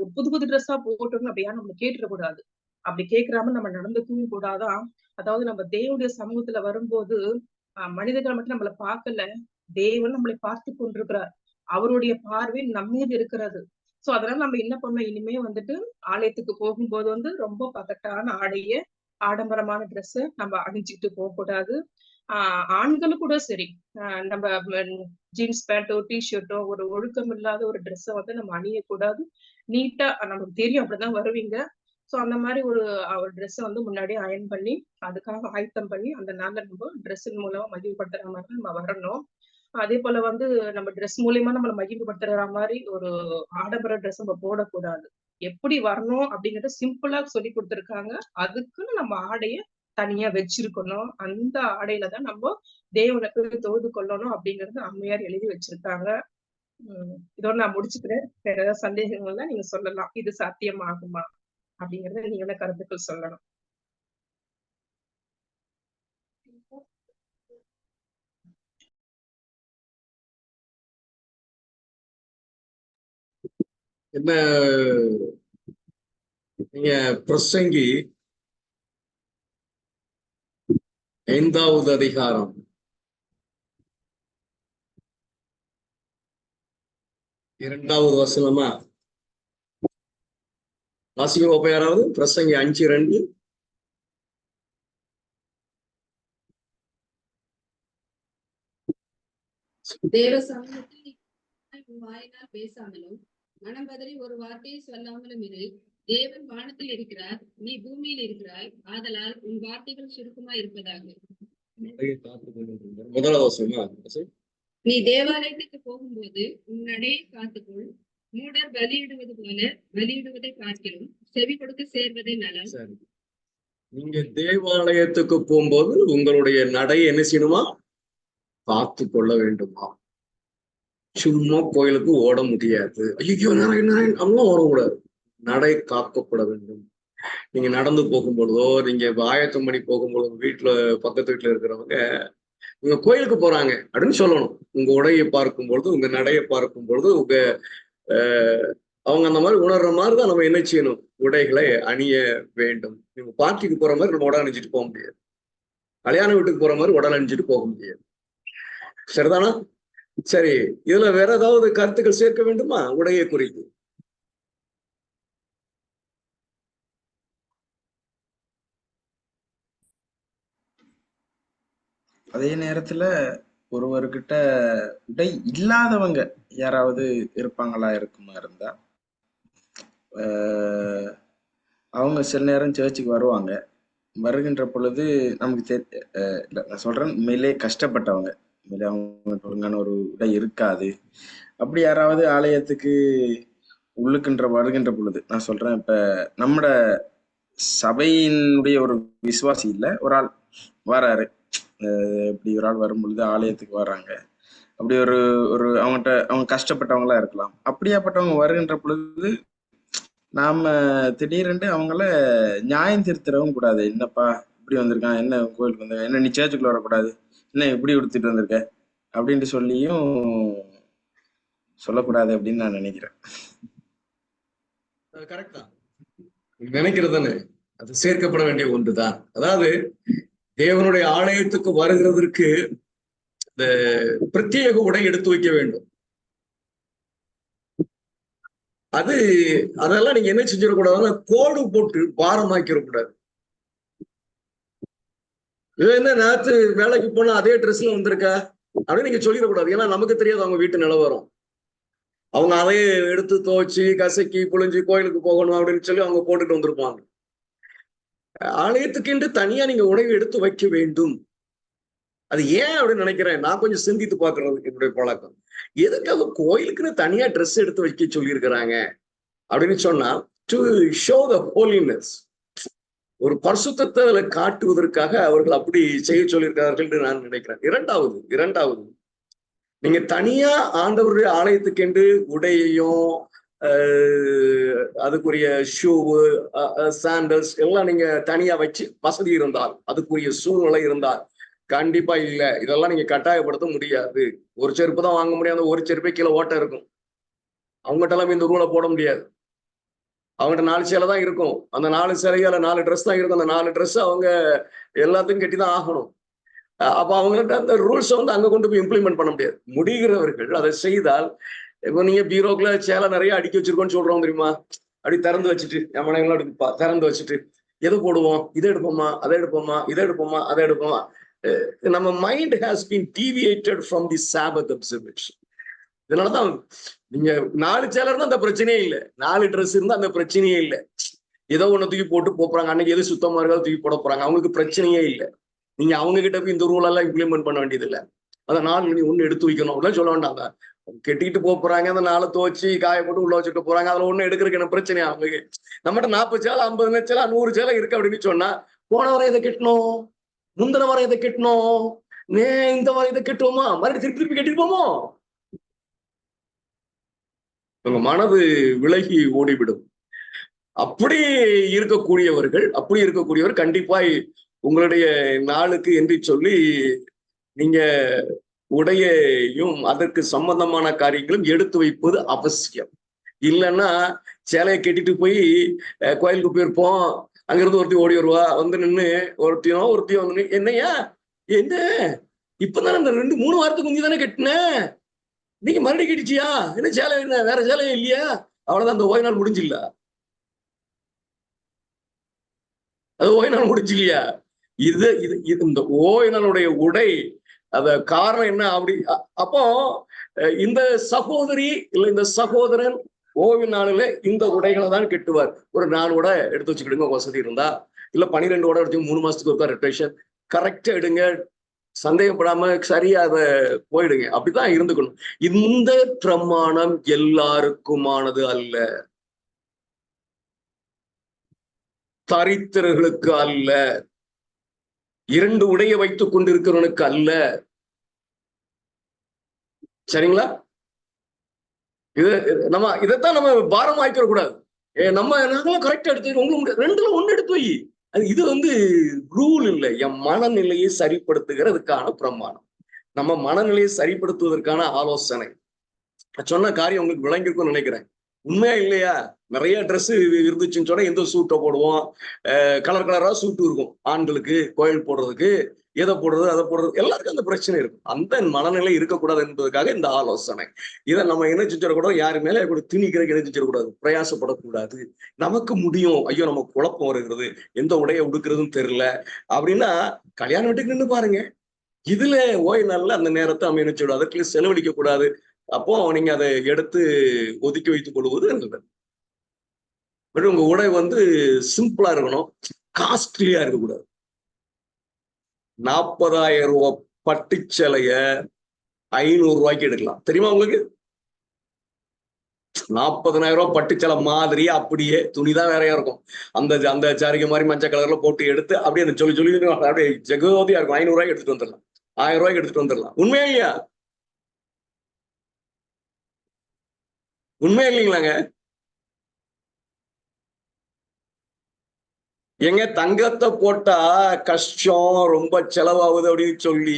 ஒரு புது புது ட்ரெஸ்ஸா போட்டுன்னு அப்படி யாரும் நம்மள கேட்டுறக்கூடாது. அப்படி கேட்கிறாம நம்ம நடந்துக்கவும் கூடாதான். அதாவது நம்ம தேவனுடைய சமூகத்துல வரும்போது மனிதர்கள் மட்டும் நம்மள பார்க்கல, தேவன் நம்மளை பார்த்து கொண்டிருக்கிறார். அவருடைய பார்வை நம்ம மீது இருக்கிறது. சோ அதனால நம்ம என்ன பண்ணோம், இனிமே ஆலயத்துக்கு போகும்போது ரொம்ப பகட்டான ஆடைய, ஆடம்பரமான ட்ரெஸ் நம்ம அணிஞ்சுக்கிட்டு போக கூடாது. ஆண்களும் கூட சரி, நம்ம ஜீன்ஸ் பேண்டோ டிஷர்ட்டோ ஒரு ஒழுக்கம் இல்லாத ஒரு ட்ரெஸ்ஸை நம்ம அணியக்கூடாது. நீட்டா நமக்கு தெரியும் அப்படிதான் வருவீங்க. சோ அந்த மாதிரி ஒரு ட்ரெஸ்ஸை முன்னாடியே அயன் பண்ணி அதுக்காக ஆயத்தம் பண்ணி அந்த நாள்ல நம்ம ட்ரெஸ்ஸின் மூலமா மகிழ்வுபடுத்துற மாதிரி நம்ம வரணும். அதே போல நம்ம ட்ரெஸ் மூலியமா நம்மளை மகிழ்வுபடுத்துற மாதிரி ஒரு ஆடம்பர ட்ரெஸ் நம்ம போடக்கூடாது. எப்படி வரணும் அப்படிங்கறத சிம்பிளா சொல்லி கொடுத்திருக்காங்க. அதுக்குன்னு நம்ம ஆடைய தனியா வச்சிருக்கணும். அந்த ஆடையில தான் நம்ம தேவனுக்கு தொழுது கொள்ளணும் அப்படிங்கறது அம்மையார் எழுதி வச்சிருக்காங்க. இதோட நான் முடிச்சுக்கிறேன். வேற ஏதாவது சந்தேகங்கள்லாம் நீங்க சொல்லலாம். இது சாத்தியமாகுமா அப்படிங்கறத நீங்க என்ன கருத்துக்கள் சொல்லணும். என்ன நீங்க பிரசங்கி 5வது அதிகாரம் 2வது வசனமா வாசிக்க யாராவது? பிரசங்கி 5:2. தேவ சமூகத்தில் வாயினால் பேசாமலும் மனம் பதறி ஒரு வார்த்தையை சொல்லாமலும் இரு. தேவன் வானத்தில் இருக்கிறார், நீ பூமியில் இருக்கிறாய். ஆதலால் உன் வார்த்தைகள் சுருக்கமாய் இருப்பதாக. நீ தேவாலயத்துக்கு போகும்போது உன் நடையை காத்துக்கொள். மூடர் பலியிடுவது போல பலியிடுவதை பார்க்கிறோம், செவி கொடுத்து சேர்வதே நலம். நீங்க தேவாலயத்துக்கு போகும்போது உங்களுடைய நடை என்ன செய்யணுமா? காத்து கொள்ள வேண்டுமா? சும்மா கோயிலுக்கு ஓட முடியாது. ஐயோ நம்மளும் ஓடக்கூடாது. நடை காக்கப்பட வேண்டும். நீங்க நடந்து போகும்பொழுதோ, நீங்க ஆயத்தம் பண்ணி போகும்பொழுது, வீட்டுல பக்கத்து வீட்டுல இருக்கிறவங்க நீங்க கோயிலுக்கு போறாங்க அப்படின்னு சொல்லணும். உங்க உடையை பார்க்கும் பொழுது, உங்க நடையை பார்க்கும் பொழுது, உங்க அவங்க அந்த மாதிரி உணர்ற மாதிரிதான் நம்ம என்ன செய்யணும்? உடைகளை அணிய வேண்டும். நீங்க பார்ட்டிக்கு போற மாதிரி நம்ம உடல் அணிஞ்சிட்டு போக முடியாது. கல்யாண வீட்டுக்கு போற மாதிரி உடல் அணிஞ்சிட்டு போக முடியாது. சரிதானா? சரி, இதுல வேற ஏதாவது கருத்துக்கள் சேர்க்க வேண்டுமா உடையை குறித்து? அதே நேரத்துல ஒருவர்கிட்ட உடை இல்லாதவங்க யாராவது இருப்பாங்களா இருக்குமா இருந்தா அவங்க சில நேரம் சர்ச்சுக்கு வருவாங்க. வருகின்ற பொழுது நமக்கு இல்லை, நான் சொல்றேன், உண்மையிலே கஷ்டப்பட்டவங்க, உண்மையிலே அவங்க ஒழுங்கான ஒரு உடை இருக்காது. அப்படி யாராவது ஆலயத்துக்கு உள்ளுக்குன்ற வருகின்ற பொழுது, நான் சொல்றேன், இப்ப நம்மட சபையினுடைய ஒரு விசுவாசி இல்லை, ஒரு ஆள் வராரு, இப்படி ஒரு ஆள் வரும் பொழுது ஆலயத்துக்கு வர்றாங்க. அப்படி ஒரு அவங்ககிட்ட அவங்க கஷ்டப்பட்டவங்களா இருக்கலாம். அப்படியாப்பட்டவங்க வருகின்ற பொழுது நாம திடீரென்று அவங்கள நியாயம் திருத்தரவும் கூடாது. என்னப்பா இப்படி வந்திருக்கான், என்ன கோயிலுக்கு வந்த, என்ன நீ சேர்ச்சுக்குள்ள வரக்கூடாது, என்ன இப்படி உடுத்திட்டு வந்திருக்க அப்படின்ட்டு சொல்லியும் சொல்லக்கூடாது அப்படின்னு நான் நினைக்கிறேன். கரெக்டா நினைக்கிறதுன்னு அது சேர்க்கப்பட வேண்டிய ஒன்றுதான். அதாவது தேவனுடைய ஆலயத்துக்கு வருகிறதற்கு இந்த பிரத்யேக உடை எடுத்து வைக்க வேண்டும். அதெல்லாம் நீங்க என்ன செஞ்சிடக்கூடாதுன்னா கோடு போட்டு பாரமாக்கிடக்கூடாது. என்ன நேரத்து வேலைக்கு போனா அதே ட்ரெஸ்ல வந்திருக்கா அப்படின்னு நீங்க சொல்லிடக்கூடாது. ஏன்னா நமக்கு தெரியாது அவங்க வீட்டு நிலவரம். அவங்க அதையே எடுத்து துவைச்சு கசக்கி புழிஞ்சு கோயிலுக்கு போகணும் அப்படின்னு சொல்லி அவங்க போட்டுட்டு வந்திருப்பாங்க. ஆலயத்துக்கு தனியா நீங்க உணவு எடுத்து வைக்க வேண்டும். அது ஏன் அப்படின்னு நினைக்கிறேன், நான் கொஞ்சம் சிந்தித்து பாக்குறதுக்கு என்னுடைய பழக்கம். எதுக்காக கோயிலுக்குன்னு தனியா ட்ரெஸ் எடுத்து வைக்க சொல்லியிருக்கிறாங்க அப்படின்னு சொன்னா, டு ஷோ த ஹோலினஸ், ஒரு பரிசுத்தத்தை அதுல காட்டுவதற்காக அவர்கள் அப்படி செய்ய சொல்லியிருக்கிறார்கள் நான் நினைக்கிறேன். இரண்டாவது நீங்க தனியா ஆண்டவருடைய ஆலயத்துக்கென்று உடையையும் அதுக்குரிய ஷூவு சாண்டல்ஸ் எல்லாம் நீங்க தனியா வச்சு வசதி இருந்தால், அதுக்குரிய சூழ்நிலை இருந்தால், கண்டிப்பா இல்ல, இதெல்லாம் நீங்க கட்டாயப்படுத்த முடியாது. ஒரு செருப்பு தான் வாங்க முடியாது, ஒரு செருப்பே கீழே ஓட்ட இருக்கும். அவங்ககிட்ட எல்லாம் இந்த ரூலை போட முடியாது. அவங்ககிட்ட 4 சேலை தான் இருக்கும். அந்த 4 சேலையால 4 ட்ரெஸ் தான் இருக்கும். அந்த 4 ட்ரெஸ் அவங்க எல்லாத்தையும் கட்டிதான் ஆகணும். அப்ப அவங்கள்ட்ட அந்த ரூல்ஸை அங்க கொண்டு போய் இம்ப்ளிமெண்ட் பண்ண முடியாது. முடிகிறவர்கள் அதை செய்தால், இப்போ நீங்க பீரோக்குள்ள சேலை நிறைய அடுக்கி வச்சிருக்கோன்னு சொல்றோம் தெரியுமா? அப்படி திறந்து வச்சுட்டு எமனைகளும் அப்படி திறந்து வச்சுட்டு எது போடுவோம், இதை எடுப்போமா, அதை எடுப்போமா, இதை எடுப்போமா, அதை எடுப்போமா. நம்ம mind has been deviated from the sabbath observation. இதனாலதான் நீங்க 4 சேலை இருந்தா அந்த பிரச்சனையே இல்லை, 4 ட்ரெஸ் இருந்தா அந்த பிரச்சனையே இல்லை. ஏதோ ஒண்ணு தூக்கி போட்டு போறாங்க, அன்னைக்கு எது சுத்தமா இருக்காது தூக்கி போட போறாங்க, அவங்களுக்கு பிரச்சனையே இல்லை. நீங்க அவங்க கிட்ட போய் இந்த ரூல் எல்லாம் இம்ப்ளிமெண்ட் பண்ண வேண்டியது இல்லை. அதை 4 நீ ஒண்ணு எடுத்து வைக்கணும் அப்படின்னு சொல்ல வேண்டாங்க. கெட்டிட்டு போறாங்க, அந்த 4 துவச்சி காய போட்டு உள்ள வச்சுட்டு போறாங்க. அதுல ஒண்ணு எடுக்கிறதுக்கு என்ன பிரச்சனையா அவங்களுக்கு? நம்மகிட்ட 40 சேலை 50 சேலை 100 சேலை இருக்கு அப்படின்னு சொன்னா, போன வாரம் இதை கட்டணும், முந்தின வாரம் இதை கட்டணும், இந்த வாரம் இதை கட்டுவோமா, மறுபடியும் திருப்பி கட்டிருப்போமோ? உங்க மனது விலகி ஓடிவிடும். அப்படி இருக்கக்கூடியவர் கண்டிப்பா உங்களுடைய நாளுக்கு என்று சொல்லி நீங்க உடையையும் அதற்கு சம்பந்தமான காரியங்களும் எடுத்து வைப்பது அவசியம். இல்லைன்னா சேலையை கட்டிட்டு போய் கோயிலுக்கு போயிருப்போம், அங்கிருந்து ஒருத்தி ஓடி வருவா, வந்து நின்று ஒருத்தியும் வந்து என்னையா என்ன இப்பதானே இந்த 2-3 வாரத்துக்கு முந்தி தானே கட்டினேன், நீங்க மறுபடியும் கட்டிச்சியா, என்ன சேலை என்ன வேற சேலையே இல்லையா? அவ்வளவுதான், அந்த ஓய்வு நாள் முடிஞ்சில்ல, அது ஓய்வு நாள் முடிஞ்சில்லையா? இது இந்த ஓய்வு நாளுடைய உடை அத காரணம் என்ன? அப்படி அப்போ இந்த சகோதரி இல்ல இந்த சகோதரன் ஓய்வு நாளில இந்த உடைகளை தான் கெட்டுவார். ஒரு 4 உடை எடுத்து வச்சுக்கிடுங்க வசதி இருந்தா, இல்ல 12 உடை எடுத்து 3 மாசத்துக்கு ஒருக்கா ரொட்டேஷன் கரெக்டா எடுங்க. சந்தேகப்படாம சரியா அதை போயிடுங்க. அப்படிதான் இருந்துக்கணும். இந்த பிரமாணம் எல்லாருக்குமானது அல்ல, தரித்திரர்களுக்கு அல்ல, 2 உடைய வைத்துக் கொண்டிருக்கிறவனுக்கு அல்ல. சரிங்களா? இதைத்தான் நம்ம பாரம் ஆக்கிற கூடாது. நாங்களும் கரெக்டா எடுத்து உங்களுக்கு 2ல 1 எடுத்து வை. இது ரூல் இல்லை, என் மனநிலையை சரிப்படுத்துகிறதுக்கான பிரமாணம், நம்ம மனநிலையை சரிப்படுத்துவதற்கான ஆலோசனை. சொன்ன காரியம் உங்களுக்கு விளங்கிருக்கும்னு நினைக்கிறேன். உண்மையா இல்லையா? நிறைய ட்ரெஸ் இருந்துச்சுன்னு சொன்னா எந்த சூட்டை போடுவோம், கலர் கலரா சூட்டு இருக்கும் ஆண்களுக்கு, கோயில் போடுறதுக்கு, எதை போடுறது அதை போடுறது, எல்லாருக்கும் அந்த பிரச்சனை இருக்கும். அந்த மனநிலை இருக்கக்கூடாது என்பதற்காக இந்த ஆலோசனை. இதை நம்ம என்ன செஞ்சிடக்கூடாது, யாரு மேல திணிக்கிறதுக்கு என்ன செஞ்சிடக்கூடாது, பிரயாசப்படக்கூடாது. நமக்கு முடியும், ஐயோ நமக்கு குழப்பம் வருகிறது, எந்த உடைய உடுக்கிறதுன்னு தெரியல அப்படின்னா கல்யாண வீட்டுக்கு நின்று பாருங்க. இதுல ஓய்வு நாள்ல அந்த நேரத்தை நம்ம என்ன செய்யக்கூடாது, அதற்கு செலவழிக்க கூடாது. அப்போ நீங்க அதை எடுத்து ஒதுக்கி வைத்துக் கொள்வது நல்லது. பட் உங்க உடை சிம்பிளா இருக்கணும், காஸ்ட்லியா இருக்கக்கூடாது. 40,000 ரூபாய் பட்டுச்சலைய 500 ரூபாய்க்கு எடுக்கலாம். தெரியுமா உங்களுக்கு? 40,000 ரூபாய் பட்டுச்சலை மாதிரி அப்படியே துணிதான் வேறையா இருக்கும். அந்த ஜாரிகை மாதிரி மஞ்சள் கலர்ல போட்டு எடுத்து அப்படியே அந்த சொல்லி அப்படியே ஜெகோதியா இருக்கும். 500 ரூபாய்க்கு எடுத்துட்டு வந்துடலாம், 1000 ரூபாய்க்கு எடுத்துட்டு வந்துடலாம். உண்மையா இல்லையா? உண்மையா இல்லைங்களாங்க? எங்க தங்கத்தை போட்டா கஷ்டம், ரொம்ப செலவாகுது அப்படின்னு சொல்லி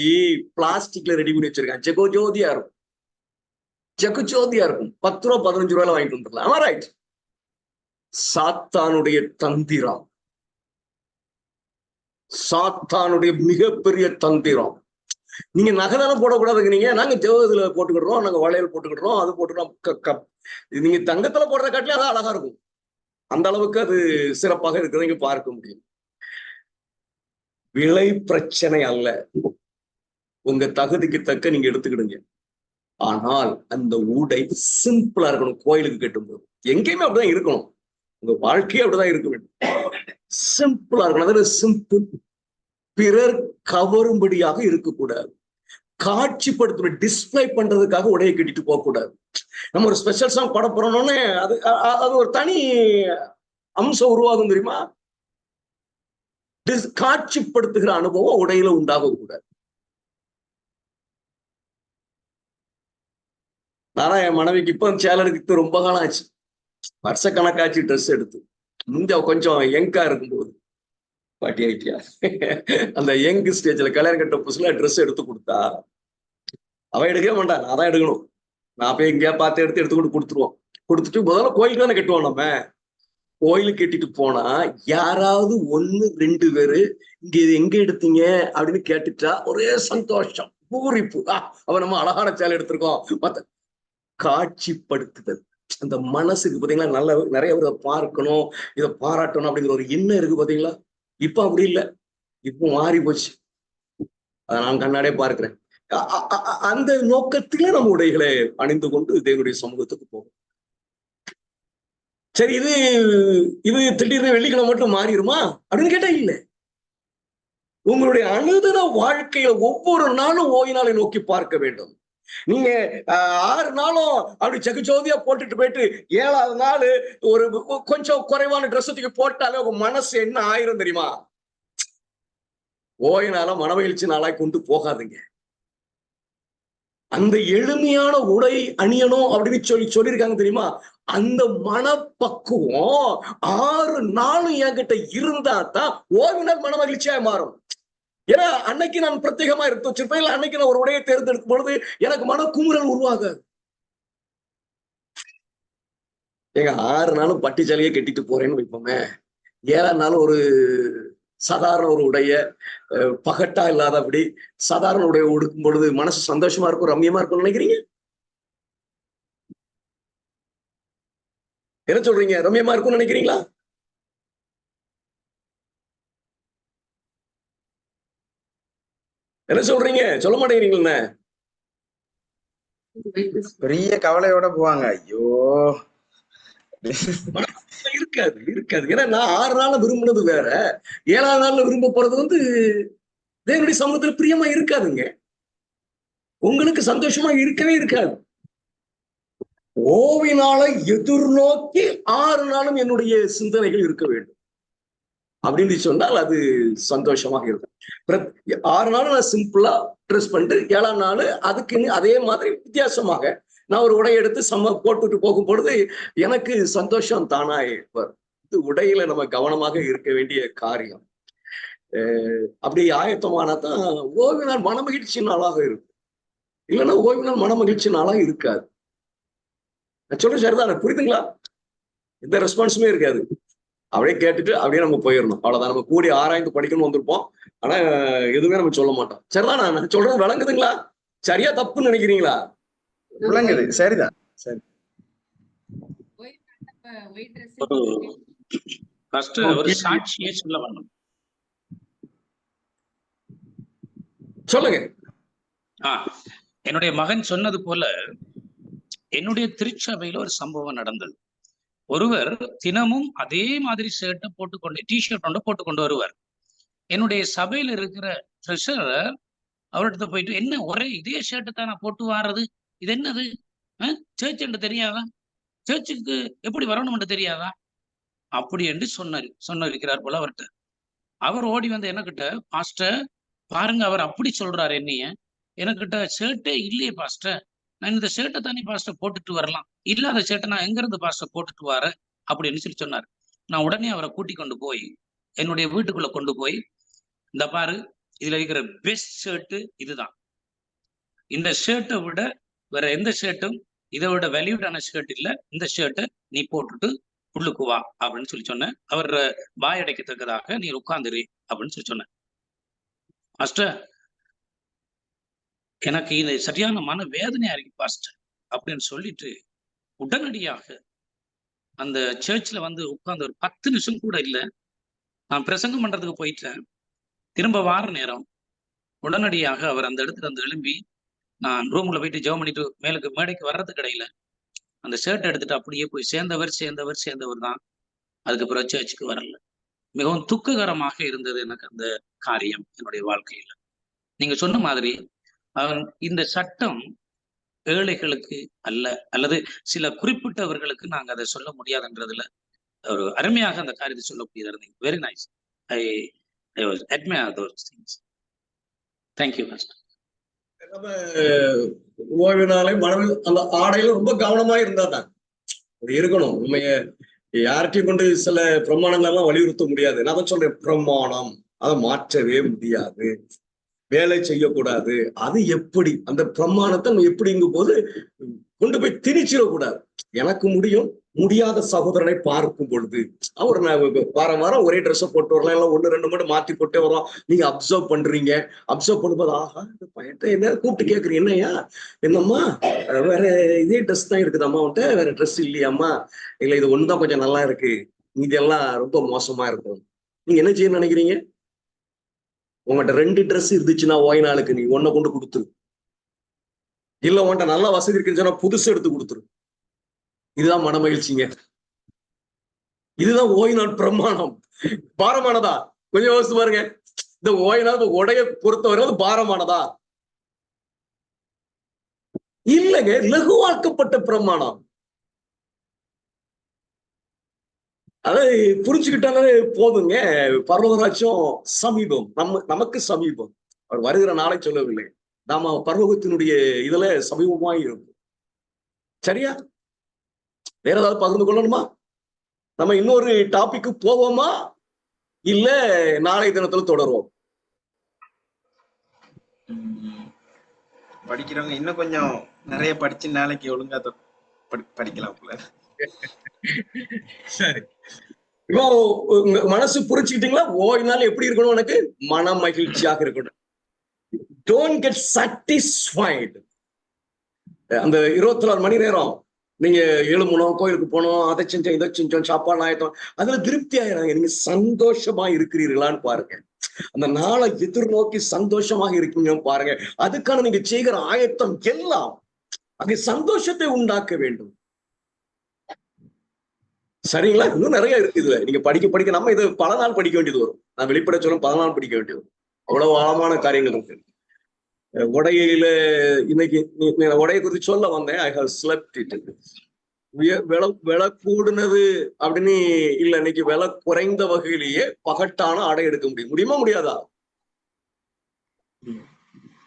பிளாஸ்டிக்ல ரெடி பண்ணி வச்சிருக்காங்க. ஜெகஜோதியா இருக்கும், ஜெகஜோதியா இருக்கும். 10 ரூபா 15 ரூபாயில வாங்கிட்டு வந்துடலாம். ஆமா, ரைட். சாத்தானுடைய தந்திரம், சாத்தானுடைய மிகப்பெரிய தந்திரம். நீங்க நகைதானே போடக்கூடாதுங்க. நாங்க ஜெகதுல போட்டுக்கிடுறோம், நாங்க வளையல் போட்டுக்கிடுறோம், அது போட்டுக்கிறோம். நீங்க தங்கத்துல போடுற காட்டிலே அது அழகா இருக்கும். அந்த அளவுக்கு அது சிறப்பாக இருக்கிறத இங்க பார்க்க முடியும். விலை பிரச்சனை அல்ல, உங்க தகுதிக்கு தக்க நீங்க எடுத்துக்கிடுங்க. ஆனால் அந்த உடை சிம்பிளா இருக்கணும். கோயிலுக்கு கட்டும்போது எங்கேயுமே அப்படிதான் இருக்கணும், உங்க வாழ்க்கையே அப்படிதான் இருக்க வேண்டும். சிம்பிளா இருக்கணும். அதாவது சிம்பிள், பிறர் கவரும்படியாக இருக்கக்கூடாது, காட்சிப்படுத்தணும், டிஸ்பிளே பண்றதுக்காக உடையை கட்டிட்டு போக கூடாது. நம்ம ஒரு ஸ்பெஷல் சாங் பாட போறோம்னு அது ஒரு தனி அம்சம் உருவாகும் தெரியுமா? காட்சிப்படுத்துகிற அனுபவம் உடையில உண்டாக கூடாது. ஆனா என் மனைவிக்கு இப்ப சேலை எடுத்து ரொம்ப காலம் ஆச்சு, வருஷக்கணக்காச்சு ட்ரெஸ் எடுத்து. கொஞ்சம் யங்கா இருக்கும்போது பாட்டி ஆயிட்டியா, அந்த யங் ஸ்டேஜ்ல கல்யாணம் கட்ட புதுசுல ட்ரெஸ் எடுத்து கொடுத்தா அவ எடுக்கவே மாட்டான், நான் தான் எடுக்கணும். நான் போய் எங்கேயா பார்த்து எடுத்து கொடுத்துருவோம். கொடுத்துட்டு முதல்ல கோயிலுக்கு தானே கட்டுவோம். நம்ம கோயிலுக்கு கட்டிட்டு போனா யாராவது 1 2 பேரு இங்க இது எங்க எடுத்தீங்க அப்படின்னு கேட்டுட்டா ஒரே சந்தோஷம், பூரிப்பு. அவ நம்ம அழகான சேலை எடுத்திருக்கோம். மத்த காட்சிப்படுத்துதல், அந்த மனசுக்கு பாத்தீங்களா, நல்ல நிறைய பேர் பார்க்கணும், இதை பாராட்டணும் அப்படிங்கிற ஒரு எண்ணம் இருக்கு பாத்தீங்களா. இப்ப அப்படி இல்லை, இப்போ மாறி போச்சு. அதை நான் கண்ணாடியே பார்க்கிறேன். அந்த நோக்கத்திலே நம்ம உடைகளை அணிந்து கொண்டு தேவனுடைய சமூகத்துக்கு போகும். சரி, இது திடீர்னு வெள்ளிக்கிழமை மட்டும் மாறிடுமா அப்படின்னு கேட்டா இல்லை. உங்களுடைய அனுதின வாழ்க்கையில ஒவ்வொரு நாளும் ஓய்வு நாளை நோக்கி பார்க்க வேண்டும். நீங்க 6 நாளும் அப்படி ஜெகஜோதியா போட்டுட்டு போயிட்டு 7ஆவது நாள் ஒரு கொஞ்சம் குறைவான ட்ரெஸ்ஸுக்கு போட்டாலே உங்க மனசு என்ன ஆயிரும் தெரியுமா? ஓய்வு நாள மனமகிழ்ச்சி நாளாய் கொண்டு போகாதுங்க. அந்த எளிமையான உடை அணியணும் அப்படின்னு சொல்லியிருக்காங்க தெரியுமா? அந்த மனப்பக்குவம் 6 நாளும் என்கிட்ட இருந்தா தான் ஓய்வு நாள் மன மகிழ்ச்சியா மாறும். ஏன்னா அன்னைக்கு நான் பிரத்யேகமா எடுத்து வச்சிருப்பேன், இல்ல அன்னைக்கு நான் ஒரு உடையை தேர்ந்தெடுக்கும் பொழுது எனக்கு மன குமுறல் உருவாகாது. ஏங்க 6 நாளும் பட்டி சேலையே கட்டிட்டு போறேன்னு வைப்போமே, 7ஆம் நாள் ஒரு சாதாரண ஒரு உடைய, பகட்டா இல்லாத அப்படி சாதாரண உடைய உடுக்கும் பொழுது மனசு சந்தோஷமா இருக்கும், ரம்யமா இருக்கும்னு நினைக்கிறீங்க? என்ன சொல்றீங்க? ரம்யமா இருக்கும்னு நினைக்கிறீங்களா? என்ன சொல்றீங்க? சொல்ல மாட்டேங்கிறீங்களே. பெரிய கவலையோட போவாங்க. ஐயோ இருக்காது இருக்காது. ஏன்னா நான் 6 நாள்ல விரும்பினது வேற, 7ஆம் நாள்ல விரும்ப போறது வந்து தேவனுடைய சமூகத்துல பிரியமா இருக்காதுங்க. உங்களுக்கு சந்தோஷமா இருக்கவே இருக்காது. ஓவினால எதிர்நோக்கி 6 நாளும் என்னுடைய சிந்தனைகள் இருக்க வேண்டும் அப்படின்னு சொன்னால் அது சந்தோஷமாக இருக்கும். 6 நாள் நான் சிம்பிளா ட்ரெஸ் பண்ணிட்டு 7ஆம் நாள் அதுக்குன்னு அதே மாதிரி வித்தியாசமாக நான் ஒரு உடை எடுத்து போட்டுட்டு போகும் பொழுது எனக்கு சந்தோஷம் தானா வரும். இது உடையில நம்ம கவனமாக இருக்க வேண்டிய காரியம். அப்படி ஆயத்தமானதான் ஓய்வு நாள் மனமகிழ்ச்சி நாளாக இருக்கும். இல்லைன்னா ஓய்வு நாள் மனமகிழ்ச்சி நாளாக இருக்காது. நான் சொல்றேன் சரிதானே? புரியுதுங்களா? எந்த ரெஸ்பான்ஸுமே இருக்காது. அப்படியே கேட்டுட்டு அப்படியே நம்ம போயிடணும். அவ்வளவுதான். நம்ம கூடி ஆராய்ந்து படிக்கணும்னு வந்திருப்போம். ஆனா எதுவுமே நம்ம சொல்ல மாட்டோம். சரிதான்? நான் சொல்றது விளங்குதுங்களா? சரியா தப்புன்னு நினைக்கிறீங்களா? விளங்குது. சரிதான். சரி. ஒரு சாட்சியே சொல்ல வேணும். சொல்லுங்க. என்னுடைய மகன் சொன்னது போல என்னுடைய திருச்சபையில ஒரு சம்பவம் நடந்தது. ஒருவர் தினமும் அதே மாதிரி ஷர்ட்டை போட்டுக்கொண்டு டிஷர்ட் ஒன்று போட்டுக்கொண்டு வருவார். என்னுடைய சபையில இருக்கிற ட்ரெஷரர் அவர்கிட்ட போயிட்டு, என்ன ஒரே இதே ஷர்ட்டை தான் நான் போட்டு வாரது, இது என்னது, சர்ச் என்று தெரியாதா, சர்ச்சுக்கு எப்படி வரணும்னு தெரியாதா அப்படி என்று சொன்னிருக்கிறார் போல அவர்கிட்ட. அவர் ஓடி வந்து எனக்கிட்ட, பாஸ்டர் பாருங்க அவர் அப்படி சொல்றாரு என்னைய, எனக்கிட்ட ஷர்ட்டே இல்லையே பாஸ்டர், நான் இந்த ஷர்ட்டை தானே பாஸ்டர் போட்டுட்டு வரலாம், இல்லாத ஷர்ட்டை நான் எங்க இருந்து பாஸ்டர் போட்டுட்டு வர அப்படின்னு சொல்லி சொன்னார். நான் உடனே அவரை கூட்டி கொண்டு போய் என்னுடைய வீட்டுக்குள்ள கொண்டு போய், இந்த பாரு இதுல இருக்கிற பெஸ்ட் ஷர்ட்டு இதுதான், இந்த ஷர்ட்டை விட வேற எந்த ஷர்ட்டும் இதை விட வேல்யூடான ஷர்ட் இல்லை, இந்த ஷர்ட்டை நீ போட்டுட்டு உள்ளுக்கு வா அப்படின்னு சொல்லி சொன்னேன். அவர் வாயடைக்கத்தக்கதாக நீ உட்கார்ந்துரு அப்படின்னு சொல்லி சொன்னேன். பாஸ்டர் எனக்கு இது சரியான மன வேதனையா இருக்கு பாஸ்டர் அப்படின்னு சொல்லிட்டு உடனடியாக அந்த சர்ச்சில் வந்து உட்கார்ந்து ஒரு 10 நிமிஷம் கூட இல்லை, நான் பிரசங்கம் பண்றதுக்கு போயிட்டேன். திரும்ப வார நேரம் உடனடியாக அவர் அந்த இடத்துல வந்து எழும்பி, நான் ரூம்ல போயிட்டு ஜெபம் பண்ணிட்டு மேடைக்கு வர்றதுக்கு இடையில அந்த ஷர்ட் எடுத்துட்டு அப்படியே போய் சேர்ந்தவர் தான். அதுக்கப்புறம் சர்ச்சுக்கு வரல. மிகவும் துக்ககரமாக இருந்தது எனக்கு அந்த காரியம் என்னுடைய வாழ்க்கையில. நீங்க சொன்ன மாதிரி இந்த சட்டம் ஏழைகளுக்கு அல்ல, அல்லது சில குறிப்பிட்டவர்களுக்கு நாங்க அதை சொல்ல முடியாதுன்றதுல ஒரு அருமையாக அந்த காரியத்தை சொல்லக்கூடியதா இருந்தீங்க. Very nice. I admire those things. Thank you, Pastor. நம்ம ஓய்வு நாளை அந்த ஆடையில ரொம்ப கவனமா இருந்தாதான் அது இருக்கணும். நம்ம யார்கிட்டையும் கொண்டு சில பிரமாணங்கள் எல்லாம் வலியுறுத்த முடியாது. நான் தான் சொல்றேன், பிரமாணம் அதை மாற்றவே முடியாது, வேலை செய்யக்கூடாது. அது எப்படி அந்த பிரமாணத்தை நம்ம எப்படிங்கும் போது கொண்டு போய் திணிச்சிடக்கூடாது. எனக்கு முடியும், முடியாத சகோதரனை பார்க்கும் பொழுது அவர் வாரம் வாரம் ஒரே ட்ரெஸ்ஸை போட்டு வரலாம், இல்லை 1-2 மட்டும் மாத்தி போட்டே வரோம். நீங்க அப்சர்வ் பண்றீங்க. அப்சர்வ் பண்ணும்போது ஆஹா இந்த பையன் என்ன கூப்பிட்டு கேட்குறீங்க, என்னையா என்னம்மா வேற இதே ட்ரெஸ் தான் இருக்குதாம்மா, அவன்கிட்ட வேற ட்ரெஸ் இல்லையாம்மா, இல்லை இது ஒண்ணுதான் கொஞ்சம் நல்லா இருக்கு, இதெல்லாம் ரொம்ப மோசமா இருக்கும். நீங்க என்ன செய்ய நினைக்கிறீங்க? உங்கள்கிட்ட 2 ட்ரெஸ் இருந்துச்சுன்னா ஓய் நாளுக்கு நீ ஒன்ன கொண்டு கொடுத்துரு, இல்ல உன்கிட்ட நல்லா வசதி இருக்குன்னு சொன்னா புதுசு எடுத்து கொடுத்துரு. இதுதான் மன மகிழ்ச்சிங்க. இதுதான் ஓய் நாள் பிரமாணம். பாரமானதா? கொஞ்சம் யோசிச்சு பாருங்க. இந்த ஓய் நாள் உடைய பொறுத்தவரை பாரமானதா? இல்லைங்க, லகுவாக்கப்பட்ட பிரமாணம். அதை புரிஞ்சுக்கிட்டாலே போதுங்க. பரலோகராஜ்யம் சமீபம், நமக்கு சமீபம். அவர் வருகிற நாளை சொல்லவில்லை, நாம பரலோகத்தினுடைய இதுல சமீபமாய் இருக்கும். சரியா? வேற ஏதாவது பகிர்ந்து கொள்ளணுமா? நம்ம இன்னொரு டாபிக்கு போவோமா, இல்ல நாளை தினத்துல தொடருவோம்? படிக்கிறவங்க இன்னும் கொஞ்சம் நிறைய படிச்சு நாளைக்கு ஒழுங்கா படிக்கலாம் போல. சரி, இப்போ மனசு புரிச்சுக்கிட்டீங்களா? ஓய்னால எப்படி இருக்கணும்? எனக்கு மன மகிழ்ச்சியாக இருக்கணும். Don't get satisfied. அந்த 24 மணி நேரம் நீங்க எழுமணும், கோயிலுக்கு போனோம், அதை செஞ்சோம், இதை செஞ்சோம், சாப்பாடு ஆயிட்டோம், அதுல திருப்தி ஆயிடாங்க. நீங்க சந்தோஷமா இருக்கிறீர்களான்னு பாருங்க. அந்த நாளை எதிர்நோக்கி சந்தோஷமாக இருக்கீங்கன்னு பாருங்க. அதுக்கான நீங்க செய்கிற ஆயத்தம் எல்லாம் அங்கே சந்தோஷத்தை உண்டாக்க வேண்டும். சரிங்களா? இன்னும் நிறைய இருக்கு இதுல. நீங்க படிக்க நம்ம இது பல நாள் படிக்க வேண்டியது வரும். நான் வெளிப்பட சொல்லும் 10 நாள் படிக்க வேண்டியது வரும். அவ்வளவு ஆழமான காரியங்கள் இருக்கு. உடையில இன்னைக்கு உடையை குறித்து சொல்ல வந்தேன். I have slept it. விலை கூடுனது அப்படின்னு இல்ல, இன்னைக்கு விலை குறைந்த வகையிலேயே பகட்டான ஆடை எடுக்க முடியுமா முடியாதா?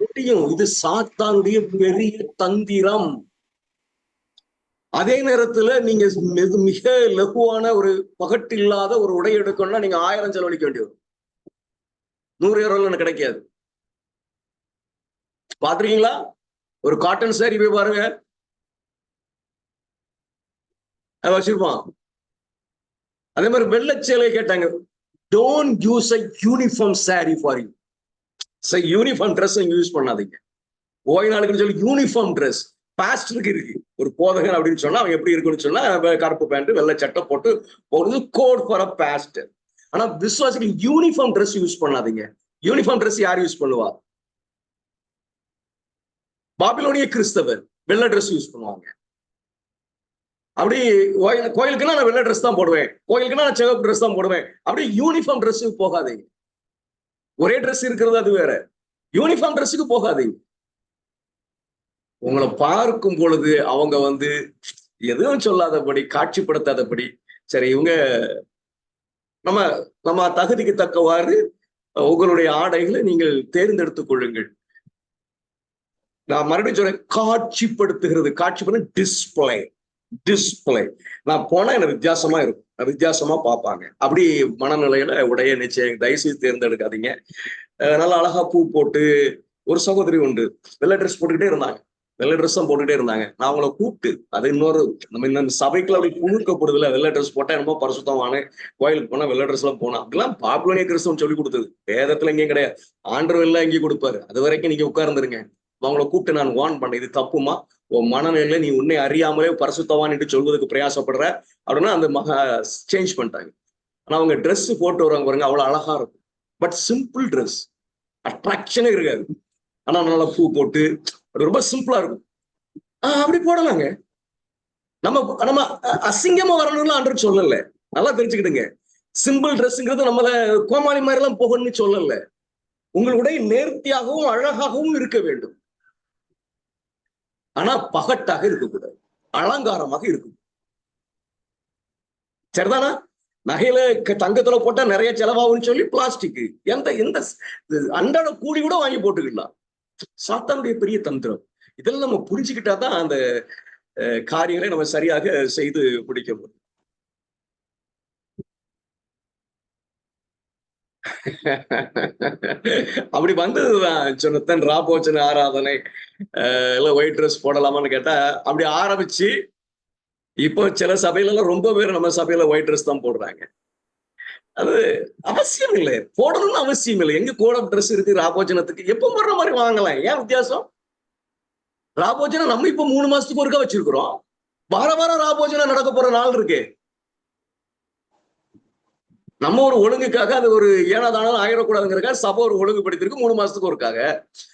முடியும். இது சாத்தானுடைய பெரிய தந்திரம். அதே நேரத்துல நீங்க மிக லகுவான ஒரு பகட்டு இல்லாத ஒரு உடை எடுக்கணும்னா நீங்க 1000 செலவழிக்க வேண்டியது, 100 கிடைக்காது. பாத்துருக்கீங்களா? ஒரு காட்டன் சாரி போய் பாருங்க, வச்சிருப்பான். அதே மாதிரி வெள்ளச்சேலை கேட்டாங்க, don't use a uniform sorry for you. Uniform dress use பண்ணாதீங்க. ஓய்வு நாளுக்குன்னு சொல்லி யூனிஃபார்ம் ட்ரெஸ் பாஸ்டருக்கு இருக்கு. ஒரு போதகன் அப்படின்னு சொன்னா அவன் எப்படி இருக்குன்னு சொன்னா கருப்பு பேண்ட் வெள்ளை சட்டை போட்டு போறது கோட் ஃபார் அ பாஸ்டர். ஆனா விசுவாசிக்கு யூனிஃபார்ம் ட்ரெஸ் யூஸ் பண்ணாதீங்க. யூனிஃபார்ம் ட்ரெஸ் யார் யூஸ் பண்ணுவா? பாபிலோனிய கிறிஸ்தவர் வெள்ளை ட்ரெஸ் யூஸ் பண்ணுவாங்க. அப்படி கோயிலுக்குன்னா நான் வெள்ளை ட்ரெஸ் தான் போடுவேன், கோயிலுக்குன்னா நான் சிவப்பு ட்ரெஸ் தான் போடுவேன். அப்படி யூனிஃபார்ம் ட்ரெஸ் போகாதீங்க. ஒரே ட்ரெஸ் இருக்கிறது அது வேற, யூனிஃபார்ம் ட்ரெஸ்ஸுக்கு போகாதீங்க. உங்களை பார்க்கும் பொழுது அவங்க எதுவும் சொல்லாதபடி காட்சிப்படுத்தாதபடி, சரி இவங்க நம்ம தகுதிக்கு தக்கவாறு உங்களுடைய ஆடைகளை நீங்கள் தேர்ந்தெடுத்துக் கொள்ளுங்கள். நான் மறுபடியும் சொல்றேன், காட்சிப்படுத்துகிறது. காட்சிப்படுத்த டிஸ்பிளே. நான் போனா எனக்கு வித்தியாசமா இருக்கும், வித்தியாசமா பார்ப்பாங்க. அப்படி மனநிலையில உடைய நிச்சயம் தயவுசெய்து தேர்ந்தெடுக்காதீங்க. நல்லா அழகா பூ போட்டு, ஒரு சகோதரி உண்டு, வெள்ளை ட்ரெஸ் போட்டுக்கிட்டே இருந்தாங்க, வெள்ளை ட்ரெஸ் தான் போட்டுக்கிட்டே இருந்தாங்க. நான் அவங்கள கூப்பிட்டு, அது நம்ம இந்த சபைக்குள்ள அப்படி புழுக்கப்படுதுல, வெள்ளை ட்ரெஸ் போட்டா என்னமோ பரிசுத்தமான, கோயிலுக்கு போனா வெள்ளை ட்ரெஸ் எல்லாம் போனா, அப்படிலாம் பாப்புலோனிய கிறிஸ்தவம் சொல்லி கொடுத்தது. வேதத்துல எங்கேயும் கிடையாது, ஆண்டவர் எல்லாம் எங்கேயும் கொடுப்பாரு. அது வரைக்கும் நீங்க உட்கார்ந்துருங்க. அவங்கள கூப்பிட்டு நான் வார்ன் பண்ணேன், இது தப்புமா, உன் மனநிலையில நீ உன்னை அறியாமலே பரிசுத்தவான் என்று சொல்வதற்கு பிரயாசப்படுற அப்படின்னா அந்த சேஞ்ச் பண்ணிட்டாங்க. ஆனா அவங்க ட்ரெஸ் போட்டு வருவாங்க பாருங்க, அவ்வளவு அழகா இருக்கும். பட் சிம்பிள் ட்ரெஸ், அட்ராக்ஷனே இருக்காது. ஆனா நல்லா பூ போட்டு ரொம்ப சிம்பிளா இருக்கும். அப்படி போடலாங்க. நம்ம அசிங்கமா வரணும்னு ஆண்டவர் சொல்லல, நல்லா தெரிஞ்சுக்கிடுங்க. சிம்பிள் ட்ரெஸ்ங்கிறது நம்மள கோமாளி மாதிரி எல்லாம் போகணும்னு சொல்லல. உங்களுடைய நேர்த்தியாகவும் அழகாகவும் இருக்க வேண்டும். ஆனா பகட்டாக இருக்கக்கூடாது, அலங்காரமாக இருக்கும். சரிதானா? நகையில தங்கத்துல போட்டா நிறைய செலவாகும்னு சொல்லி பிளாஸ்டிக், எந்த அன்றாட கூலி கூட வாங்கி போட்டுக்கலாம். சாத்தானுடைய பெரிய தந்திரம். இதெல்லாம் நம்ம புரிஞ்சுக்கிட்டாதான் அந்த காரியங்களை நம்ம சரியாக செய்து பிடிக்க முடியும். அப்படி வந்ததுதான் சொன்னத்தன் ராபோச்சன ஆராதனை எல்லாம் ஒயிட் ட்ரெஸ் போடலாமான்னு கேட்டா, அப்படி ஆரம்பிச்சு இப்போ சில சபையில எல்லாம் ரொம்ப பேர் நம்ம சபையில ஒயிட் ட்ரெஸ் தான் போடுறாங்க. அது அவசியம் இல்லை, போடணும்னு அவசியம் இல்லை. எங்க கோட் ஆஃப் ட்ரெஸ் இருக்கு ராபோஜனத்துக்கு, எப்ப போடுற மாதிரி வாங்கலாம். ஏன் வித்தியாசம்? ராபோஜனம் நம்ம இப்ப 3 மாசத்துக்கு ஒருக்கா வச்சிருக்கிறோம். வாரம் ராபோஜனம் நடக்க போற நாள் இருக்கு. நம்ம ஒரு ஒழுங்குக்காக அது ஒரு ஏனாதானாலும் ஆயிடக்கூடாதுங்கிறக்காக சபை ஒரு ஒழுங்குபடுத்திருக்கு 3 மாசத்துக்கு ஒருக்காக.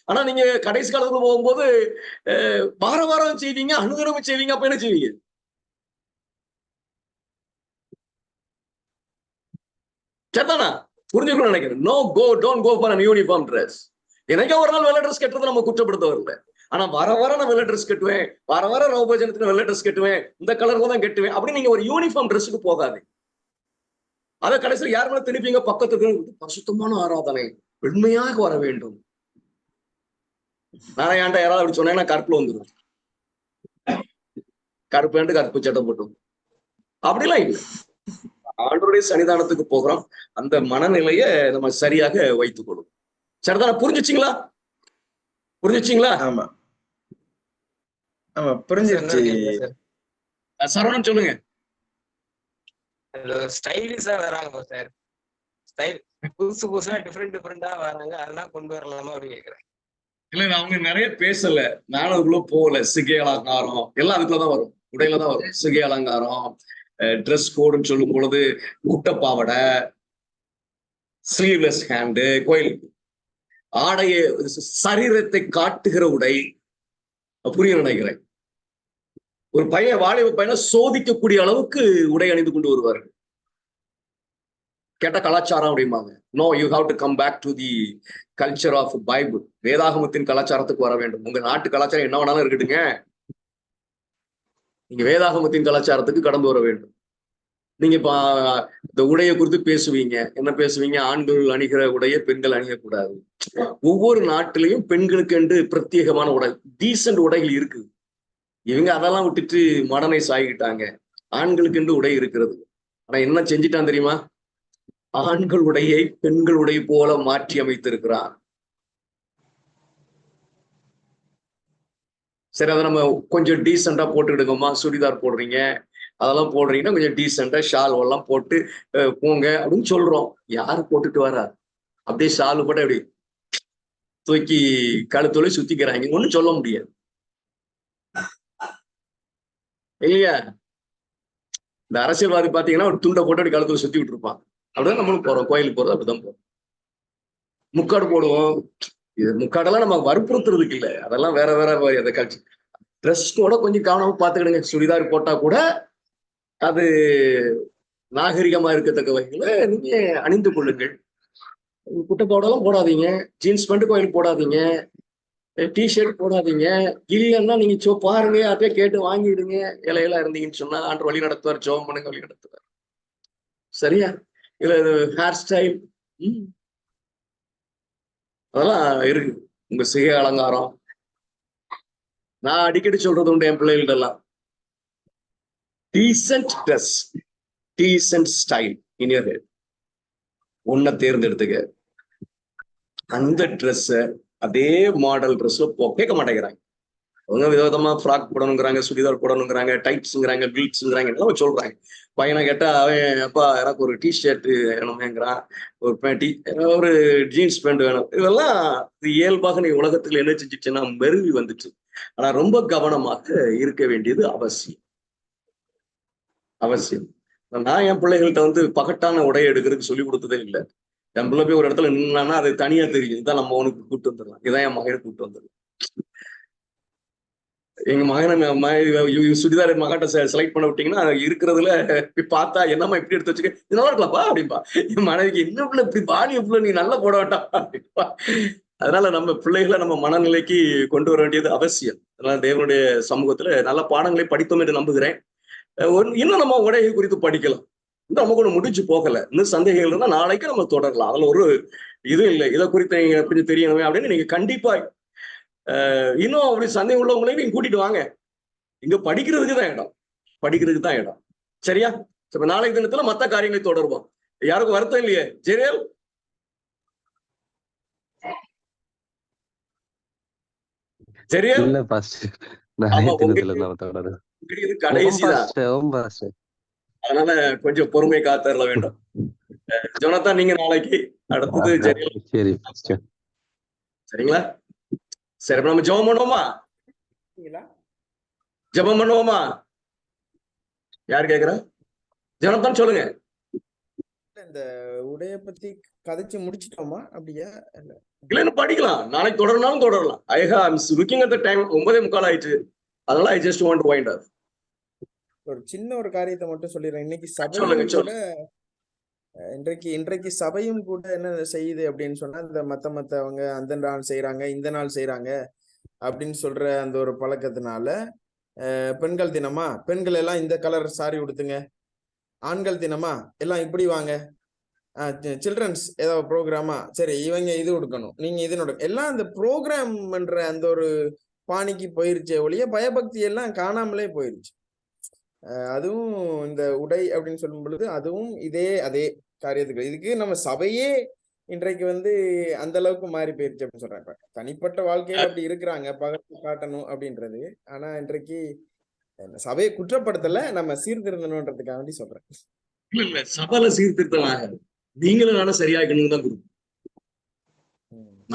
ஆனா நீங்க கடைசி காலத்துல போகும்போது வாரம் செய்வீங்க, அனுதினமும் செய்வீங்க. அப்ப என்ன செய்வீங்க? சரிதானா? புரிஞ்சுக்கணும்னு நினைக்கிறேன். Don't go for an uniform dress. எனக்கே ஒரு நாள் வெள்ளை ட்ரெஸ் கட்டுறது நம்ம குற்றப்படுத்த வரல. ஆனா வாரம் நான் வெள்ளை ட்ரெஸ் கட்டுவேன், வாரம் ராபோஜனத்துக்கு வெள்ளை ட்ரெஸ் கட்டுவேன், இந்த கலர்ல தான் கட்டுவேன். அப்படி நீங்க ஒரு யூனிஃபார்ம் ட்ரெஸ்ஸுக்கு போகாது. அதை கடைசியில் யார் மேல திருப்பீங்க? பக்கத்துக்கு பரிசுத்தமான ஆராதனை, வெண்மையாக வர வேண்டும். நானே ஏன்டா யாராவது அப்படி சொன்னேன்னா கருப்புல வந்துடும், கருப்பு கருப்பு சட்டை போட்டோம். அப்படிலாம் இல்லை. ஆண்டவருடைய சன்னிதானத்துக்கு போகிறோம், அந்த மனநிலையை நம்ம சரியாக வைத்துக் கொள்ளும். சரிதான? புரிஞ்சுச்சிங்களா? ஆமா ஆமா புரிஞ்சிருச்சு. சரவணன் சொல்லுங்க. ஸ்டைலிஷா வராங்க சார், ஸ்டைல் புதுசா டிஃபரெண்டா வராங்க, அதெல்லாம் கொண்டு வரலாமா அப்படின்னு கேக்குறேன். இல்ல அவங்க நிறைய பேசல, நானும் அதுக்குள்ள போகல. சிகை அலங்காரம் எல்லாம் அதுக்குள்ளதான் வரும், உடையில தான் வரும். சிகை அலங்காரம், ட்ரெஸ் கோடுன்னு சொல்லும் பொழுது குட்டப்பாவடை, ஸ்லீவ்லெஸ் ஹேண்டு, கோயில் ஆடைய சரீரத்தை காட்டுகிற உடை, புரிய நினைக்கிறேன். ஒரு பையன் வாலிப பையனை சோதிக்கக்கூடிய அளவுக்கு உடை அணிந்து கொண்டு வருவார்கள். கேட்ட கலாச்சாரம் அப்படிம்பாங்க. No, you have to come back to the culture of Bible. வேதாகமத்தின் கலாச்சாரத்துக்கு வர வேண்டும். உங்க நாட்டு கலாச்சாரம் என்ன வேணாலும் இருக்கட்டுங்க, நீங்க வேதாகமத்தின் கலாச்சாரத்துக்கு கடந்து வர வேண்டும். நீங்க இப்ப இந்த உடையை குறித்து பேசுவீங்க, என்ன பேசுவீங்க? ஆண்கள் அணிகிற உடைய பெண்கள் அணியக்கூடாது. ஒவ்வொரு நாட்டிலையும் பெண்களுக்கு என்று பிரத்யேகமான உடை, டீசென்ட் உடைகள் இருக்குது. இவங்க அதெல்லாம் விட்டுட்டு மாடர்னைஸ் ஆகிட்டாங்க. ஆண்களுக்கு என்று உடை இருக்கிறது. ஆனா என்ன செஞ்சிட்டான் தெரியுமா? ஆண்கள் உடையை பெண்கள் உடை போல மாற்றி அமைத்திருக்கிறான். சரி, அதை நம்ம கொஞ்சம் டீசெண்டா போட்டுக்கிடுங்கம்மா, சுடிதார் போடுறீங்க, அதெல்லாம் போடுறீங்கன்னா கொஞ்சம் டீசெண்டா ஷால் எல்லாம் போட்டு போங்க அப்படின்னு சொல்றோம். யாரு போட்டுட்டு வரா? அப்படியே ஷாலு போட்டு அப்படி தூக்கி கழுத்தோட சுத்திக்கிறாங்க. ஒன்னும் சொல்ல முடியாது இல்லையா? இந்த அரசியல்வாதி பாத்தீங்கன்னா ஒரு துண்டை போட்டு அப்படி கழுத்துல சுத்தி விட்டு இருப்பான். அப்படிதான் நம்மளும் போறோம், கோயிலுக்கு போறது அப்படிதான் போறோம். முக்காடு போடுவோம். இது முக்காடெல்லாம் நம்ம வற்புறுத்துறதுக்கு இல்லை, அதெல்லாம் வேற வேற அந்த கல்ச்சர். ட்ரெஸ் கூட கொஞ்சம் கவனமா பாத்துக்கிடுங்க. சுடிதார் போட்டா கூட அது நாகரிகமா இருக்கத்தக்க வகையில நீங்க அணிந்து கொள்ளுங்கள். குட்டைப்பாடெல்லாம் போடாதீங்க, ஜீன்ஸ் பேண்ட் கோயில் போடாதீங்க, டிஷர்ட் போடாதீங்க. இல்லைன்னா நீங்க பாருங்க, அதே கேட்டு வாங்கிடுங்க. இலையெல்லாம் இருந்தீங்கன்னு சொன்னா ஆண்டு வழி நடத்துவார், ஜோம் பண்ணுங்க வழி நடத்துவார். சரியா? இல்ல ஹேர் ஸ்டைல் அதெல்லாம் இருக்கு. உங்க சிகை அலங்காரம் நான் அடிக்கடி சொல்றது உண்டு என் பிள்ளைகள்ட்ட எல்லாம். Decent dress, decent style in your head. ஒன்ன தேர்ந்தெடுத்துக்க. அந்த ட்ரெஸ்ஸ அதே மாடல் ட்ரெஸ்ல கேட்க மாட்டேங்கிறாங்க. அவங்க விதவிதமா ஃப்ராக் போடணுங்கிறாங்க, சுடிதார் போடணுங்கிறாங்க, டைட்ஸுங்கிறாங்க, கில்ட்ஸுங்கிறாங்க, எல்லாம் சொல்றாங்க. பையனை கேட்டா அவன் அப்பா எனக்கு ஒரு டிஷர்ட் வேணுமேங்கிறான், ஒரு ஜீன்ஸ் பேண்ட் வேணும். இதெல்லாம் இயல்பாக நீ உலகத்துல என்ன செஞ்சிச்சுன்னா மெருவி வந்துச்சு. ஆனா ரொம்ப கவனமாக இருக்க வேண்டியது அவசியம். அவசியம். நான் என் பிள்ளைகள்கிட்ட பகட்டான உடை எடுக்கிறதுக்கு சொல்லி கொடுத்ததே இல்லை. என் பிள்ளை போய் ஒரு இடத்துல நின்னான்னா அது தனியா தெரியும். இதான் நம்ம அவனுக்கு கூப்பிட்டு வந்துடலாம், இதான் என் மகனுக்கு கூப்பிட்டு வந்துடலாம். எங்க மகனை சுடிதார் மகாட்ட செலக்ட் பண்ண விட்டீங்கன்னா இருக்கிறதுல பார்த்தா என்னம்மா இப்படி எடுத்து வச்சுக்க, இது நல்லா இருக்கலாம்ப்பா அப்படின்பா. என் மனைவிக்கு என்ன பிள்ளை இப்படி பாடி பிள்ளை நீ நல்லா போட வேண்டாம் அப்படின்பா. அதனால நம்ம பிள்ளைகளை நம்ம மனநிலைக்கு கொண்டு வர வேண்டியது அவசியம். அதனால தேவனுடைய சமூகத்துல நல்ல பாடங்களை படித்தோம் என்று நம்புகிறேன். இன்னும் நம்ம உடையை குறித்து படிக்கலாம். இன்னும் நம்ம கூட முடிச்சு போகல. இன்னும் சந்தேகங்கள் இருந்தா நாளைக்கு நம்ம தொடரலாம். அதுல ஒரு இது இல்லை. இதை குறித்து நீங்க கொஞ்சம் தெரியணுமே அப்படின்னு நீங்க கண்டிப்பா இன்னும் அப்படி சந்தேகம் உள்ளவங்களையும் நீங்க கூட்டிட்டு வாங்க. இங்க படிக்கிறதுக்கு தான் இடம், படிக்கிறதுக்கு தான் இடம். சரியா? இப்ப நாளைக்கு தினத்துல மத்த காரியங்களை தொடருவோம். யாருக்கும் வருத்தம் இல்லையே? ஜெரியல் ஜெரியல் இல்ல பாஸ்டர், இது கடைசிதான். அதனால கொஞ்சம் பொறுமை காத்தரல வேண்டும். ஜோனத்தான் நீங்க நாளைக்கு, அடுத்தது ஜெரியல். சரி சரிங்களா? சரி, நம்ம ஜெபம் பண்ணுவோமா? ஜெபம் பண்ணுவோமா? யார் கேக்குறா? ஜனத்தான் சொல்லுங்க. இந்த உடைய பத்தி கதைச்சு முடிச்சிட்டோமா? அப்படியா? இல்ல படிக்கலாம், நாளைக்கு தொடரனாலும் தொடரலாம். I have looking at the time 9:45 ஆயிடுச்சு. அதனால I just want to wind up. ஒரு சின்ன ஒரு காரியத்தை மட்டும் சொல்லிடுறேன். இன்னைக்கு சபையும் கூட இன்றைக்கு சபையும் கூட என்ன செய்யுது அப்படின்னு சொன்னா, இந்த மத்தவங்க அந்த நாள் செய்யறாங்க, இந்த நாள் செய்யறாங்க அப்படின்னு சொல்ற அந்த ஒரு பழக்கத்தினால பெண்கள் தினமா பெண்கள் எல்லாம் இந்த கலர் சாரி உடுத்துங்க, ஆண்கள் தினமா எல்லாம் இப்படி வாங்க, சில்ட்ரன்ஸ் ஏதாவது ப்ரோக்ராமா சரி இவங்க இது உடுக்கணும், நீங்க இது எல்லாம் அந்த ப்ரோக்ராம் பண்ற அந்த ஒரு பாணிக்கு போயிருச்சே ஒழிய பயபக்தி எல்லாம் காணாமலே போயிருச்சு. அதுவும் இந்த உடை அப்படின்னு சொல்லும் பொழுது அதுவும் அதே காரியத்துக்கு இதுக்கு நம்ம சபையே இன்றைக்கு அந்த அளவுக்கு மாறி போயிருச்சு அப்படின்னு சொல்றாங்க. தனிப்பட்ட வாழ்க்கையில அப்படி இருக்கிறாங்க, பகத்து காட்டணும் அப்படின்றது. ஆனா இன்றைக்கு சபையை குற்றப்படுத்தல, நம்ம சீர்திருந்தணும்ன்றதுக்காக வேண்டி சொல்றேன். இல்ல சபையில சீர்திருத்தமாக நீங்களும் நானும் சரியாக்கணும்னு தான் கொடுக்கும்.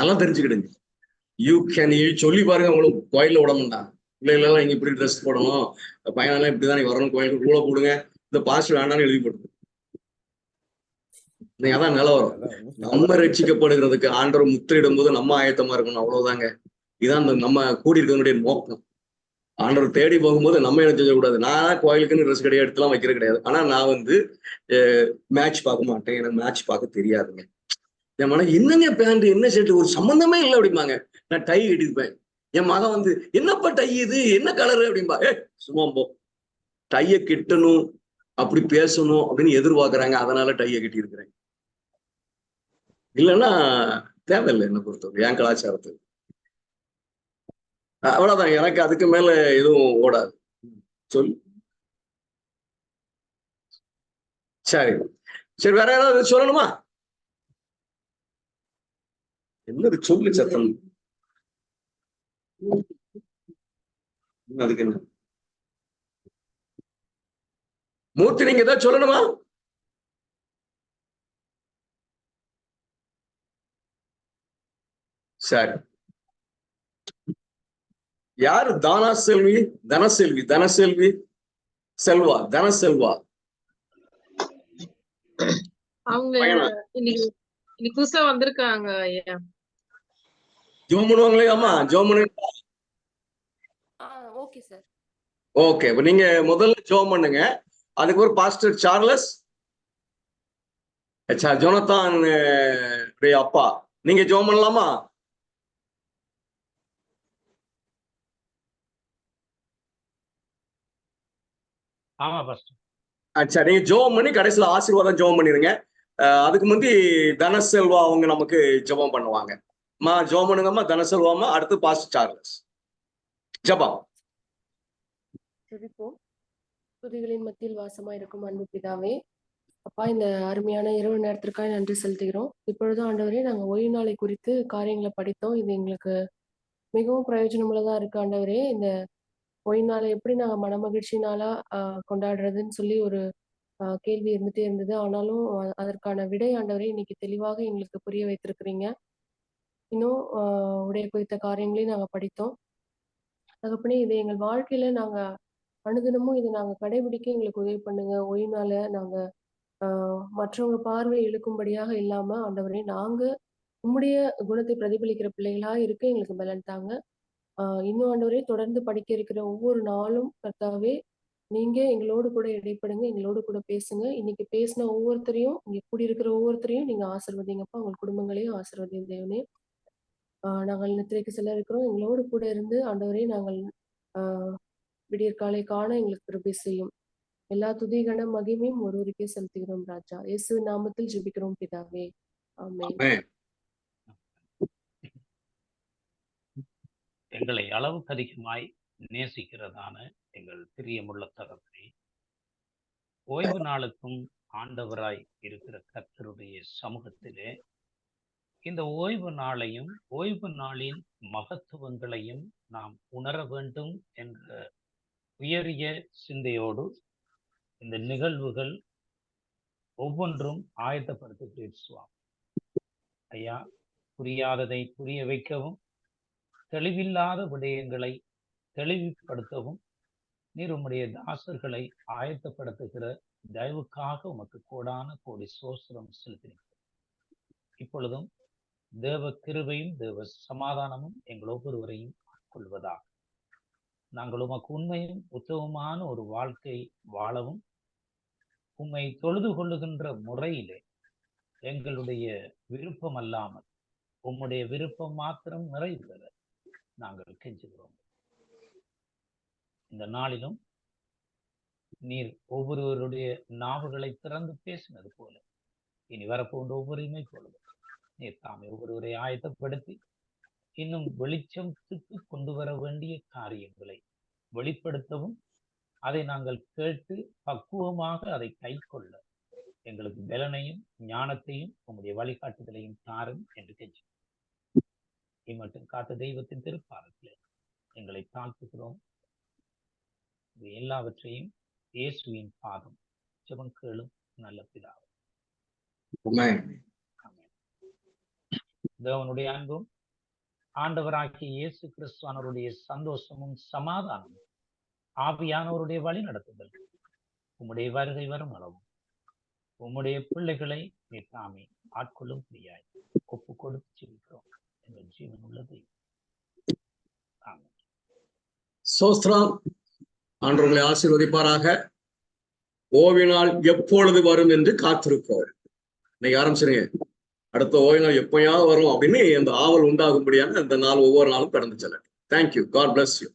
நல்லா தெரிஞ்சுக்கிடுங்க. சொல்லி பாருங்க, உங்களுக்கு கோயில விட மாட்டான். இல்ல இங்க இப்படி ட்ரெஸ் போடணும், பையனெல்லாம் இப்படிதான் நீ வரணும், கோயிலுக்கு ரூல போடுங்க, இந்த பாஸ்ட் வேண்டாம்னு எழுதி போடுங்க. அதான் நிலவரம். நம்ம ரட்சிக்கப்படுகிறதுக்கு ஆண்டவர் முத்திரையிடும் போது நம்ம ஆயத்தமா இருக்கணும், அவ்வளவுதாங்க. இதான் நம்ம கூடி இருக்கிறவனுடைய நோக்கம். ஆண்டவர் தேடி போகும்போது நம்ம என்ன செய்யக்கூடாது. நான் கோயிலுக்குன்னு ட்ரெஸ் கிடையாது எடுத்துலாம் வைக்கிறது கிடையாது. ஆனா நான் வந்து மேட்ச் பார்க்க மாட்டேன், எனக்கு மேட்ச் பார்க்க தெரியாதுங்க. என் மன என்னங்க பேண்ட் என்ன ஷர்ட் ஒரு சம்பந்தமே இல்லை அப்படிம்பாங்க. நான் டை கட்டிருப்பேன். என் மகன் வந்து என்னப்பா டை இது என்ன கலரு அப்படின்பா. சும்மா போ, டைய கட்டணும் அப்படி பேசணும் அப்படின்னு எதிர்பார்க்கறாங்க, அதனால டைய கட்டி இருக்கிறேன். இல்லைன்னா தேவையில்லை என்ன பொறுத்தவரை என் கலாச்சாரத்துக்கு. அவ்வளவுதான், எனக்கு அதுக்கு மேல எதுவும் ஓடாது. சொல். சரி சரி, வேற ஏதாவது சொல்லணுமா? என்னது சொல்லு சத்தம்? அதுக்கு என்ன மூர்த்தி, நீங்க ஏதாவது சொல்லணுமா? சரி, யாரு தானா செல்வி? தனசெல்வி, தனசெல்வி செல்வா, தனசெல்வா அவங்க இன்னைக்கு புதுசா வந்திருக்காங்க ஐயா. ஜோம் பண்ணுவாங்களே. ஆமா, ஜோம் பண்ணு. Okay sir. ஓகே, இப்ப நீங்க முதல்ல ஜோம் பண்ணுங்க. அதுக்கு ஒரு பாஸ்டர் சார்லஸ் ஜோனத்தான் அப்பா, நீங்க ஜோம் பண்ணலாமா? ஆமா பாஸ்டர். சரி, நீங்க ஜோம் பண்ணி கடைசியில ஆசீர்வாதம் ஜோம் பண்ணிருங்க. அதுக்கு முந்தி தனசெல்வா அவங்க நமக்கு ஜெபம் பண்ணுவாங்க. ஜோம் பண்ணுங்கம்மா தனசெல்வாமா. அடுத்து பாஸ்டர் சார்லஸ் ஜெபம். ஜெபிப்போம். துதிகளின் மத்தியில் வாசமா இருக்கும் அன்பு பிதாவே, அப்பா, இந்த அருமையான இரவு நேரத்திற்காக நன்றி செலுத்துகிறோம். இப்பொழுது ஆண்டவரே, நாங்கள் ஓய்வு நாளை குறித்து காரியங்களை படித்தோம். இது எங்களுக்கு மிகவும் பிரயோஜனமுள்ளதா இருக்கு ஆண்டவரே. இந்த ஓய்வு நாளை எப்படி நாங்கள் மனமகிழ்ச்சினாலா கொண்டாடுறதுன்னு சொல்லி ஒரு கேள்வி இருந்துட்டே இருந்தது. ஆனாலும் அதற்கான விடை ஆண்டவரே இன்னைக்கு தெளிவாக எங்களுக்கு புரிய வைத்திருக்கிறீங்க. இன்னும் உடைய குறித்த காரியங்களையும் நாங்கள் படித்தோம். தகப்பனே, இதை எங்கள் வாழ்க்கையில நாங்க அனுதினமும் இதை நாங்க கடைபிடிக்க எங்களுக்கு உதவி பண்ணுங்க. ஓய்வுனால நாங்க மற்றவங்க பார்வை இழுக்கும்படியாக இல்லாம ஆண்டவரே, நாங்க உம்முடைய குணத்தை பிரதிபலிக்கிற பிள்ளைகளா இருக்க எங்களுக்கு பலன் தாங்க. இன்னும் ஆண்டவரே, தொடர்ந்து படிக்க இருக்கிற ஒவ்வொரு நாளும் கர்த்தாவே, நீங்க எங்களோடு கூட இடைப்படுங்க, எங்களோடு கூட பேசுங்க. இன்னைக்கு பேசின ஒவ்வொருத்தரையும், இங்க கூடியிருக்கிற ஒவ்வொருத்தரையும் நீங்க ஆசீர்வதிங்கப்பா. உங்கள் குடும்பங்களையும் ஆசீர்வதிங்க தேவனே. நாங்கள் நித்திரைக்கு செல்ல இருக்கிறோம். எங்களோடு கூட இருந்து ஆண்டவரே, நாங்கள் விடியற்காலை காண எங்களுக்கு கிருபை செய்யும். எல்லா துதி கன மகிமையும் ஒருவருக்கே செலுத்துகிறோம் ராஜா. இயேசு நாமத்தில் ஜெபிக்கிறோம் பிதாவே, ஆமென். எங்களை அளவுக்கு அதிகமாய் நேசிக்கிறதான எங்கள் பிரியமுள்ள தகப்பனே, ஓய்வு நாளுக்கும் ஆண்டவராய் இருக்கிற கர்த்தருடைய சமூகத்திலே இந்த ஓய்வு நாளையும் ஓய்வு நாளின் மகத்துவங்களையும் நாம் உணர வேண்டும் என்ற உயரிய சிந்தையோடு இந்த நிகழ்வுகள் ஒவ்வொன்றும் ஆயத்தப்படுத்துகிறீர் சுவாமி. ஐயா, புரியாததை புரிய வைக்கவும், தெளிவில்லாத விடயங்களை தெளிவுபடுத்தவும் நீர் உம்முடைய தாசர்களை ஆயத்தப்படுத்துகிற தயவுக்காக உமக்கு கோடான கோடி சோஸ்திரம் செலுத்தினீர்கள். இப்பொழுதும் தேவ கிருபையும் தேவ சமாதானமும் எங்கள் ஒவ்வொருவரையும் கொள்வதாக நாங்கள் உமக்கு உண்மையும் உத்தமமான ஒரு வாழ்க்கை வாழவும், உம்மை தொழுது கொள்ளுகின்ற முறையிலே எங்களுடைய விருப்பம் அல்லாமல் உம்முடைய விருப்பம் மாத்திரம் நிறைவேற நாங்கள் கெஞ்சுகிறோம். இந்த நாளிலும் நீர் ஒவ்வொருவருடைய நாவுகளை திறந்து பேசினது போல இனி வரப்போன்ற ஒவ்வொருமை போலவும் நீர் தாமே ஒவ்வொருவரை ஆயத்தப்படுத்தி இன்னும் வெளிச்சத்துக்கு கொண்டு வர வேண்டிய காரியங்களை வெளிப்படுத்தவும், அதை நாங்கள் கேட்டு பக்குவமாக அதை கைக்கொள்ள எங்களுக்கு பலனையும் ஞானத்தையும் உங்களுடைய வழிகாட்டுதலையும் தாரும் என்று கெஞ்சி இம்மட்டும் காத்த தெய்வத்தின் திருப்பாதத்திலே எங்களை தாழ்த்துகிறோம். இது எல்லாவற்றையும் இயேசுவின் பாதம் ஜெபம் கேளும் நல்ல பிதாவே. தேவனுடைய அன்பும் ஆண்டவராகிய இயேசு கிறிஸ்துவனுடைய சந்தோஷமும் சமாதானமும் ஆவியானவருடைய வழி நடத்துதல் உம்முடைய வருகை வரும் அளவும் உம்முடைய பிள்ளைகளை நீர் தாமே ஆட்கொள்ளும் பிரியாய் ஒப்பு கொடுத்து ஜெபிக்கிறோம் எங்கள் ஜீவன் உள்ளது. ஆமென். சோஸ்திரம். ஆண்டவர் உங்களை ஆசீர்வதிப்பாராக. ஓய்வு நாள் எப்பொழுது வரும் என்று காத்திருப்போம். இன்னைக்கு ஆரம்பிச்சிருங்க. அடுத்த ஓய்வு நாள் எப்பயாவது வரும் அப்படின்னு அந்த ஆவல் உண்டாகும்படியான அந்த நாள் ஒவ்வொரு நாளும் கடந்து செல்ல. தேங்க்யூ. God bless you.